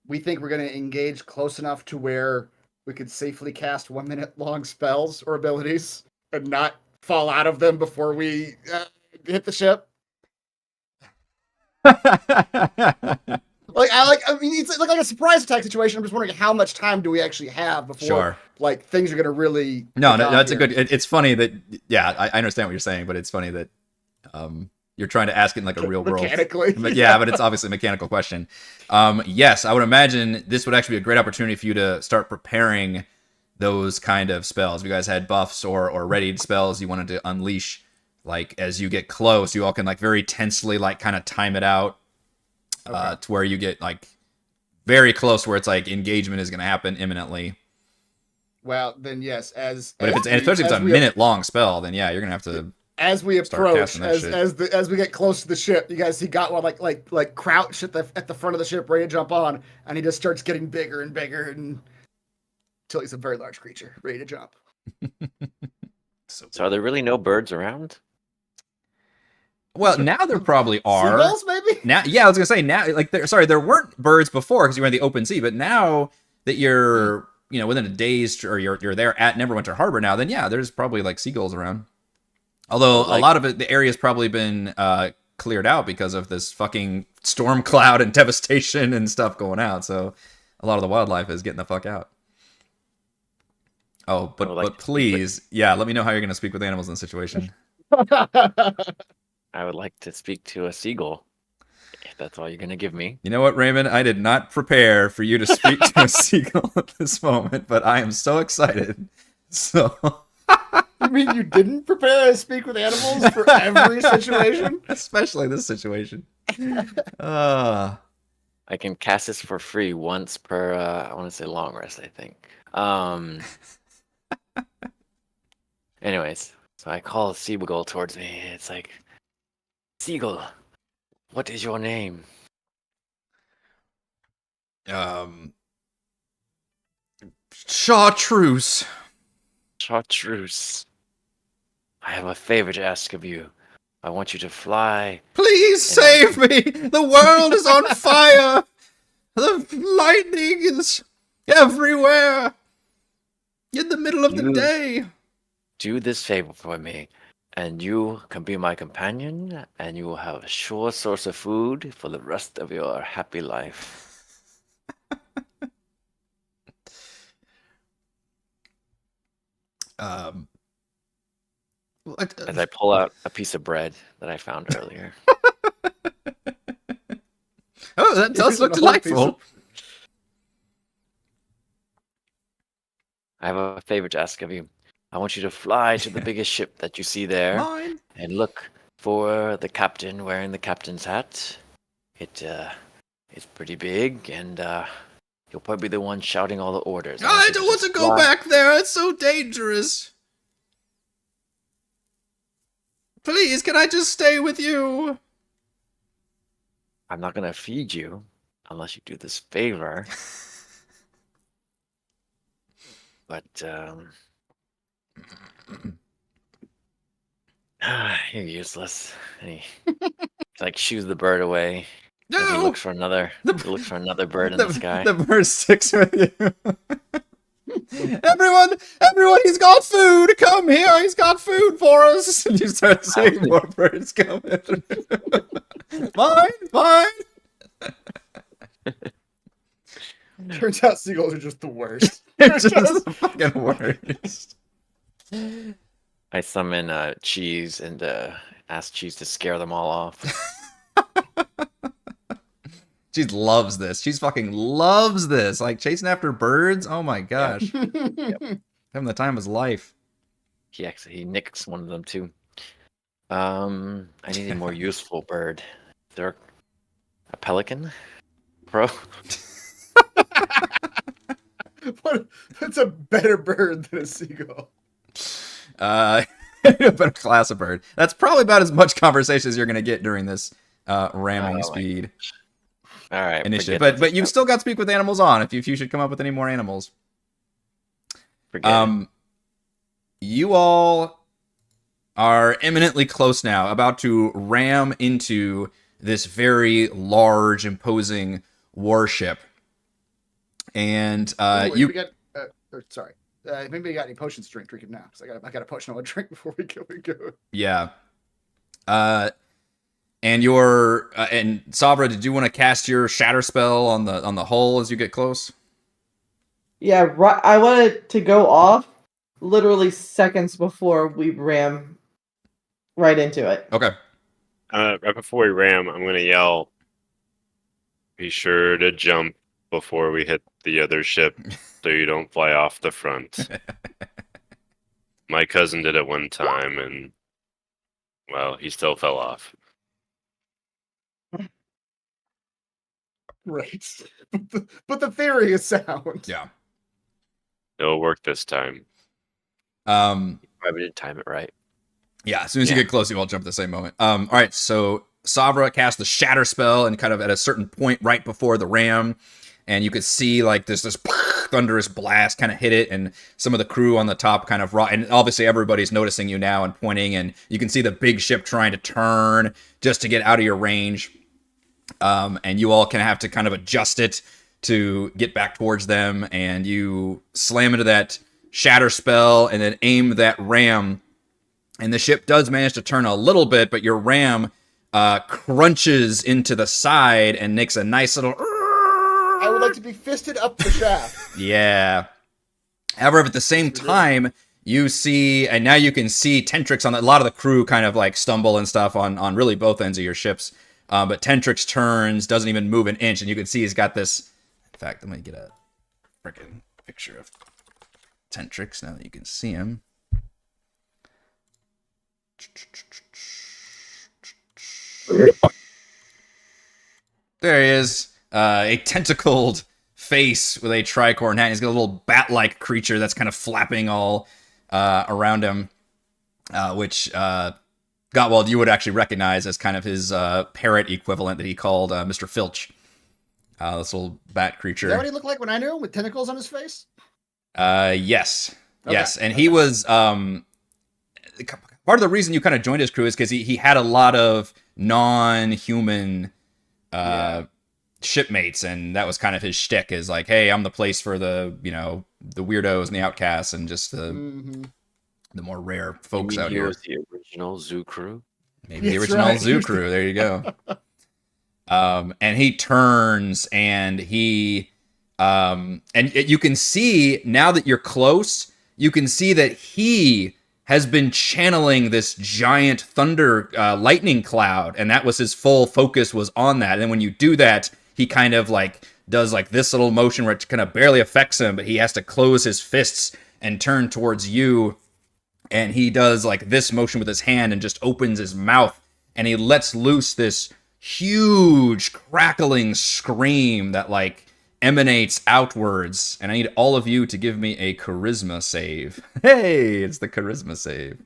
we think we're going to engage close enough to where we could safely cast 1 minute long spells or abilities and not fall out of them before we hit the ship? I mean, it's like a surprise attack situation. I'm just wondering how much time do we actually have before Sure. like things are going to really No, kick off that's a here. good. It's funny that I understand what you're saying, but it's funny that you're trying to ask it in like a real world. Mechanically. But yeah, but it's obviously a mechanical question. Yes, I would imagine this would actually be a great opportunity for you to start preparing those kind of spells. If you guys had buffs or readied spells you wanted to unleash, like as you get close, you all can like very tensely like kind of time it out to where you get like very close, where it's like engagement is going to happen imminently. Well, then yes, But if it's especially if it's a minute long spell, then yeah, you're gonna have to. As we Start approach, casting that shit. as we get close to the ship, you guys see Gottwald like crouch at the front of the ship, ready to jump on, and he just starts getting bigger and bigger until he's a very large creature, ready to jump. So are there really no birds around? Well, now there probably are. Seagulls, maybe? Now, yeah, I was gonna say now, like, there weren't birds before because you were in the open sea, but now that you're, within a day's or you're there at Neverwinter Harbor now, then yeah, there's probably like seagulls around. Although a lot of it, the area's probably been cleared out because of this fucking storm cloud and devastation and stuff going out. So a lot of the wildlife is getting the fuck out. Oh, but please, yeah, let me know how you're gonna speak with animals in this situation. I would like to speak to a seagull. If that's all you're gonna give me. You know what, Raymond? I did not prepare for you to speak to a seagull at this moment, but I am so excited. So You mean you didn't prepare to speak with animals for every situation? Especially this situation. I can cast this for free once per. I want to say long rest. I think. Anyways, so I call a seagull towards me. It's like, Seagull, what is your name? Chartreuse. Chartreuse. I have a favor to ask of you. I want you to fly. Please save me! The world is on fire! The lightning is everywhere! In the middle of the day! Do this favor for me, and you can be my companion, and you will have a sure source of food for the rest of your happy life. As I pull out a piece of bread that I found earlier. Oh, that does look delightful. I have a favor to ask of you. I want you to fly to the biggest ship that you see there. Mine. And look for the captain wearing the captain's hat. It's pretty big, and he'll probably be the one shouting all the orders. I don't want to go back there. It's so dangerous. Please, can I just stay with you? I'm not gonna feed you unless you do this favor. But you're useless. And he like shoos the bird away. No. He looks for another. He looks for another bird in the sky. The bird sticks with you. Everyone, he's got food. Come here, he's got food for us. And you start seeing more birds coming. Mine. Turns out seagulls are just the worst. They're just the fucking worst. I summon Cheese and ask Cheese to scare them all off. She loves this. She's fucking loves this. Like chasing after birds. Oh my gosh. Yep. Having the time of his life. He nicks one of them too. I need a more useful bird. Is there a pelican, bro? That's a better bird than a seagull. A better class of bird. That's probably about as much conversation as you're gonna get during this ramming speed. All right, Initiative. But you've still got speak with animals on if you should come up with any more animals. You all are imminently close now, about to ram into this very large, imposing warship. And Maybe we got any potions to drink them now, because I got a potion I want to drink before we go. Yeah. And your and Sabra, did you want to cast your shatter spell on the hull as you get close? Yeah, I wanted to go off literally seconds before we ram right into it. Okay. Right before we ram, I'm gonna yell, "Be sure to jump before we hit the other ship, so you don't fly off the front." My cousin did it one time, and well, he still fell off. Right. But the theory is sound. Yeah. It'll work this time. Probably didn't time it right. Yeah, as soon as you get close, you all jump at the same moment. All right, so Sabra casts the shatter spell, and kind of at a certain point right before the ram, and you could see like this thunderous blast kind of hit it, and some of the crew on the top kind of and obviously everybody's noticing you now and pointing, and you can see the big ship trying to turn just to get out of your range. And you all can have to kind of adjust it to get back towards them, and you slam into that shatter spell and then aim that ram, and the ship does manage to turn a little bit, but your ram crunches into the side and makes a nice little I would like to be fisted up the shaft. Yeah. However, at the same time, you see, and now you can see Tentrix on a lot of the crew kind of like stumble and stuff on really both ends of your ships. But Tentrix turns, doesn't even move an inch, and you can see he's got this. In fact, let me get a freaking picture of Tentrix now that you can see him. There he is. A tentacled face with a tricorn hat. He's got a little bat-like creature that's kind of flapping all around him, which Gottwald you would actually recognize as kind of his parrot equivalent that he called Mr. Filch. This little bat creature. Is that what he looked like when I knew him, with tentacles on his face? Yes. Okay. Yes. And he was part of the reason you kind of joined his crew is because he had a lot of non-human shipmates, and that was kind of his shtick, is like, hey, I'm the place for the, the weirdos and the outcasts and just the more rare folks out here. The original zoo crew. Maybe the That's original right. zoo crew. There you go. And he turns and he you can see now that you're close, you can see that he has been channeling this giant thunder lightning cloud, and that was his full focus was on that. And then when you do that, he kind of like does like this little motion where it kind of barely affects him, but he has to close his fists and turn towards you. And he does like this motion with his hand and just opens his mouth, and he lets loose this huge crackling scream that like emanates outwards. And I need all of you to give me a charisma save. Hey, it's the charisma save.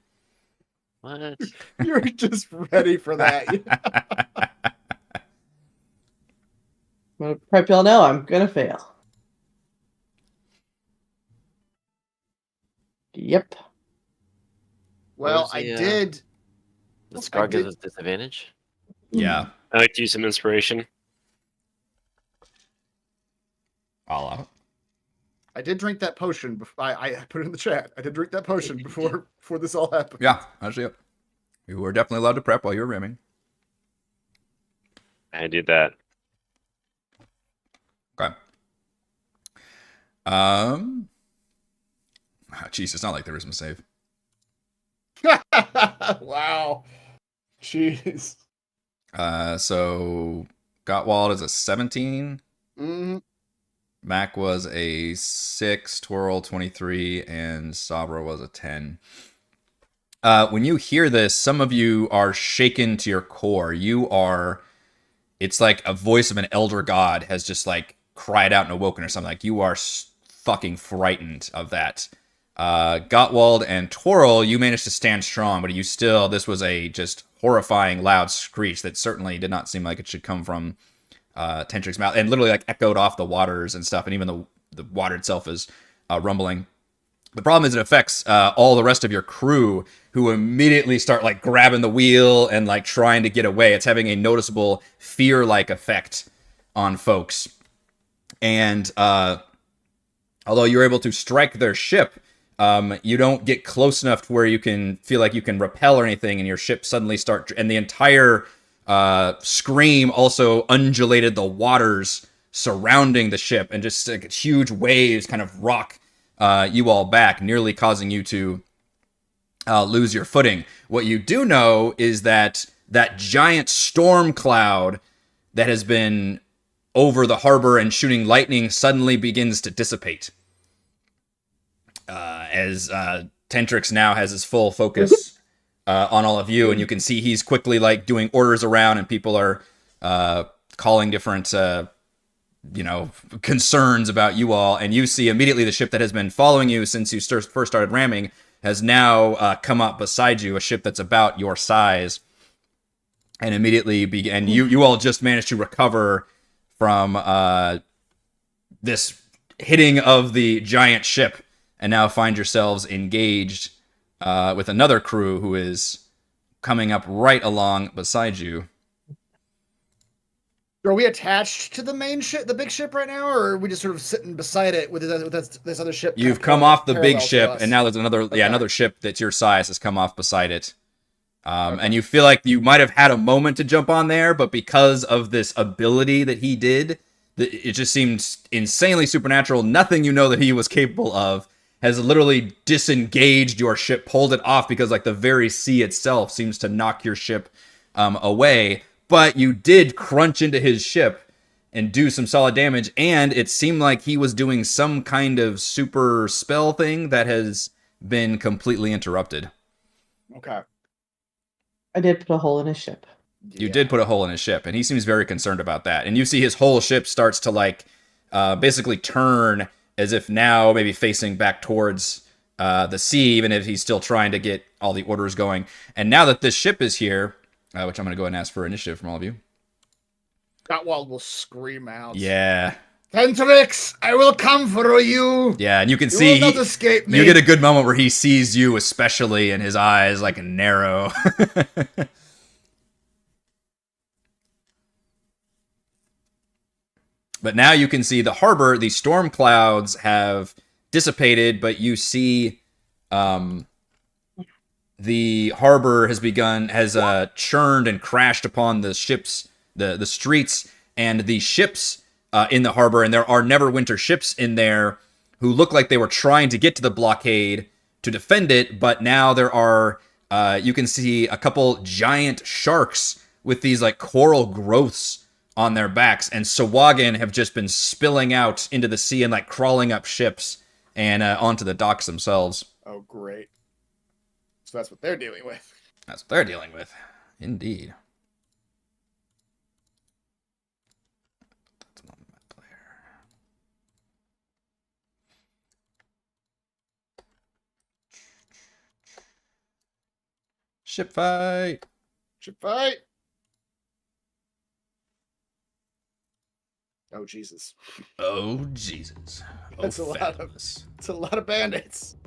What? You're just ready for that. I'm gonna prep y'all know I'm gonna fail. Yep. Well, was I the, did. The scar I gives did- us disadvantage. Yeah, I like to use some inspiration. I'll allow it. I did drink that potion. I put it in the chat. I did drink that potion before this all happened. Yeah, actually, yep. You were definitely allowed to prep while you were rimming. I did that. Okay. Jeez, it's not like there is a save. Wow. Jeez. So Gottwald is a 17. Mhm. Mac was a 6, Twirl 23, and Sabra was a 10. When you hear this, some of you are shaken to your core. It's like a voice of an elder god has just like cried out and awoken or something. Like you are fucking frightened of that. Gottwald and Twirl, you managed to stand strong, but this was a just horrifying loud screech that certainly did not seem like it should come from Tentric's mouth, and literally like echoed off the waters and stuff, and even the water itself is rumbling. The problem is it affects all the rest of your crew, who immediately start like grabbing the wheel and like trying to get away. It's having a noticeable fear-like effect on folks. And although you're able to strike their ship, you don't get close enough to where you can feel like you can repel or anything, and your ship suddenly and the entire scream also undulated the waters surrounding the ship, and just like huge waves kind of rock you all back, nearly causing you to lose your footing. What you do know is that giant storm cloud that has been over the harbor and shooting lightning suddenly begins to dissipate. As Tentrix now has his full focus on all of you, and you can see he's quickly like doing orders around, and people are calling different concerns about you all, and you see immediately the ship that has been following you since you first started ramming has now come up beside you, a ship that's about your size, and immediately you all just managed to recover from this hitting of the giant ship, and now find yourselves engaged with another crew who is coming up right along beside you. Are we attached to the main ship, the big ship right now, or are we just sort of sitting beside it with this other ship? You've come off the big parallel to ship, us? and now there's another ship that's your size has come off beside it. And you feel like you might have had a moment to jump on there, but because of this ability that he did, it just seemed insanely supernatural. Nothing you know that he was capable of has literally disengaged your ship, pulled it off, because like the very sea itself seems to knock your ship away. But you did crunch into his ship and do some solid damage, and it seemed like he was doing some kind of super spell thing that has been completely interrupted. Okay. I did put a hole in his ship. You did put a hole in his ship, and he seems very concerned about that. And you see his whole ship starts to like basically turn as if now maybe facing back towards the sea, even if he's still trying to get all the orders going. And now that this ship is here, which I'm going to go ahead and ask for initiative from all of you. Gotwald will scream out. Yeah. Tentrix, I will come for you. Yeah, and you can You see will not escape me. you get a good moment where he sees you, especially, and his eyes like narrow. But now you can see the harbor. The storm clouds have dissipated, but you see the harbor has churned and crashed upon the ships, the streets, and the ships in the harbor. And there are Neverwinter ships in there who look like they were trying to get to the blockade to defend it, but now there are, you can see a couple giant sharks with these like coral growths on their backs, and Sawagan have just been spilling out into the sea and like crawling up ships and onto the docks themselves. Oh, great. So that's what they're dealing with. That's what they're dealing with. Indeed. That's not my player. Ship fight. Ship fight. Oh, Jesus. Oh, Jesus. That's a lot of- It's a lot of bandits.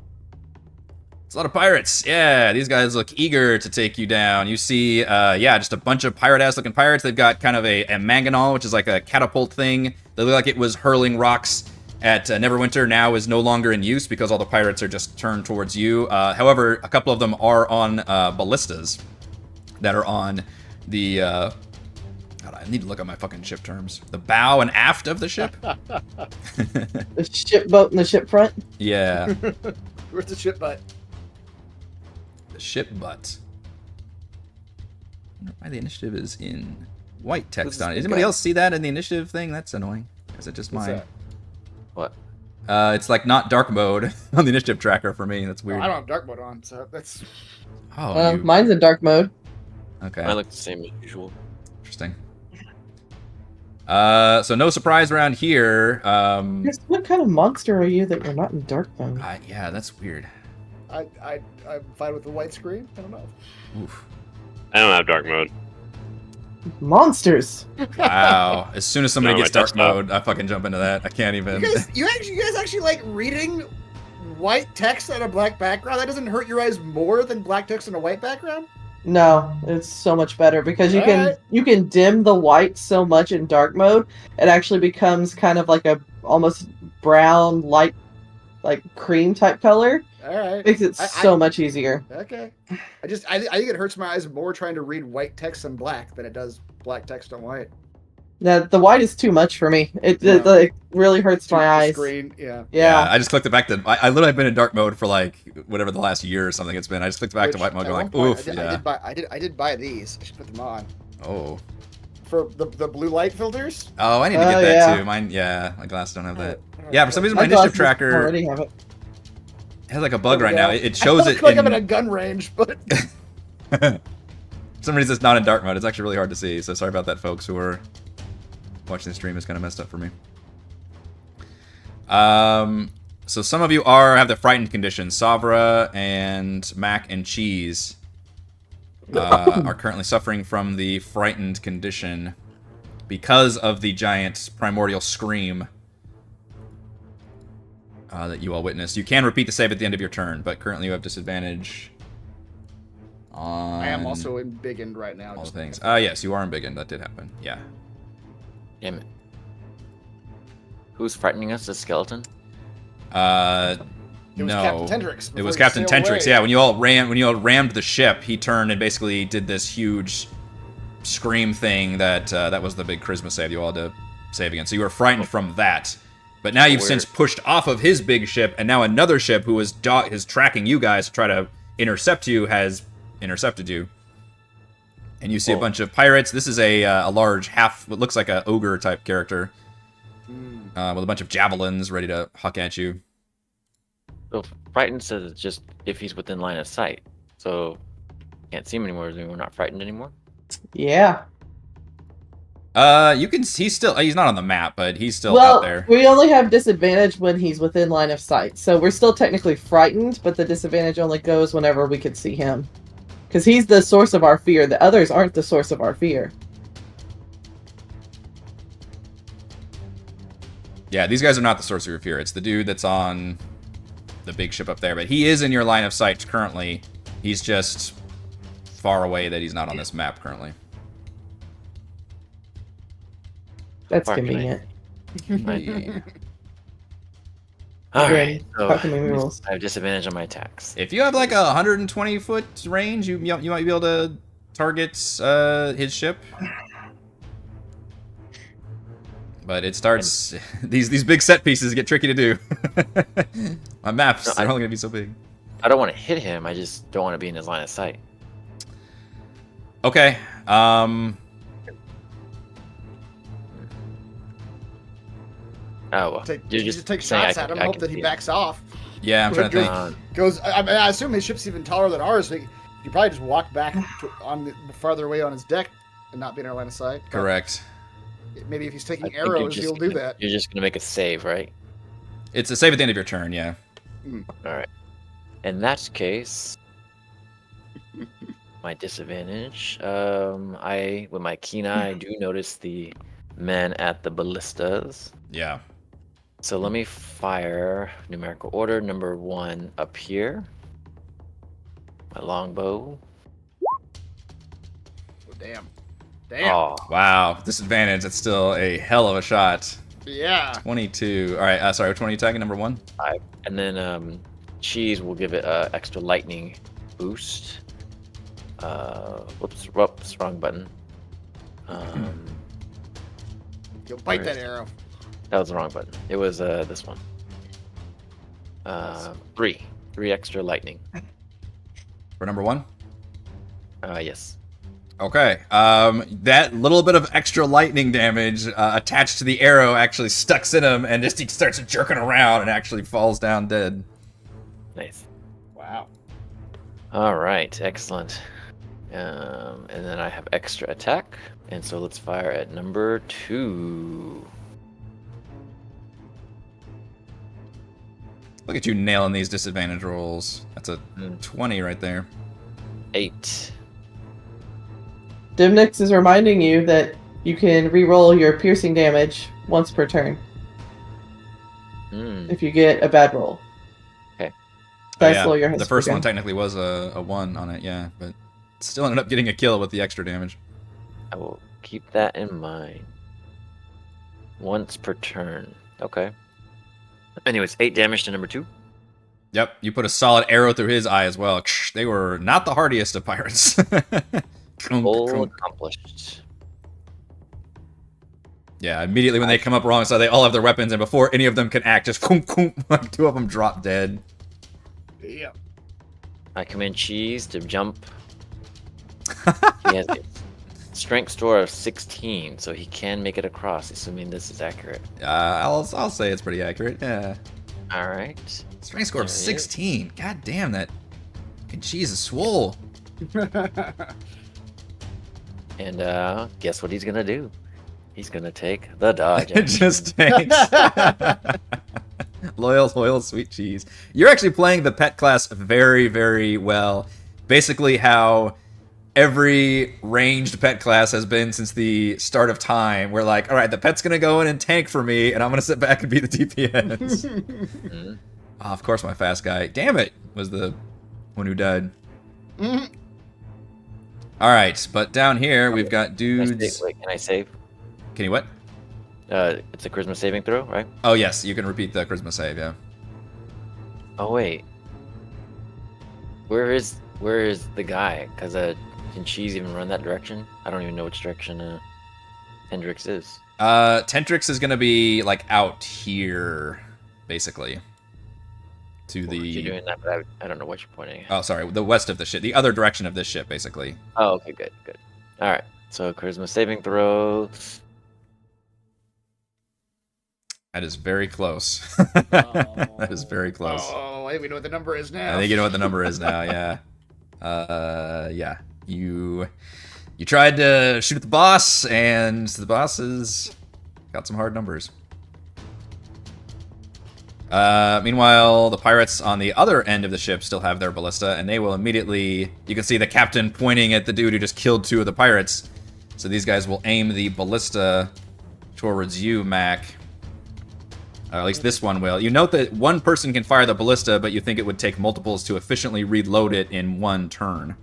It's a lot of pirates. Yeah, these guys look eager to take you down. You see, just a bunch of pirate-ass looking pirates. They've got kind of a mangonel, which is like a catapult thing. They look like it was hurling rocks at Neverwinter, now is no longer in use because all the pirates are just turned towards you. However, a couple of them are on ballistas that are on the... God, I need to look at my fucking ship terms. The bow and aft of the ship? The ship boat and the ship front. Yeah. Where's the ship butt? The ship butt. I wonder why the initiative is in white text on it. Does anybody else see that in the initiative thing? That's annoying. Is it just What's mine? that? What? It's like not dark mode on the initiative tracker for me. That's weird. I don't have dark mode on, so that's... Oh, you... Mine's in dark mode. Okay. I look the same as usual. Interesting. So no surprise around here. Chris, what kind of monster are you that you're not in dark mode? Yeah, that's weird. I'm fine with the white screen. I don't know. Oof. I don't have dark mode. Monsters. Wow. As soon as somebody No, gets my dark desktop. mode, I fucking jump into that. I can't even. You guys actually like reading white text on a black background? That doesn't hurt your eyes more than black text on a white background? No, it's so much better because you can Alright. you can dim the white so much in dark mode. It actually becomes kind of like a almost brown, light, like cream type color. All right. Makes it so much easier. Okay. I think it hurts my eyes more trying to read white text on black than it does black text on white. Yeah, the white is too much for me. It Yeah. like really hurts my The eyes. Screen, yeah. Yeah. I just clicked it back to. I literally have been in dark mode for like whatever the last year or something it's been. I just clicked back to Which, white mode, at going one like, point, oof, I did buy these. I should put them on Oh. for the blue light filters. Oh, I need to get Oh, that yeah. too. Mine, yeah, my glasses don't have that. Alright. Yeah, for some reason my My initiative glasses tracker already have it. has like a bug There we right now. go. It shows I it look like I'm in in. a gun range, but For some reason it's not in dark mode. It's actually really hard to see. So sorry about that, folks who are watching the stream. It's kind of messed up for me. So some of you have the frightened condition. Savra and Mac and Cheese are currently suffering from the frightened condition because of the giant primordial scream that you all witnessed. You can repeat the save at the end of your turn, but currently you have disadvantage on... I am also in big end right now. all the just- things. Yes, you are in Big End. That did happen. Yeah. Damn it. Who's frightening us? The skeleton? It was No. Captain Tendrix. It before was he Captain sailed Tentrix. away. Yeah, when you all rammed the ship, he turned and basically did this huge scream thing that was the big charisma save you all had to save against. So you were frightened from that. But now you've Weird. since pushed off of his big ship, and now another ship who is tracking you guys to try to intercept you has intercepted you. And you see a Oh. bunch of pirates. This is a large what looks like a ogre type character with a bunch of javelins ready to huck at you. So frightened says it's just if he's within line of sight. So can't see him anymore. We're not frightened anymore. Yeah. You can. He's not on the map, but he's still Well, out there. we only have disadvantage when he's within line of sight. So we're still technically frightened, but the disadvantage only goes whenever we can see him. Because he's the source of our fear. The others aren't the source of our fear. Yeah, these guys are not the source of your fear. It's the dude that's on the big ship up there. But he is in your line of sight currently. He's just far away that he's not on this map currently. That's Park convenient. Yeah. All Again, right. So fucking me rules. I have disadvantage on my attacks. If you have like a 120-foot range, you might be able to target his ship. But it starts. These big set pieces get tricky to do. My maps No, they're only gonna be so big. I don't want to hit him. I just don't want to be in his line of sight. Okay. Oh, well. You just take shots at him, hope that he backs off. Yeah, I'm trying to think. Goes. I mean, I assume his ship's even taller than ours. So you probably just walk back on the farther away on his deck and not be in our line of sight. But Correct. maybe if he's taking I think you're arrows, just he'll do gonna- that. You're just gonna make a save, right? It's a save at the end of your turn. Yeah. All right. In that case, my disadvantage. I with my keen eye do notice the men at the ballistas. Yeah. So let me fire numerical order number 1 up here. My longbow. Oh, damn. Damn. Oh, Wow. Disadvantage. That's still a hell of a shot. Yeah. 22. All right. Sorry. Which one are you attacking? Number 1. 5. And then cheese will give it extra lightning boost. Whoops, wrong button. You'll bite Where that is- arrow. That was the wrong button. It was this one. 3 extra lightning. For number 1. Yes. Okay. That little bit of extra lightning damage attached to the arrow actually stucks in him, and just he starts jerking around and actually falls down dead. Nice. Wow. All right, excellent. And then I have extra attack, and so let's fire at number 2. Look at you nailing these disadvantage rolls. That's a 20 right there. 8. Dimnix is reminding you that you can re-roll your piercing damage once per turn Hmm. if you get a bad roll. Okay. Dice roll your the history first one down. technically was a 1 on it, yeah, but still ended up getting a kill with the extra damage. I will keep that in mind. Once per turn. Okay. Anyways, 8 damage to number 2. Yep, you put a solid arrow through his eye as well. They were not the hardiest of pirates. All accomplished. Yeah, immediately when they come up wrong side, they all have their weapons, and before any of them can act, just like 2 of them drop dead. Yeah. I command Cheese to jump. He has a strength score of 16, so he can make it across, assuming this is accurate. I'll say it's pretty accurate. Yeah, All right. strength score of There he is. 16. God damn that! Fucking cheese is swole. And guess what he's gonna do? He's gonna take the dodge. It just takes. Loyal, sweet cheese. You're actually playing the pet class very, very well. Basically, how every ranged pet class has been since the start of time. We're like, all right, the pet's gonna go in and tank for me, and I'm gonna sit back and be the DPS. Mhm. Oh, of course, my fast guy. Damn it, was the one who died. Mhm. All right, but down here we've got Can I dudes. save- wait, can I save? Can you what? It's a charisma saving throw, right? Oh yes, you can repeat the charisma save. Yeah. Oh wait. Where is the guy? Cause can Cheese even run that direction? I don't even know which direction Hendrix is. Tentrix is gonna be like out here, basically. To Well, you're the doing that, but I don't know what you're pointing at. oh, sorry, the west of the ship, the other direction of this ship, basically. Oh, okay, good. All right. So charisma saving throw. That is very close. That is very close. Oh, wait, we know what the number is now. I think you know what the number is now. Yeah. Yeah. You tried to shoot at the boss, and the boss has got some hard numbers. Meanwhile, the pirates on the other end of the ship still have their ballista, and they will immediately... You can see the captain pointing at the dude who just killed 2 of the pirates. So these guys will aim the ballista towards you, Mac. At least this one will. You note that one person can fire the ballista, but you think it would take multiples to efficiently reload it in 1 turn.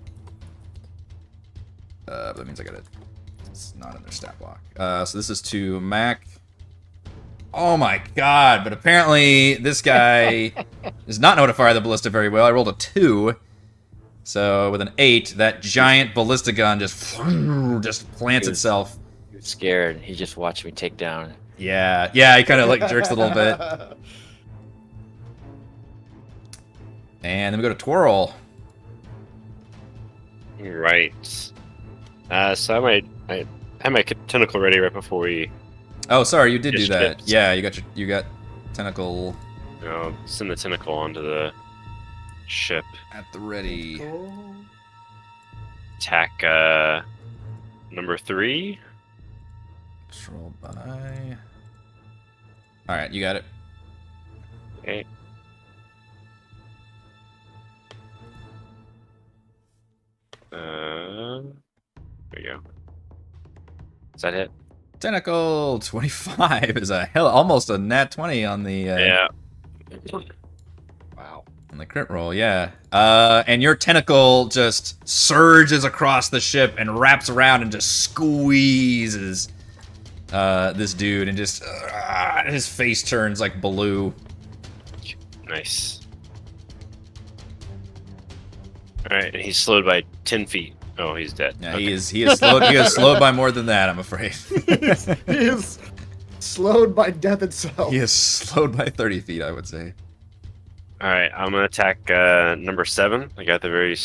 That means I got it. It's not in their stat block. So this is to Mac. Oh my god, but apparently this guy does not know how to fire the ballista very well. I rolled a 2. So with an 8, that giant ballista gun just plants itself. He was scared. He just watched me take down. Yeah, he kind of like jerks a little bit. And then we go to Twirl. Right. So I had my tentacle ready right before we. Oh, sorry, you did do Just that. ships. Yeah, you got tentacle Send the tentacle onto the ship. at the ready. Attack number 3. Roll by. All right, you got it. Okay. There we go. Is that it? Tentacle 25 is almost a nat 20 on the Yeah. Wow. on the crit roll. Yeah. And your tentacle just surges across the ship and wraps around and just squeezes this dude, and just his face turns like blue. Nice. Alright, and he's slowed by 10 feet. Oh, he's dead. Yeah, Okay. he is slowed by more than that, I'm afraid. He is slowed by death itself. He is slowed by 30 feet, I would say. Alright, I'm gonna attack number 7. I got the very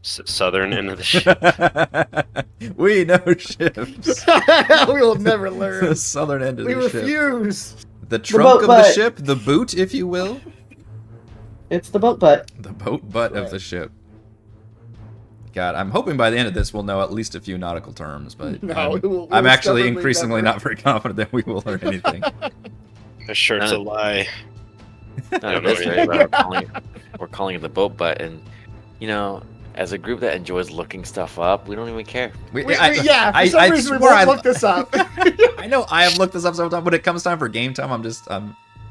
southern end of the ship. We know ships. We will never learn. The southern end of We the ship. refuse. The trunk boat of the butt. ship, the boot, if you will. It's the boat butt. The boat butt of the ship. God, I'm hoping by the end of this we'll know at least a few nautical terms, but No, we'll I'm actually stubbornly increasingly never. not very confident that we will learn anything. The shirt's a lie. Not don't at know this anything rate, we're calling it the boat butt, and you know, as a group that enjoys looking stuff up, we don't even care. Yeah, for I some reason we swear won't look this up. I know I have looked this up sometime, but it comes time for game time,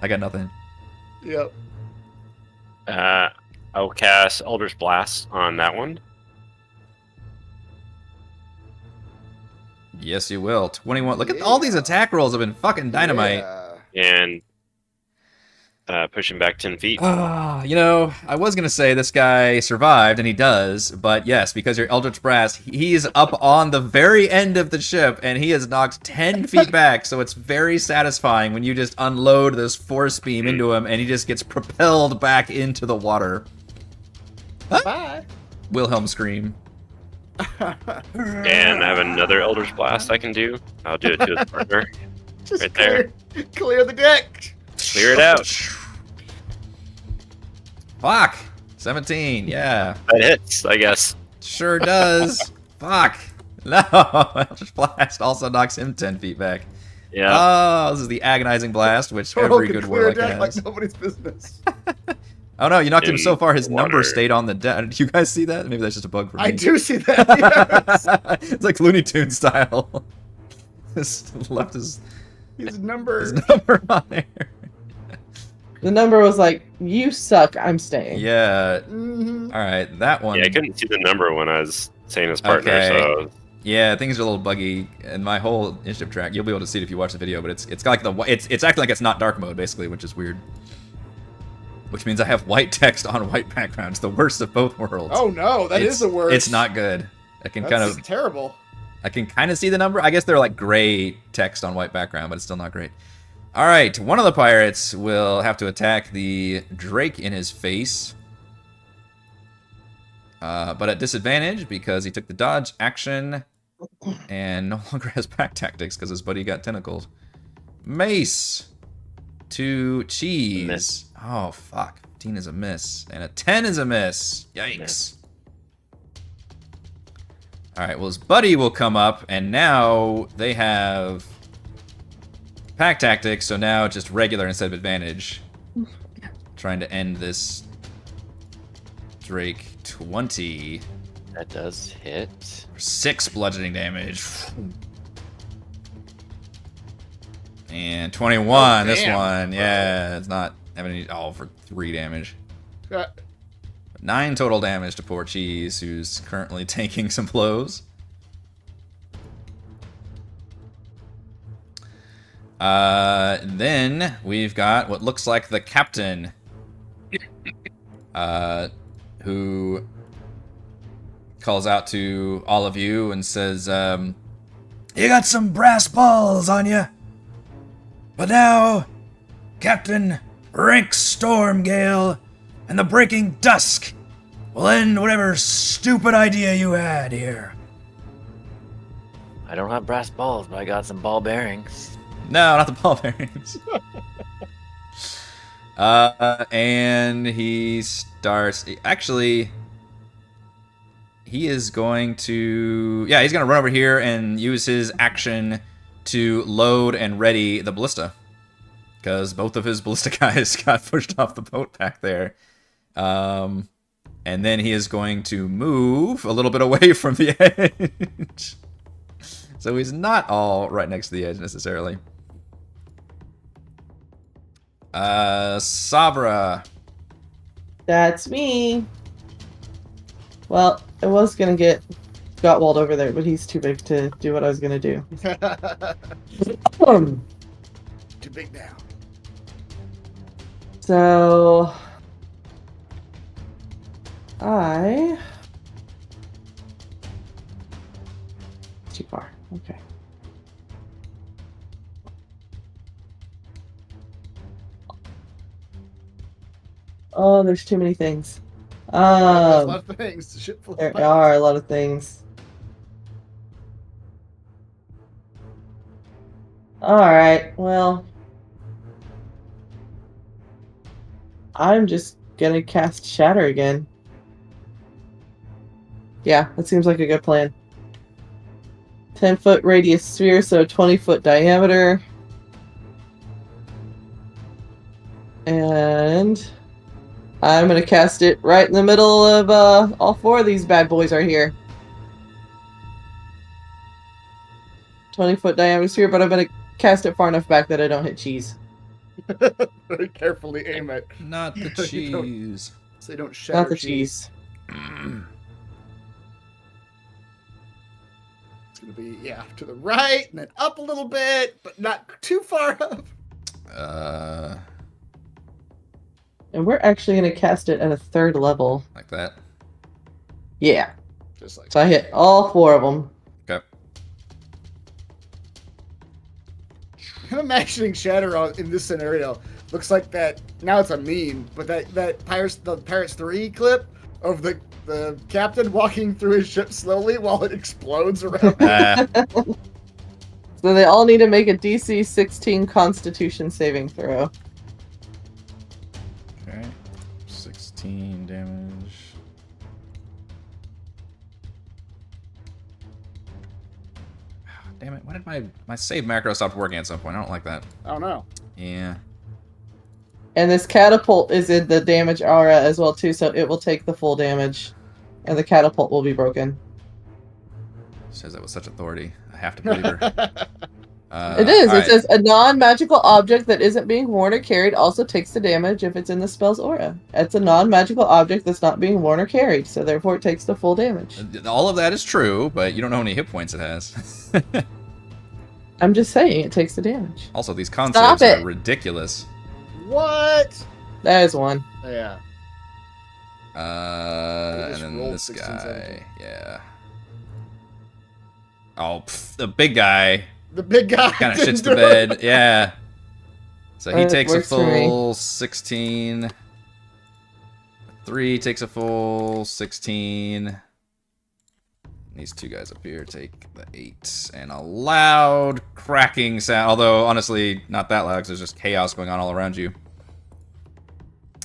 I got nothing. Yep. I'll cast Eldritch Blast on that one. Yes, you will. 21. Look at all these attack rolls have been fucking dynamite. Yeah. And push him back 10 feet. You know, I was gonna say this guy survived, and he does, but yes, because you're Eldritch Blast, he's up on the very end of the ship, and he is knocked 10 feet back, so it's very satisfying when you just unload this force beam into him, and he just gets propelled back into the water. Bye. Wilhelm scream. And I have another Eldritch Blast I can do. I'll do it to his partner. Just Right there. Clear the deck. Clear it out. Fuck! 17, yeah. That hits, I guess. Sure does. Fuck. No, Eldritch Blast also knocks him 10 feet back. Yeah. Oh, this is the agonizing blast, which every good clear warlock deck has. like nobody's business. Oh no, you knocked him In so far his number water. stayed on the deck. Did you guys see that? Maybe that's just a bug for me. I do see that. Yes. It's like Looney Tunes style. Just left his His number. number on there. The number was like, "You suck. I'm staying." Yeah. Mhm. All right, that one. Yeah, I couldn't see the number when I was saying his partner, Okay. so Yeah, things are a little buggy, and my whole initiative track. You'll be able to see it if you watch the video, but it's got like it's acting like it's not dark mode basically, which is weird. Which means I have white text on white background. It's the worst of both worlds. Oh no, that is the worst. It's not good. I can That's terrible. I can kind of see the number. I guess they're like gray text on white background, but it's still not great. All right, one of the pirates will have to attack the Drake in his face. But at disadvantage because he took the dodge action and no longer has pack tactics because his buddy got tentacled. Mace to cheese. Miss. Oh, fuck. 15 is a miss. And a 10 is a miss. Yikes. Miss. Alright, well, his buddy will come up, and now they have pack tactics, so now just regular instead of advantage. Trying to end this Drake 20. That does hit. 6 bludgeoning damage. And 21, this damn. one. Yeah, it's not having any... Oh, for 3 damage. Uh, 9 total damage to poor Cheese, who's currently taking some blows. Then we've got what looks like the captain, who calls out to all of you and says, "You got some brass balls on you, but now, Captain Rank Stormgale and the Breaking Dusk will end whatever stupid idea you had here." I don't have brass balls, but I got some ball bearings. No, not the ball bearings. And he starts... Actually, he is going to... Yeah, he's going to run over here and use his action to load and ready the ballista. Because both of his ballista guys got pushed off the boat back there. And then he is going to move a little bit away from the edge. So he's not all right next to the edge necessarily. Sabra. That's me. Well, I was gonna get Gottwald over there, but he's too big to do what I was gonna do. Too big now. So too far. Okay. Oh, there's too many things. There's a lot of things. Shit full of There buttons. are a lot of things. Alright, well. I'm just gonna cast Shatter again. Yeah, that seems like a good plan. 10-foot radius sphere, so 20-foot diameter. And I'm gonna cast it right in the middle of all 4 of these bad boys are here. 20-foot diameter sphere, but I'm gonna cast it far enough back that I don't hit Cheese. Very carefully aim it. Not the You don't- cheese. So you don't shatter Not the cheese. It's gonna be to the right and then up a little bit, but not too far up. And we're actually gonna cast it at a 3rd level. Like that. Yeah. Just like So I hit all 4 of them. Okay. I'm imagining Shatter in this scenario looks like that. Now it's a meme, but that Pirates 3 clip of the captain walking through his ship slowly while it explodes around. So they all need to make a DC 16 Constitution saving throw. Okay. 16 damage. Damn it, why did my save macro stop working at some point? I don't like that. I don't know. Yeah. And this catapult is in the damage aura as well too, so it will take the full damage. And the catapult will be broken. Says that with such authority. I have to believe her. It is. alright. It says a non-magical object that isn't being worn or carried also takes the damage if it's in the spell's aura. It's a non-magical object that's not being worn or carried, so therefore it takes the full damage. All of that is true, but you don't know how many hit points it has. I'm just saying it takes the damage. Also, these concepts it. are ridiculous. What? That is one. Yeah. And just then rolled this 16, guy. 17. Yeah. Oh, the big guy The big guy kind of didn't shits do the it. bed. Yeah. So he It takes a works for me. full 16. 3 takes a full 16. These 2 guys up here take the 8. And a loud cracking sound. Although, honestly, not that loud because there's just chaos going on all around you.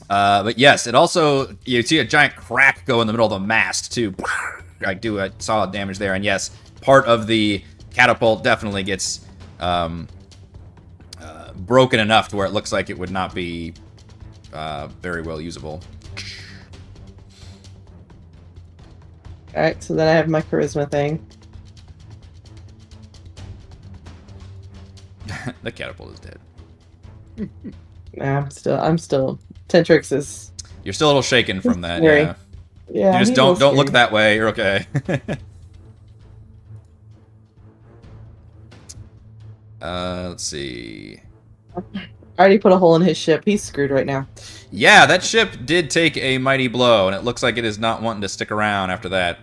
But yes, it also... You see a giant crack go in the middle of the mast, too. like do a solid damage there. And yes, part of the catapult definitely gets broken enough to where it looks like it would not be very well usable. Alright, so then I have my charisma thing. The catapult is dead. Nah, I'm still Tentrix is You're still a little shaken from that. scary. Yeah. yeah. You just he's a little don't look scary. that way. You're okay. Let's see. I already put a hole in his ship. He's screwed right now. Yeah, that ship did take a mighty blow, and it looks like it is not wanting to stick around after that.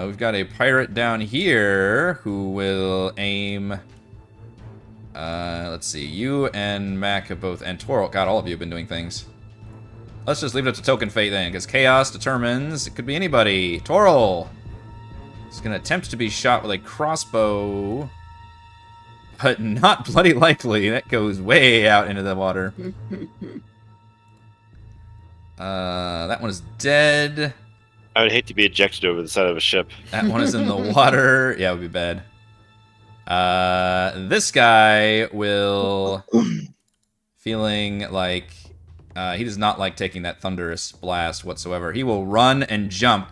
We've got a pirate down here who will aim. Let's see. You and Mac have both, and Toro. God, all of you have been doing things. Let's just leave it up to Token Fate then, because Chaos determines it could be anybody. Toro is going to attempt to be shot with a crossbow, but not bloody likely. That goes way out into the water. That one is dead. I would hate to be ejected over the side of a ship. That one is in the water. Yeah, it would be bad. This guy will... feeling like... he does not like taking that thunderous blast whatsoever. He will run and jump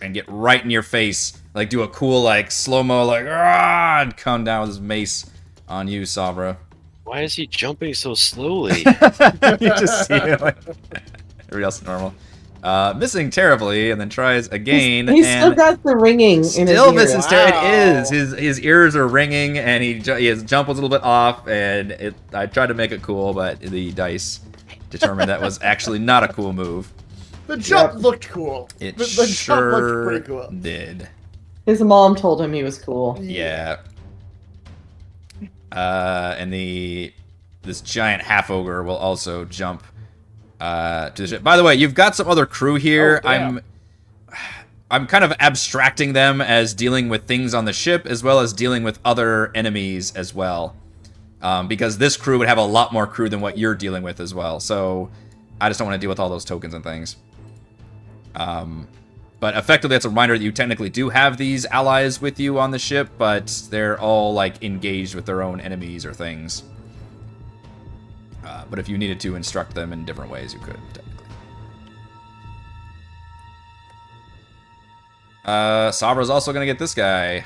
and get right in your face. Like, do a cool, like, slow-mo, like, "Rah!" and come down with his mace on you, Savra. Why is he jumping so slowly? You just see it, like... Everybody else is normal. Missing terribly, and then tries again. He's and still got the ringing in his still ear. misses terribly. Wow. It is. His ears are ringing, and his jump was a little bit off, and I tried to make it cool, but the dice determined that was actually not a cool move. The jump Yep. looked cool. It The sure jump looked pretty cool. did. His mom told him he was cool. Yeah. And this giant half ogre will also jump to the ship. By the way, you've got some other crew here. Oh, damn. I'm kind of abstracting them as dealing with things on the ship as well as dealing with other enemies as well. Because this crew would have a lot more crew than what you're dealing with as well. So I just don't want to deal with all those tokens and things. But effectively, that's a reminder that you technically do have these allies with you on the ship, but they're all like engaged with their own enemies or things. But if you needed to instruct them in different ways, you could, technically. Sabra's also going to get this guy.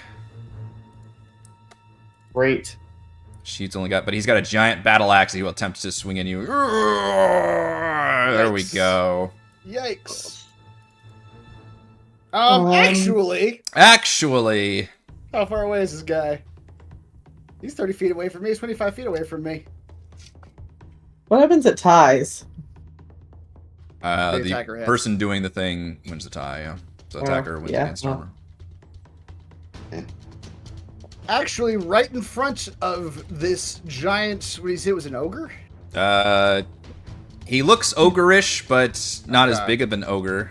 Great. She's only got, but he's got a giant battle axe he will attempt to swing in you. There we Yikes. go. Yikes. Um, Actually, Actually, how far away is this guy? He's 30 feet away from me. He's 25 feet away from me. What happens at ties? The the attacker hits. person doing the thing wins the tie. Yeah. So attacker wins yeah, against well. armor. Actually, right in front of this giant, what did you say it was an ogre? He looks ogre-ish, but not as Okay. big of an ogre.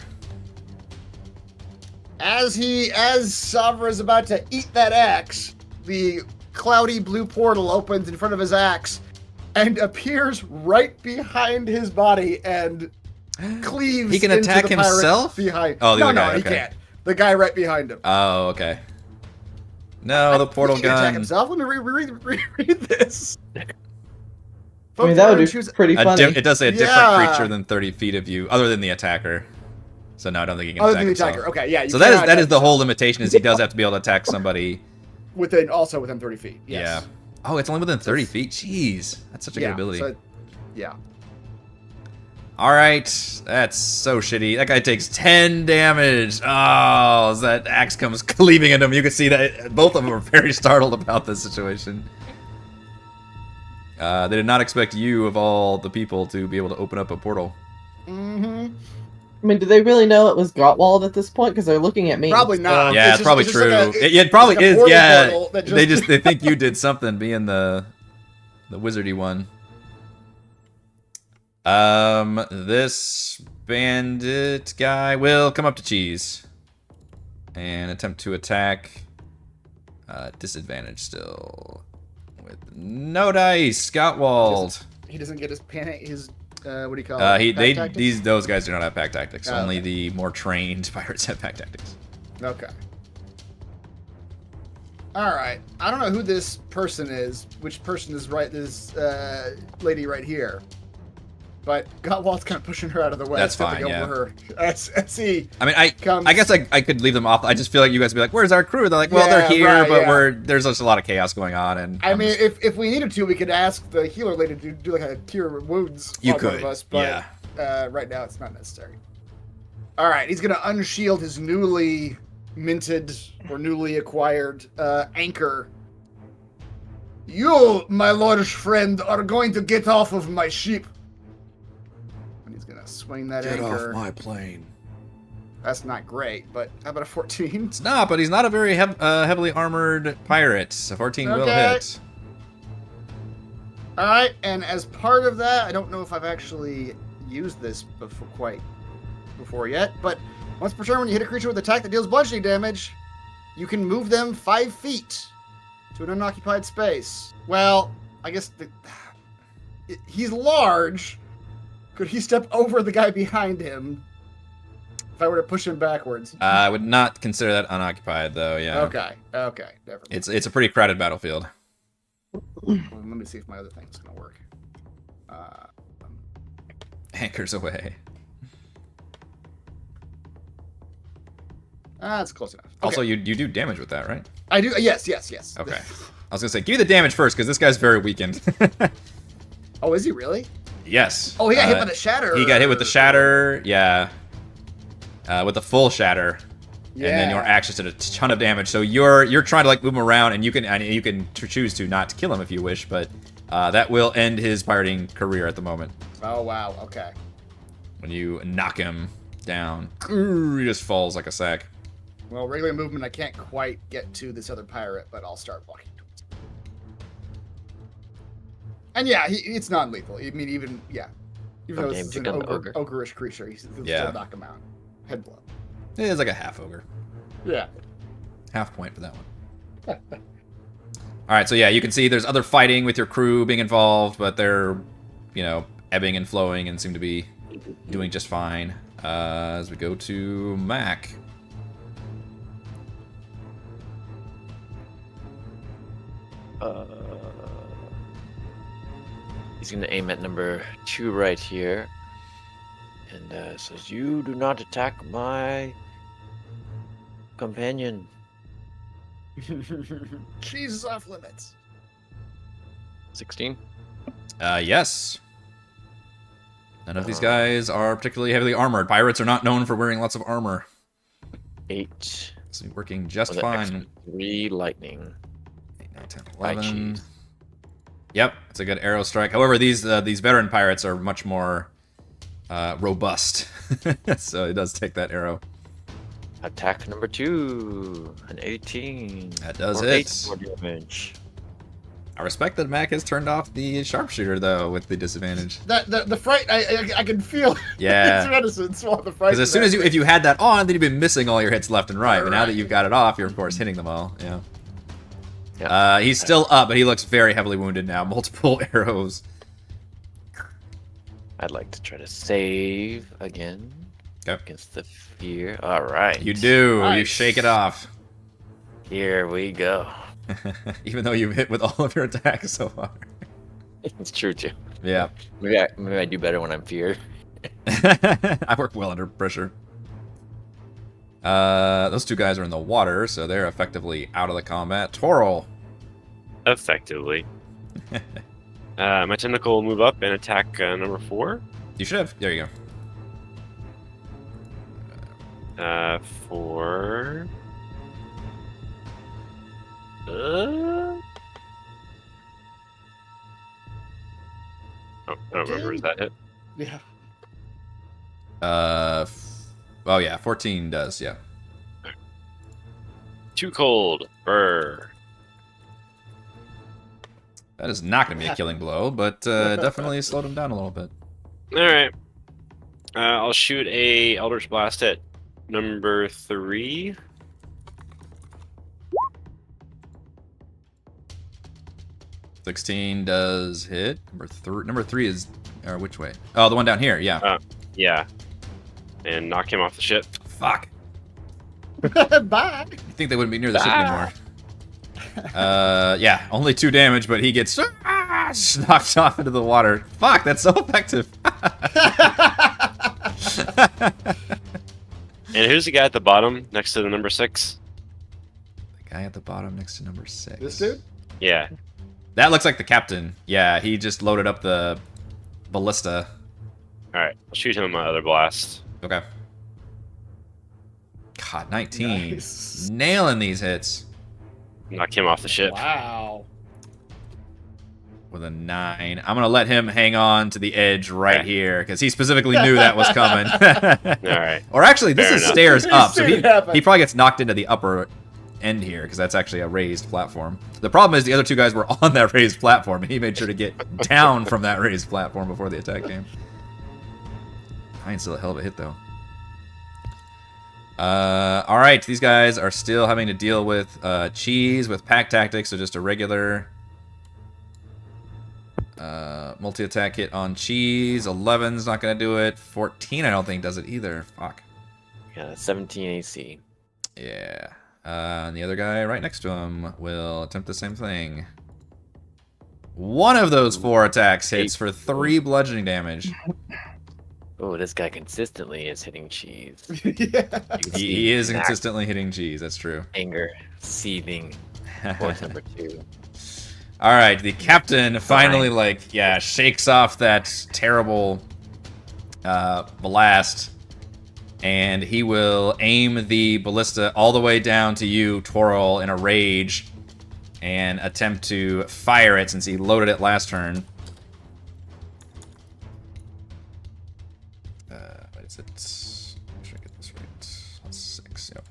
As Savra is about to eat that axe, the cloudy blue portal opens in front of his axe and appears right behind his body and cleaves. He can into attack the pirate himself? behind. Oh, the no, other guy, no, he okay. can't. The guy right behind him. Oh, okay. No, the portal He can attack gun. himself. Let me reread this. I mean, that would be Choose- pretty funny. It does say a different Yeah. creature than 30 feet of you, other than the attacker. So no, I don't think he can Other attack than the himself. attacker. Okay, yeah. you So cannot that attack is the whole yourself limitation is he does have to be able to attack somebody. within 30 feet. Yes. Yeah. Oh, it's only within 30 feet. Jeez, that's such a good ability. So, yeah. All right, that's so shitty. That guy takes 10 damage. Oh, as that axe comes cleaving into him, you can see that both of them are very startled about this situation. They did not expect you, of all the people, to be able to open up a portal. Mm-hmm. I mean, do they really know it was Grotwald at this point? Because they're looking at me. Probably not. Yeah, it's probably just true. like a- It probably like a is. portal Yeah, portal that they think you did something, being the wizardy one. This bandit guy will come up to Cheese and attempt to attack. Disadvantage still with no dice. Gottwald. He doesn't get his what do you call it? Pack tactics? Those guys do not have pack tactics. Oh, Only okay. the more trained pirates have pack tactics. Okay. All right. I don't know who this person is. Which person is right? This lady right here. But Gottwald's kind of pushing her out of the way. That's stepping fine, yeah. Over her. As he I mean, I comes. guess I could leave them off. I just feel like you guys would be like, "Where's our crew?" They're like, "Well, they're Yeah, here, right, but yeah. there's just a lot of chaos going on." And I mean, if we needed to, we could ask the healer lady to do like a cure wounds. You on one could, of us, but right now it's not necessary. All right, he's gonna unshield his newly minted or newly acquired anchor. You, my large friend, are going to get off of my ship. And he's gonna swing that anchor. plane. That's not great, but how about a 14? It's not, but he's not a very heavily armored pirate. So 14 will Okay. hit. All right, and as part of that, I don't know if I've actually used this before yet, but once per turn, when you hit a creature with attack that deals bludgeoning damage, you can move them 5 feet to an unoccupied space. Well, I guess he's large. Could he step over the guy behind him if I were to push him backwards? I would not consider that unoccupied, though. Yeah. Okay, never mind. It's a pretty crowded battlefield. Well, let me see if my other thing's gonna work. Anchors away. That's close enough. Okay. Also, you do damage with that, right? I do. Yes. Okay. I was gonna say, give me the damage first, because this guy's very weakened. Oh, is he really? Yes. Oh, he got hit by the shatter. He got hit with the shatter, yeah. With the full shatter. Yeah. And then your axe just did a ton of damage. So you're trying to like move him around, and you can choose to not kill him if you wish, but that will end his pirating career at the moment. Oh wow. Okay. When you knock him down, he just falls like a sack. Well, regular movement, I can't quite get to this other pirate, but I'll start walking towards him. And yeah, it's non-lethal. I mean, even though this is an ogreish creature, he'll still knock him out. Head blow. It is like a half ogre. Yeah. Half point for that one. Alright, so yeah, you can see there's other fighting with your crew being involved, but they're, ebbing and flowing and seem to be doing just fine. As we go to Mac. He's going to aim at number 2 right here. And says, "You do not attack my companion." Jesus, off limits. 16. Yes. None of these guys are particularly heavily armored. Pirates are not known for wearing lots of armor. 8. It's working just With fine. 3 lightning. 8, 9, 10, I 11. cheat. Yep, it's a good arrow strike. However, these veteran pirates are much more robust. So it does take that arrow. Attack number 2. An 18. That does Or hit. 8 more damage. I respect that Mac has turned off the sharpshooter, though, with the disadvantage. The fright, I can feel Yeah. its reticence while the fright. Because as soon as if you had that on, then you'd be missing all your hits left and right. But now Right. that you've got it off, you're of course hitting them all. Yeah. Yeah. He's still up, but he looks very heavily wounded now. Multiple arrows. I'd like to try to save again. Okay. Against the fear. Alright. You do. You Nice. shake it off. Here we go. Even though you've hit with all of your attacks so far. It's true too. Yeah. Maybe I do better when I'm feared. I work well under pressure. Those two guys are in the water, so they're effectively out of the combat. Toral. Effectively. My tentacle will move up and attack number 4. You should have. There you go. For... Oh, I don't remember. Is that hit? Yeah. Oh yeah, 14 does. Yeah. Too cold. Brr. That is not going to be a killing blow, but definitely slowed him down a little bit. All right. I'll shoot a Eldritch Blast at number 3. $16 does hit. Number three is Or which way? Oh, the one down here. Yeah. Yeah. And knock him off the ship. Fuck. Bye. You think they wouldn't be near the ship anymore? Yeah. Only 2 damage, but he gets knocked off into the water. Fuck. That's so effective. And who's the guy at the bottom next to the number 6? The guy at the bottom next to number 6. This dude? Yeah. That looks like the captain. Yeah, he just loaded up the ballista. Alright, I'll shoot him with my other blast. Okay. God, 19. Nice. Nailing these hits Knock him off the ship. Wow. with a 9. I'm going to let him hang on to the edge right here because he specifically knew that was coming. Alright. Or actually, this Fair is enough. stairs up, so Seen he it happen. probably gets knocked into the upper end here because that's actually a raised platform. The problem is the other 2 guys were on that raised platform, and he made sure to get down from that raised platform before the attack came. 9's still a hell of a hit, though. All right, these guys are still having to deal with cheese with pack tactics, so just a regular multi-attack hit on cheese. 11's not gonna do it. 14, I don't think does it either. Fuck. Yeah, 17 AC. Yeah. And the other guy right next to him will attempt the same thing. One of those 4 attacks hits for 3 bludgeoning damage. Oh, this guy consistently is hitting cheese. Yeah. You can see He is knack, consistently hitting cheese. That's true. anger seething. Force number 2. All right, the captain finally, shakes off that terrible blast, and he will aim the ballista all the way down to you, Toril, in a rage, and attempt to fire it since he loaded it last turn. What is it? Make sure I get this right. That's 6. Yep.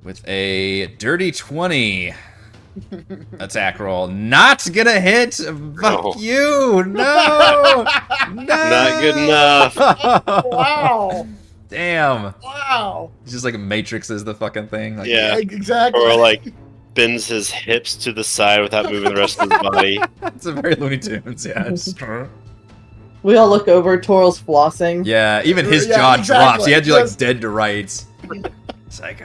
With a dirty 20 attack roll. Not gonna hit. Fuck No. you. No. No. Not good enough. Wow. Damn. Wow. It's just like Matrixes the fucking thing. Like, Yeah. Exactly. Or like bends his hips to the side without moving the rest of his body. It's a very Looney Tunes. Yeah. Just- We all look over. Toral's flossing. yeah. Even his Yeah, jaw drops. exactly. He had you like Just- dead to rights. It's like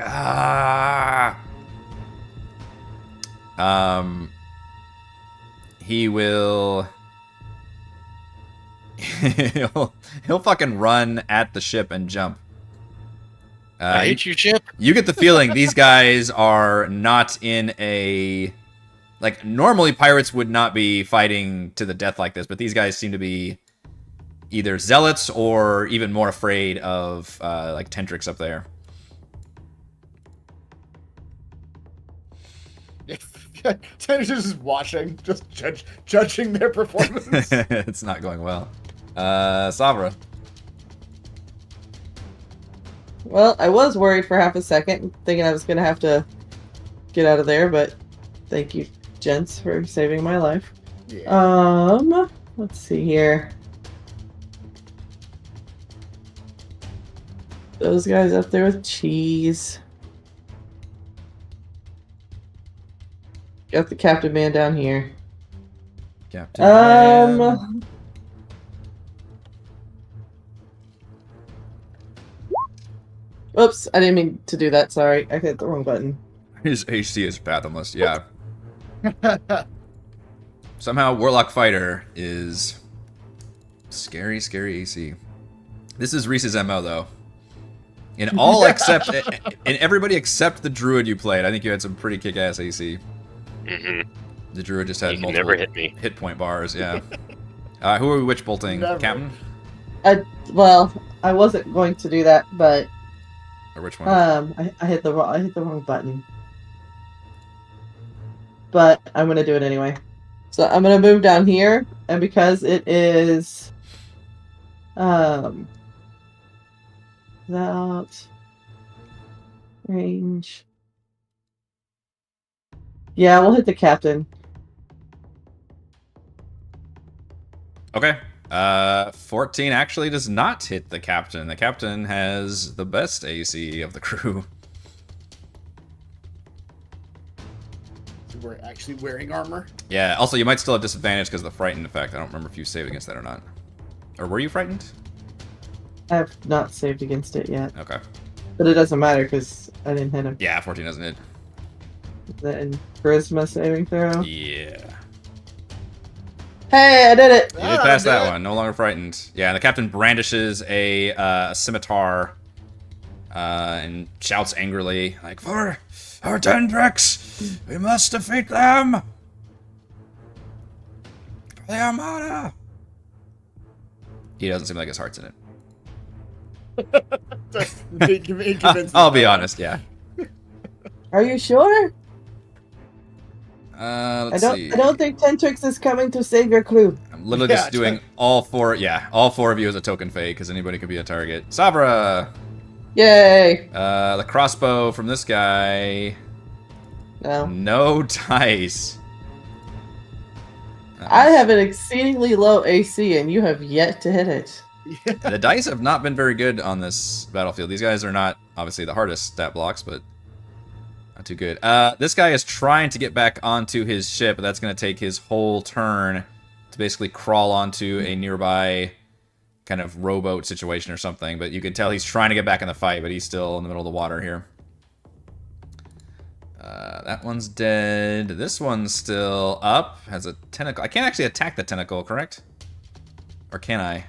he will he'll fucking run at the ship and jump. I hate you, Chip. You get the feeling these guys are not in a like normally pirates would not be fighting to the death like this, but these guys seem to be either zealots or even more afraid of like Tentrix up there. Tanner's just watching, just judging their performance. It's not going well. Savra. Well, I was worried for half a second, thinking I was gonna have to get out of there, but thank you, gents, for saving my life. Yeah. Let's see here. Those guys up there with cheese. Got the captain man down here. Captain Man. Oops, I didn't mean to do that. Sorry, I hit the wrong button. His AC is fathomless, yeah. Somehow Warlock Fighter is scary, scary AC. This is Reese's MO, though. In all except... in everybody except the Druid you played, I think you had some pretty kick-ass AC. Mm-hmm. The Druid just had You can multiple never hit me. hit point bars, yeah. Who are we witch bolting? Never. Captain? Well, I wasn't going to do that, but Or which one? I hit the wrong button. But I'm gonna do it anyway. So I'm gonna move down here, and because it is without range. Yeah, we'll hit the captain. Okay. 14 actually does not hit the captain. The captain has the best AC of the crew. were actually wearing armor. Yeah, also, you might still have disadvantage because of the frightened effect. I don't remember if you saved against that or not. Or were you frightened? I have not saved against it yet. Okay. But it doesn't matter because I didn't hit him. Yeah, 14 doesn't hit. Is that in charisma saving throw? Yeah. Hey, I did it! You did pass that one. No longer frightened. Yeah, and the captain brandishes a scimitar and shouts angrily, like, "For our Tendrix, we must defeat them! For the Armada!" He doesn't seem like his heart's in it. I'll be honest, yeah. Are you sure? Let's see. I don't think Tentrix is coming to save your crew. I'm literally just doing all four of you as a token fake, because anybody could be a target. Sabra! Yay! The crossbow from this guy. No. No dice. I have an exceedingly low AC and you have yet to hit it. The dice have not been very good on this battlefield. These guys are not, obviously, the hardest stat blocks, but not too good. This guy is trying to get back onto his ship, but that's going to take his whole turn to basically crawl onto a nearby kind of rowboat situation or something. But you can tell he's trying to get back in the fight, but he's still in the middle of the water here. That one's dead. This one's still up. Has a tentacle. I can't actually attack the tentacle, correct? Or can I?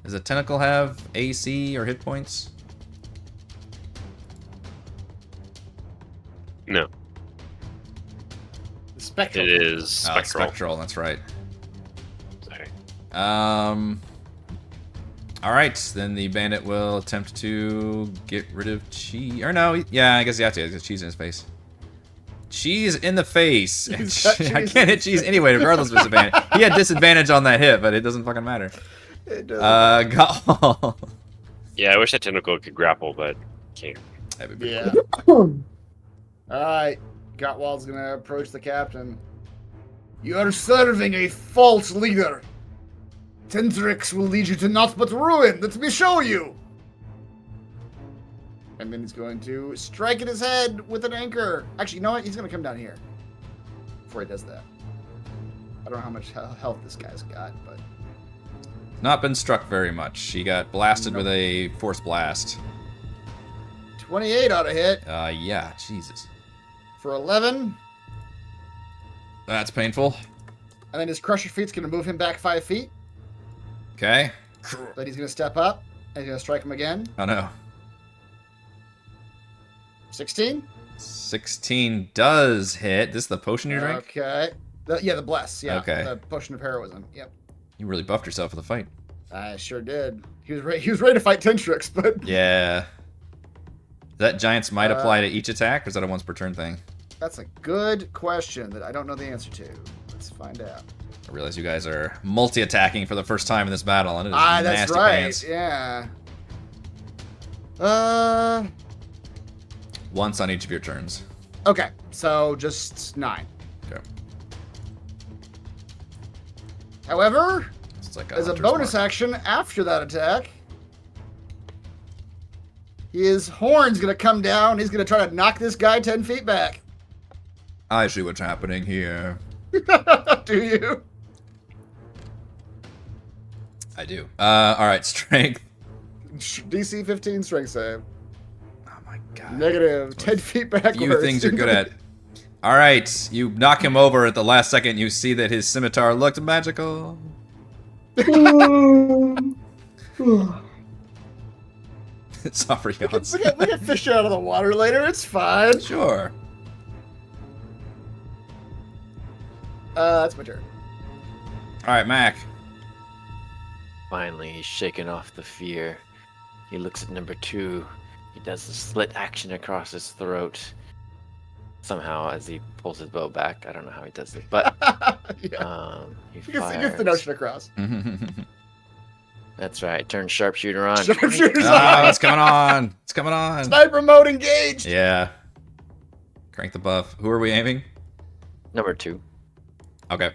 Does a tentacle have AC or hit points? No. Spectral. It is spectral. Spectral, that's right. Sorry. Alright, then the bandit will attempt to get rid of cheese. Or no, yeah, I guess you have to. There's cheese in his face. Cheese in the face. I can't hit cheese anyway, regardless of disadvantage. He had disadvantage on that hit, but it doesn't fucking matter. It doesn't. Got Yeah, I wish that tentacle could grapple, but can't. Yeah. Alright. Gottwald's gonna approach the captain. You are serving a false leader. Tendrix will lead you to naught but ruin. Let me show you. And then he's going to strike at his head with an anchor. Actually, you know what? He's gonna come down here before he does that. I don't know how much health this guy's got, but not been struck very much. He got blasted with a force blast. 28 ought to hit. Yeah, Jesus. For 11. That's painful. And then his Crusher Feat's going to move him back 5 feet. Okay. Then he's going to step up. And he's going to strike him again. Oh no. 16. 16 does hit. This is the potion you drink? Okay. The Bless. Yeah. Okay. The Potion of Heroism. Yep. You really buffed yourself for the fight. I sure did. He was ready to fight Tentrix, but... Yeah. Does that Giant's Might apply to each attack, or is that a once per turn thing? That's a good question that I don't know the answer to. Let's find out. I realize you guys are multi-attacking for the first time in this battle, and it is nasty That's right. pants. Yeah. Once on each of your turns. Okay, so just 9. Okay. However, It's like as a hunter's bonus mark. action after that attack, his horn's gonna come down. He's gonna try to knock this guy 10 feet back. I see what's happening here. Do you? I do. Alright, strength. DC 15 strength save. Oh my god. Negative 10 feet backwards. Few things you're good at. Alright, you knock him over at the last second. You see that his scimitar looked magical. Sorry, yawns. we can fish out of the water later. It's fine. Sure. That's my turn. Alright, Mac. Finally, he's shaken off the fear. He looks at number 2. He does a split action across his throat. Somehow, as he pulls his bow back. I don't know how he does it, but Yeah. he He gets fires. the notion across. That's right. Turn sharpshooter on. Sharpshooter's Ah, on. it's coming on. It's coming on. Sniper mode engaged. Yeah. Crank the buff. Who are we aiming? Number 2. Okay.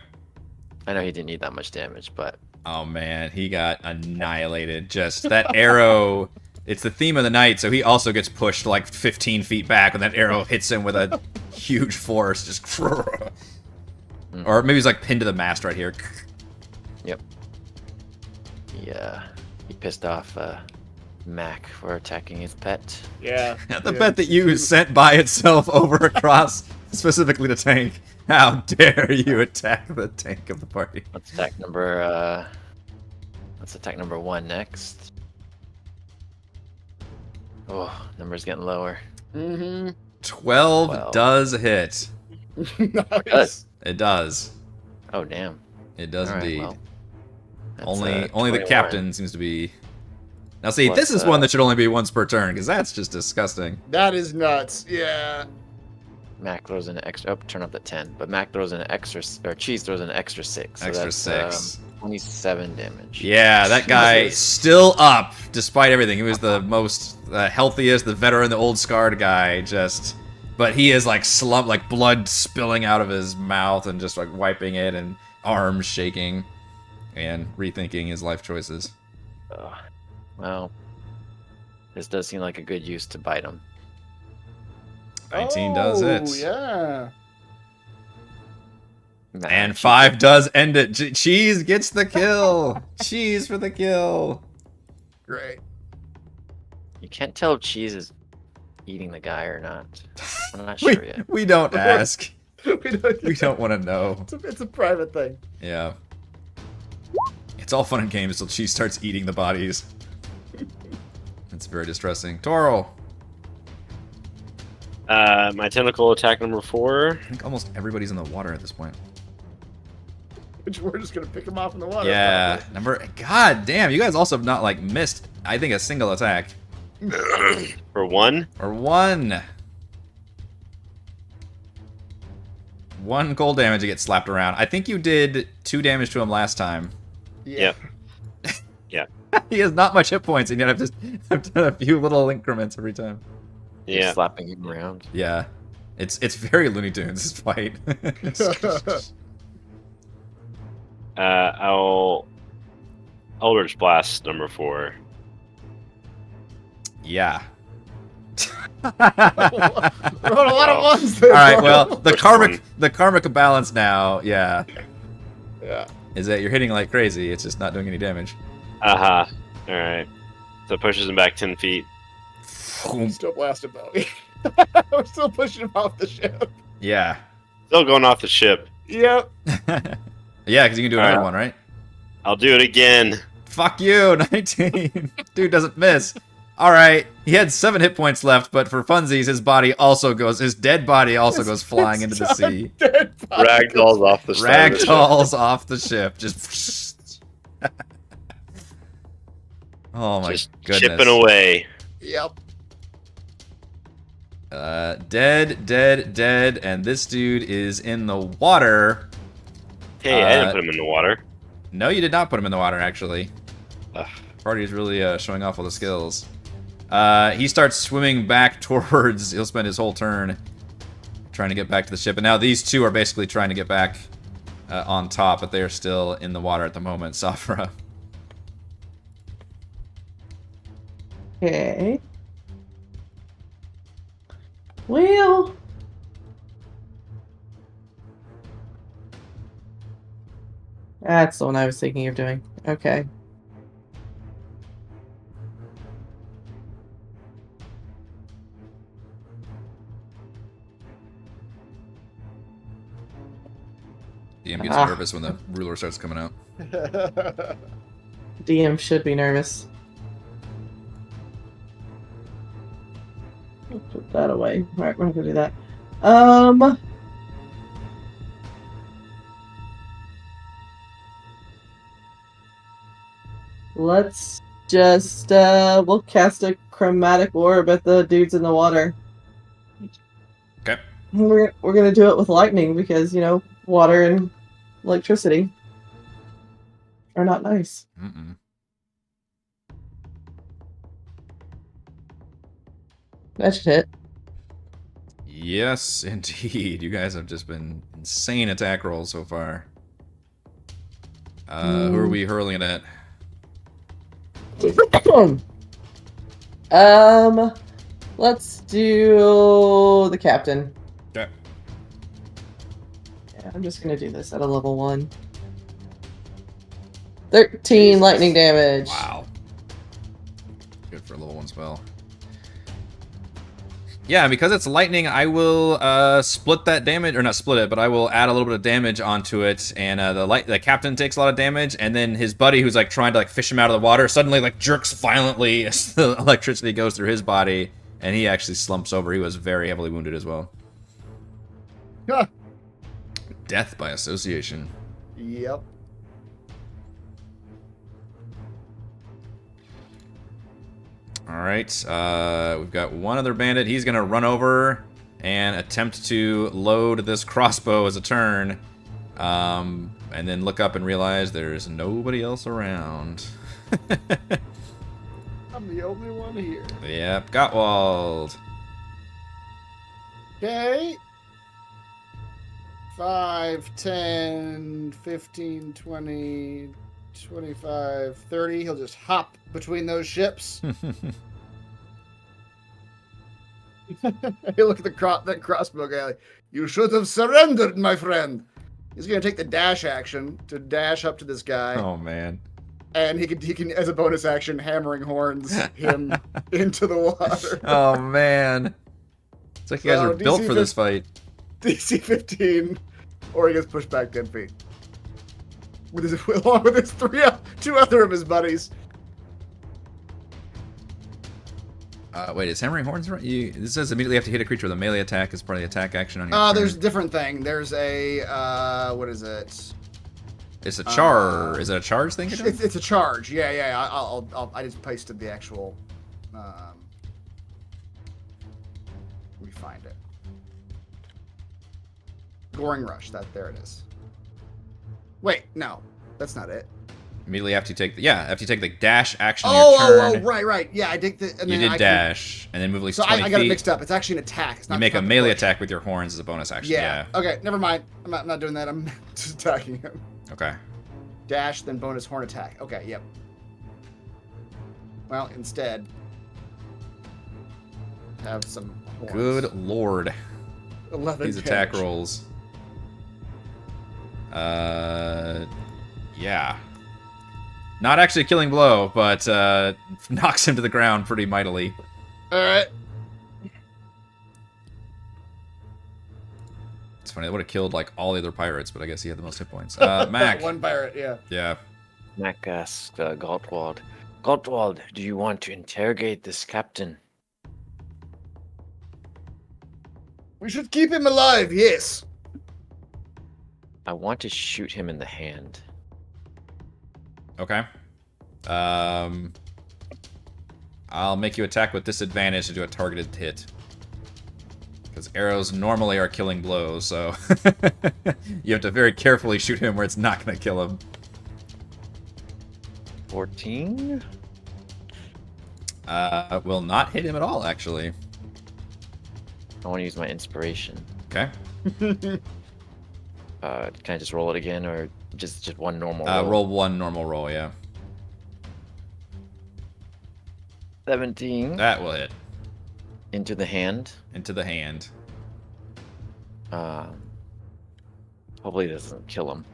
I know he didn't need that much damage, but Oh man, he got annihilated. Just that arrow It's the theme of the night, so he also gets pushed like 15 feet back, and that arrow hits him with a huge force. Just, or maybe he's like pinned to the mast right here. Yep. Yeah. He pissed off Mac for attacking his pet. Yeah. The pet that you sent by itself over across specifically the tank. How dare you attack the tank of the party? Let's attack number 1 next. Oh, number's getting lower. 12 does hit. Nice. It does. Oh damn. It does All right, indeed. well, that's, only the 21. captain seems to be. Now see, Plus, this is one that should only be once per turn, because that's just disgusting. That is nuts. Yeah. Mac throws in an extra. Oh, turn up to 10. But Mac throws in an extra, or Cheese throws in an extra 6. So Extra that's, 6. 27 damage. Yeah, that guy Jesus. still up despite everything. He was the most healthiest, the veteran, the old scarred guy. But he is like slumped, like blood spilling out of his mouth, and just like wiping it, and arms shaking, and rethinking his life choices. Well, this does seem like a good use to bite him. 19 does hit. Oh, yeah. Nah, And Cheese 5 does end it. Cheese gets the kill. Cheese for the kill. Great. You can't tell if Cheese is eating the guy or not. I'm not sure yet. We don't ask. we We don't want to know. It's a private thing. Yeah. It's all fun and games until Cheese starts eating the bodies. It's very distressing. Toro. My tentacle attack number 4. I think almost everybody's in the water at this point. Which we're just gonna pick him off in the water. Yeah. God damn, you guys also have not like missed, I think, a single attack. For 1. Or 1. 1 cold damage to get slapped around. I think you did 2 damage to him last time. Yeah. Yep. He has not much hit points, and yet I've done a few little increments every time. You're Yeah. slapping him around. Yeah. It's very Looney Tunes, this fight. I'll Eldritch Blast number 4. Yeah. We're on a lot of ones there. All right, bro. well, Which one? the karmic balance now, yeah, Yeah. is that you're hitting like crazy. It's just not doing any damage. All right. So it pushes him back 10 feet. Still blasted though. We're still pushing him off the ship. Yeah. Still going off the ship. Yep. Yeah, because you can do another Alright. one, right? I'll do it again. Fuck you, 19. Dude doesn't miss. All right, he had 7 hit points left, but for funsies, his dead body also goes flying into the sea. Ragdolls off the side of the ship. Ragdolls off the ship, just. Oh my Just goodness. chipping away. Yep. Dead, and this dude is in the water. Hey, I didn't put him in the water. No, you did not put him in the water, actually. Ugh. Party is really showing off all the skills. He starts swimming back towards... He'll spend his whole turn trying to get back to the ship. And now these two are basically trying to get back on top, but they are still in the water at the moment. Safra. Okay. Well. That's the one I was thinking of doing. Okay. DM gets nervous when the ruler starts coming out. DM should be nervous. Put that away. Alright, we're not gonna do that. Let's just we'll cast a chromatic orb at the dudes in the water. Okay. We're gonna do it with lightning because, you know, water and electricity are not nice. Mm-mm. That should hit. Yes, indeed. You guys have just been insane attack rolls so far. Who are we hurling it at? Let's do the captain. Okay. Yeah, I'm just gonna do this at a level 1. 13 Jesus. lightning damage. Wow. Good for a level 1 spell. Yeah, because it's lightning, I will split that damage, or not split it, but I will add a little bit of damage onto it, and the captain takes a lot of damage, and then his buddy, who's like trying to like fish him out of the water, suddenly like jerks violently as the electricity goes through his body, and he actually slumps over. He was very heavily wounded as well. Huh. Death by association. Yep. All right, we've got one other bandit. He's gonna run over and attempt to load this crossbow as a turn, and then look up and realize there's nobody else around. I'm the only one here. Yep, Gottwald. Okay. 5, 10, 15, 20, 25, 30. He'll just hop between those ships. Hey, look at that crossbow guy. Like, you should have surrendered, my friend. He's gonna take the dash action to dash up to this guy, Oh man. and he can as a bonus action hammering horns him into the water. Oh man. It's like you guys So, are built DC for this fight. DC 15, or he gets pushed back 10 feet. Along with his two other of his buddies. Wait, is hammering horns right? This says immediately have to hit a creature with a melee attack as part of the attack action on your turn. There's a different thing. There's a what is it? It's a char. Is it a charge thing? It's a charge. Yeah. I just pasted the actual. Let me find it. Goring rush. There it is. Wait, no, that's not it. Immediately after you take the dash action on your turn. Right. Yeah, I did the. And You then did dash, and then move at least So 20 I got it feet. mixed up. It's actually an attack. It's not. You make it's a not the melee push. attack with your horns as a bonus action. Yeah. Okay, never mind. I'm not doing that. I'm just attacking him. Okay. Dash, then bonus horn attack. Okay, yep. Well, instead, have some horns. Good lord. 11 These attack damage. rolls. Yeah. Not actually a killing blow, but knocks him to the ground pretty mightily. All right. It's funny, they would have killed like all the other pirates, but I guess he had the most hit points. Mac. One pirate, yeah. Yeah. Mac asks Gottwald, Gottwald, do you want to interrogate this captain? We should keep him alive, yes. I want to shoot him in the hand. Okay. I'll make you attack with disadvantage to do a targeted hit. Because arrows normally are killing blows, so you have to very carefully shoot him where it's not going to kill him. 14? Will not hit him at all, actually. I want to use my inspiration. Okay. Can I just roll it again, or just one normal roll? Roll one normal roll, yeah. 17. That will hit. Into the hand. Into the hand. Hopefully it doesn't kill him.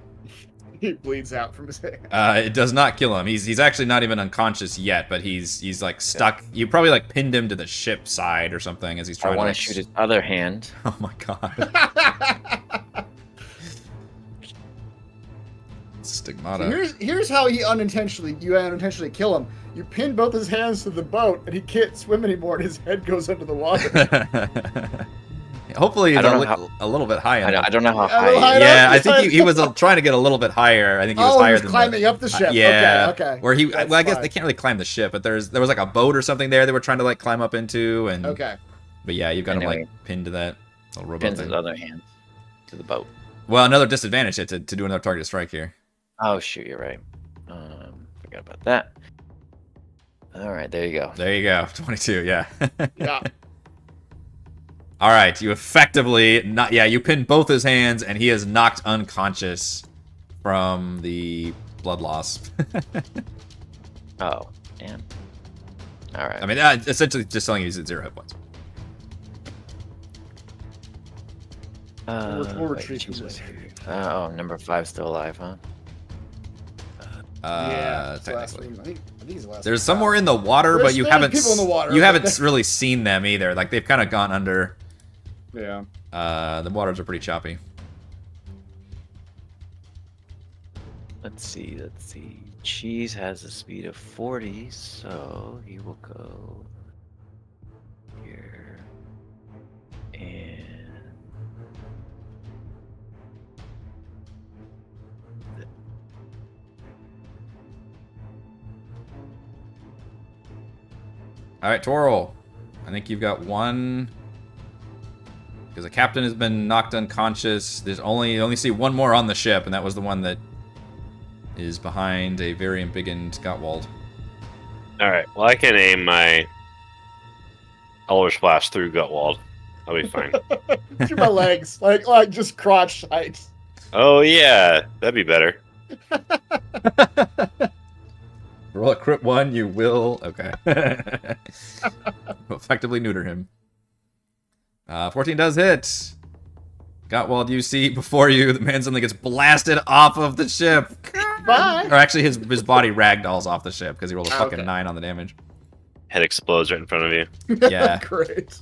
He bleeds out from his hand. It does not kill him. He's actually not even unconscious yet, but he's like stuck. You probably like pinned him to the ship side or something as he's trying I want to to shoot his other hand. Oh my god. Stigmata. Here's how you unintentionally kill him. You pin both his hands to the boat, and he can't swim anymore, and his head goes under the water. Hopefully he's I don't know a little bit high enough. I don't know how A little high. high Yeah, I enough? think he was trying to get a little bit higher. I think he was higher than climbing up the ship. Yeah. Okay. Where he, That's well, I guess fine. they can't really climb the ship, but there was like a boat or something there they were trying to like climb up into, and Okay. But yeah, you've got him Anyway. like pinned to that little robot Pins thing. his other hand to the boat. Well, another disadvantage to do another targeted strike here. Oh shoot, you're right. Forgot about that. All right, there you go. There you go, 22. Yeah. Yeah. All right, you effectively you pin both his hands, and he is knocked unconscious from the blood loss. Oh, damn. All right. I mean, essentially just telling you he's at 0 hit points. We'll wait, retreat Jesus. away. Oh, number 5 still alive, huh? Yeah, it's the last Technically. one. I think he's the last. There's one. some more in the water, but you There's haven't people in the water, you but haven't they're- really seen them either. Like they've kind of gone under. Yeah. The waters are pretty choppy. Let's see. Cheese has a speed of 40, so he will go here. And All right, Toril. I think you've got one. Because the captain has been knocked unconscious. There's you only see one more on the ship, and that was the one that is behind a very embiggened Gottwald. All right. Well, I can aim my Elvish Blast through Gutwald. I'll be fine. Through my legs, like just crotch height. Oh yeah, that'd be better. Roll a crit 1, you will. Okay. Effectively neuter him. 14 does hit. Gottwald, you see before you, the man suddenly gets blasted off of the ship. Bye. Or actually, his body ragdolls off the ship because he rolled a fucking Okay. 9 on the damage. Head explodes right in front of you. Yeah. Great.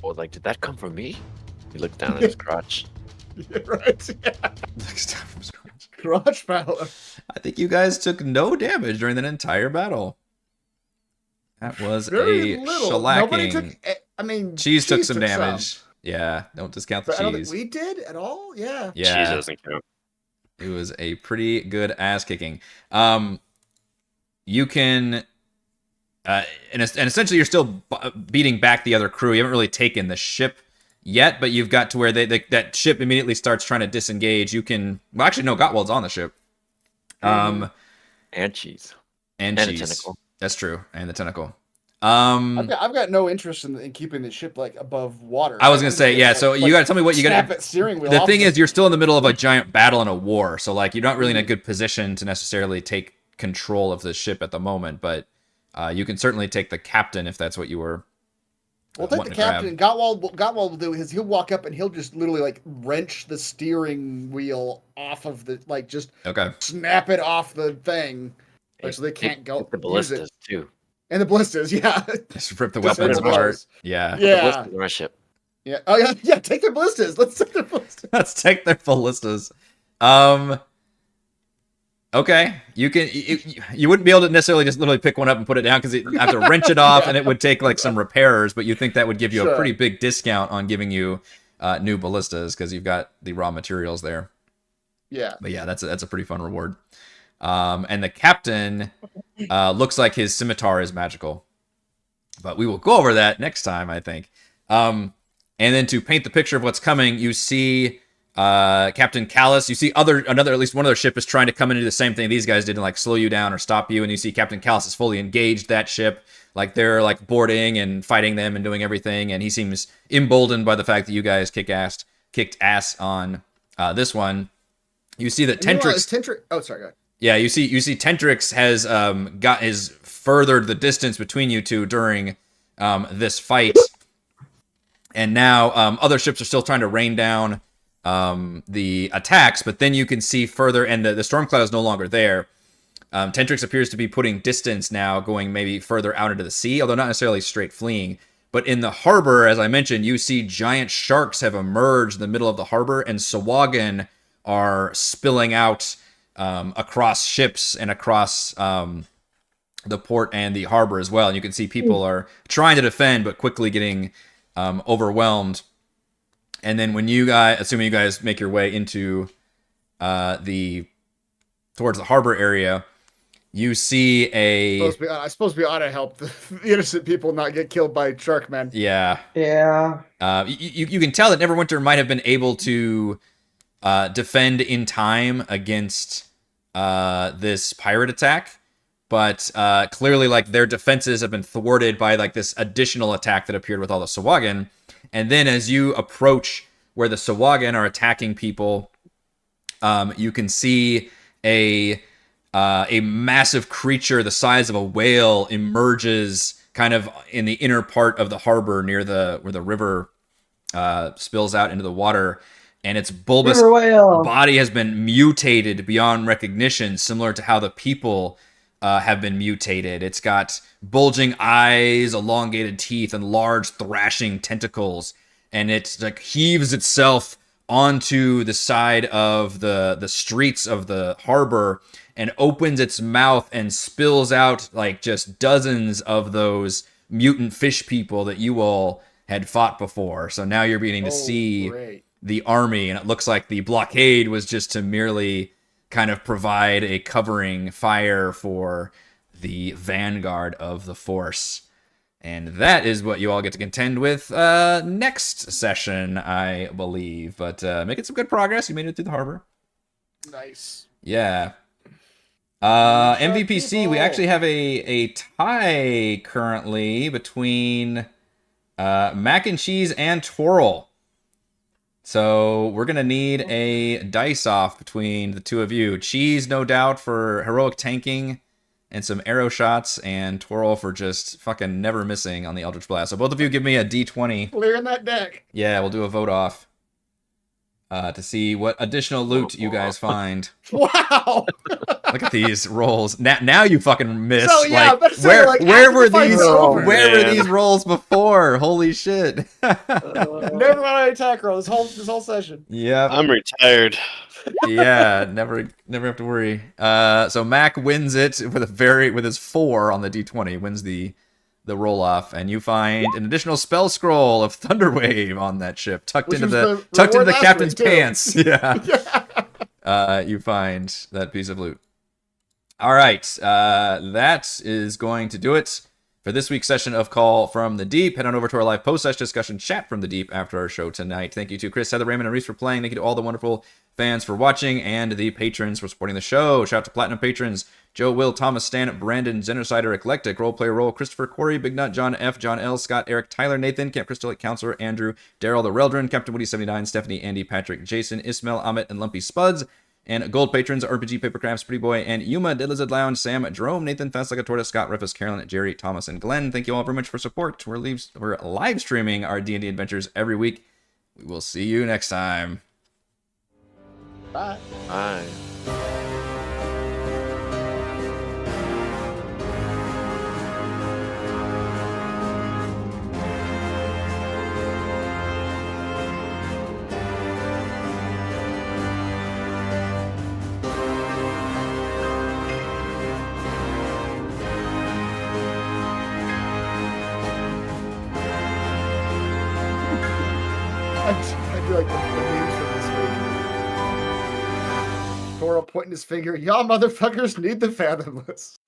oh, like, did that come from me? He looked down at his crotch. Yeah, right. Yeah. Next time from scratch. Crotch power. I think you guys took no damage during that entire battle. That was Very a little. Nobody shellacking. took. I mean, Cheese took some damage. Yeah, don't discount the But I don't think cheese. we did at all. Yeah. Cheese Yeah, doesn't count. it was a pretty good ass kicking. You can, and essentially you're still beating back the other crew. You haven't really taken the ship yet, but you've got to where that ship immediately starts trying to disengage. You can, well, actually, no, Gottwald's on the ship. And cheese. And And a cheese. tentacle. That's true, and the tentacle. I've got no interest in keeping the ship like above water. I was gonna say, yeah. So you gotta tell me what you snap gotta. that steering wheel. The off thing the- is, you're still in the middle of a giant battle and a war, so like you're not really in a good position to necessarily take control of the ship at the moment. But you can certainly take the captain if that's what you were. We'll take the wanting to grab. captain. Gottwald will do is he'll walk up and he'll just literally like wrench the steering wheel off of the just Okay. snap it off the thing, like, so they can't go The use ballistas it. too. And the ballistas, yeah, Just rip the Just weapons rip the apart. balls. Yeah. The yeah, ballistas on our ship. yeah. Oh yeah, yeah. Take their ballistas. Let's take their ballistas. Let's take their ballistas. Okay, you can. You wouldn't be able to necessarily just literally pick one up and put it down because you have to wrench it off, and it would take like some repairers. But you think that would give you a Sure. pretty big discount on giving you new ballistas because you've got the raw materials there. Yeah. But yeah, that's a pretty fun reward. And the captain looks like his scimitar is magical, but we will go over that next time, I think. And then to paint the picture of what's coming, you see Captain Callus. You see at least one other ship is trying to come in and do the same thing these guys did and like slow you down or stop you. And you see Captain Callus is fully engaged that ship, like they're like boarding and fighting them and doing everything. And he seems emboldened by the fact that you guys kicked ass on this one. You see that Tentrix. Oh, sorry. Go ahead. Yeah, you see Tentrix has has furthered the distance between you two during this fight, and now other ships are still trying to rain down the attacks. But then you can see further, and the storm cloud is no longer there. Tentrix appears to be putting distance now, going maybe further out into the sea, although not necessarily straight fleeing. But in the harbor, as I mentioned, you see giant sharks have emerged in the middle of the harbor, and Sawagan are spilling out across ships and across the port and the harbor as well. And you can see people are trying to defend, but quickly getting overwhelmed. And then when you guys, assuming you guys make your way into towards the harbor area, you see I suppose we ought to help the innocent people not get killed by sharkmen. yeah. Yeah. You can tell that Neverwinter might have been able to defend in time against this pirate attack, but clearly like their defenses have been thwarted by like this additional attack that appeared with all the Sawagan. And then as you approach where the Sawagan are attacking people, you can see a massive creature the size of a whale emerges kind of in the inner part of the harbor near where the river spills out into the water, and its bulbous River whale. body has been mutated beyond recognition, similar to how the people have been mutated. It's got bulging eyes, elongated teeth, and large thrashing tentacles, and it like heaves itself onto the side of the streets of the harbor and opens its mouth and spills out like just dozens of those mutant fish people that you all had fought before. So now you're beginning to see great. the army, and it looks like the blockade was just to merely kind of provide a covering fire for the vanguard of the force. And that is what you all get to contend with next session, I believe. But making some good progress. You made it through the harbor. Nice. Yeah. Shut MVPC, we people. actually have a tie currently between Mac and Cheese and Twirl. So we're going to need a dice off between the two of you. Cheese, no doubt, for heroic tanking and some arrow shots, and Twirl for just fucking never missing on the Eldritch Blast. So both of you give me a d20. Clearing that deck. Yeah, we'll do a vote off to see what additional loot you guys find. Wow. Look at these rolls. Now you fucking miss. So, yeah, like, but so, where like, where after were the fight's these over, where were man. these rolls before? Holy shit. Never mind an attack roll this whole session. Yep. I'm retired. Yeah, never have to worry. So Mac wins it with his 4 on the d20, wins the roll off, and you find an additional spell scroll of Thunderwave on that ship, tucked Which into was the reward last captain's week, too. pants. Yeah. Yeah. You find that piece of loot. All right, that is going to do it for this week's session of Call from the Deep. Head on over to our live post-session discussion chat from the Deep after our show tonight. Thank you to Chris, Heather, Raymond, and Reese for playing. Thank you to all the wonderful fans for watching, and the patrons for supporting the show. Shout out to Platinum patrons Joe, Will, Thomas, Stan, Brandon, Genocider, Eclectic, Roleplayer Roll, Christopher, Corey, Big Nut, John F, John L, Scott, Eric, Tyler, Nathan, Camp Crystal, Counselor, Andrew, Daryl, the Reldrin, Captain Woody 79, Stephanie, Andy, Patrick, Jason, Ismail, Amit, and Lumpy Spuds. And gold patrons, RPG Papercrafts, Pretty Boy, and Yuma, Diddlizard Lounge, Sam, Jerome, Nathan, Fast Like a Tortoise, Scott, Rufus, Carolyn, Jerry, Thomas, and Glenn. Thank you all very much for support. We're live streaming our D&D adventures every week. We will see you next time. Bye. Bye. I do like the memes from this week. Toro pointing his finger. Y'all motherfuckers need the Fathomless.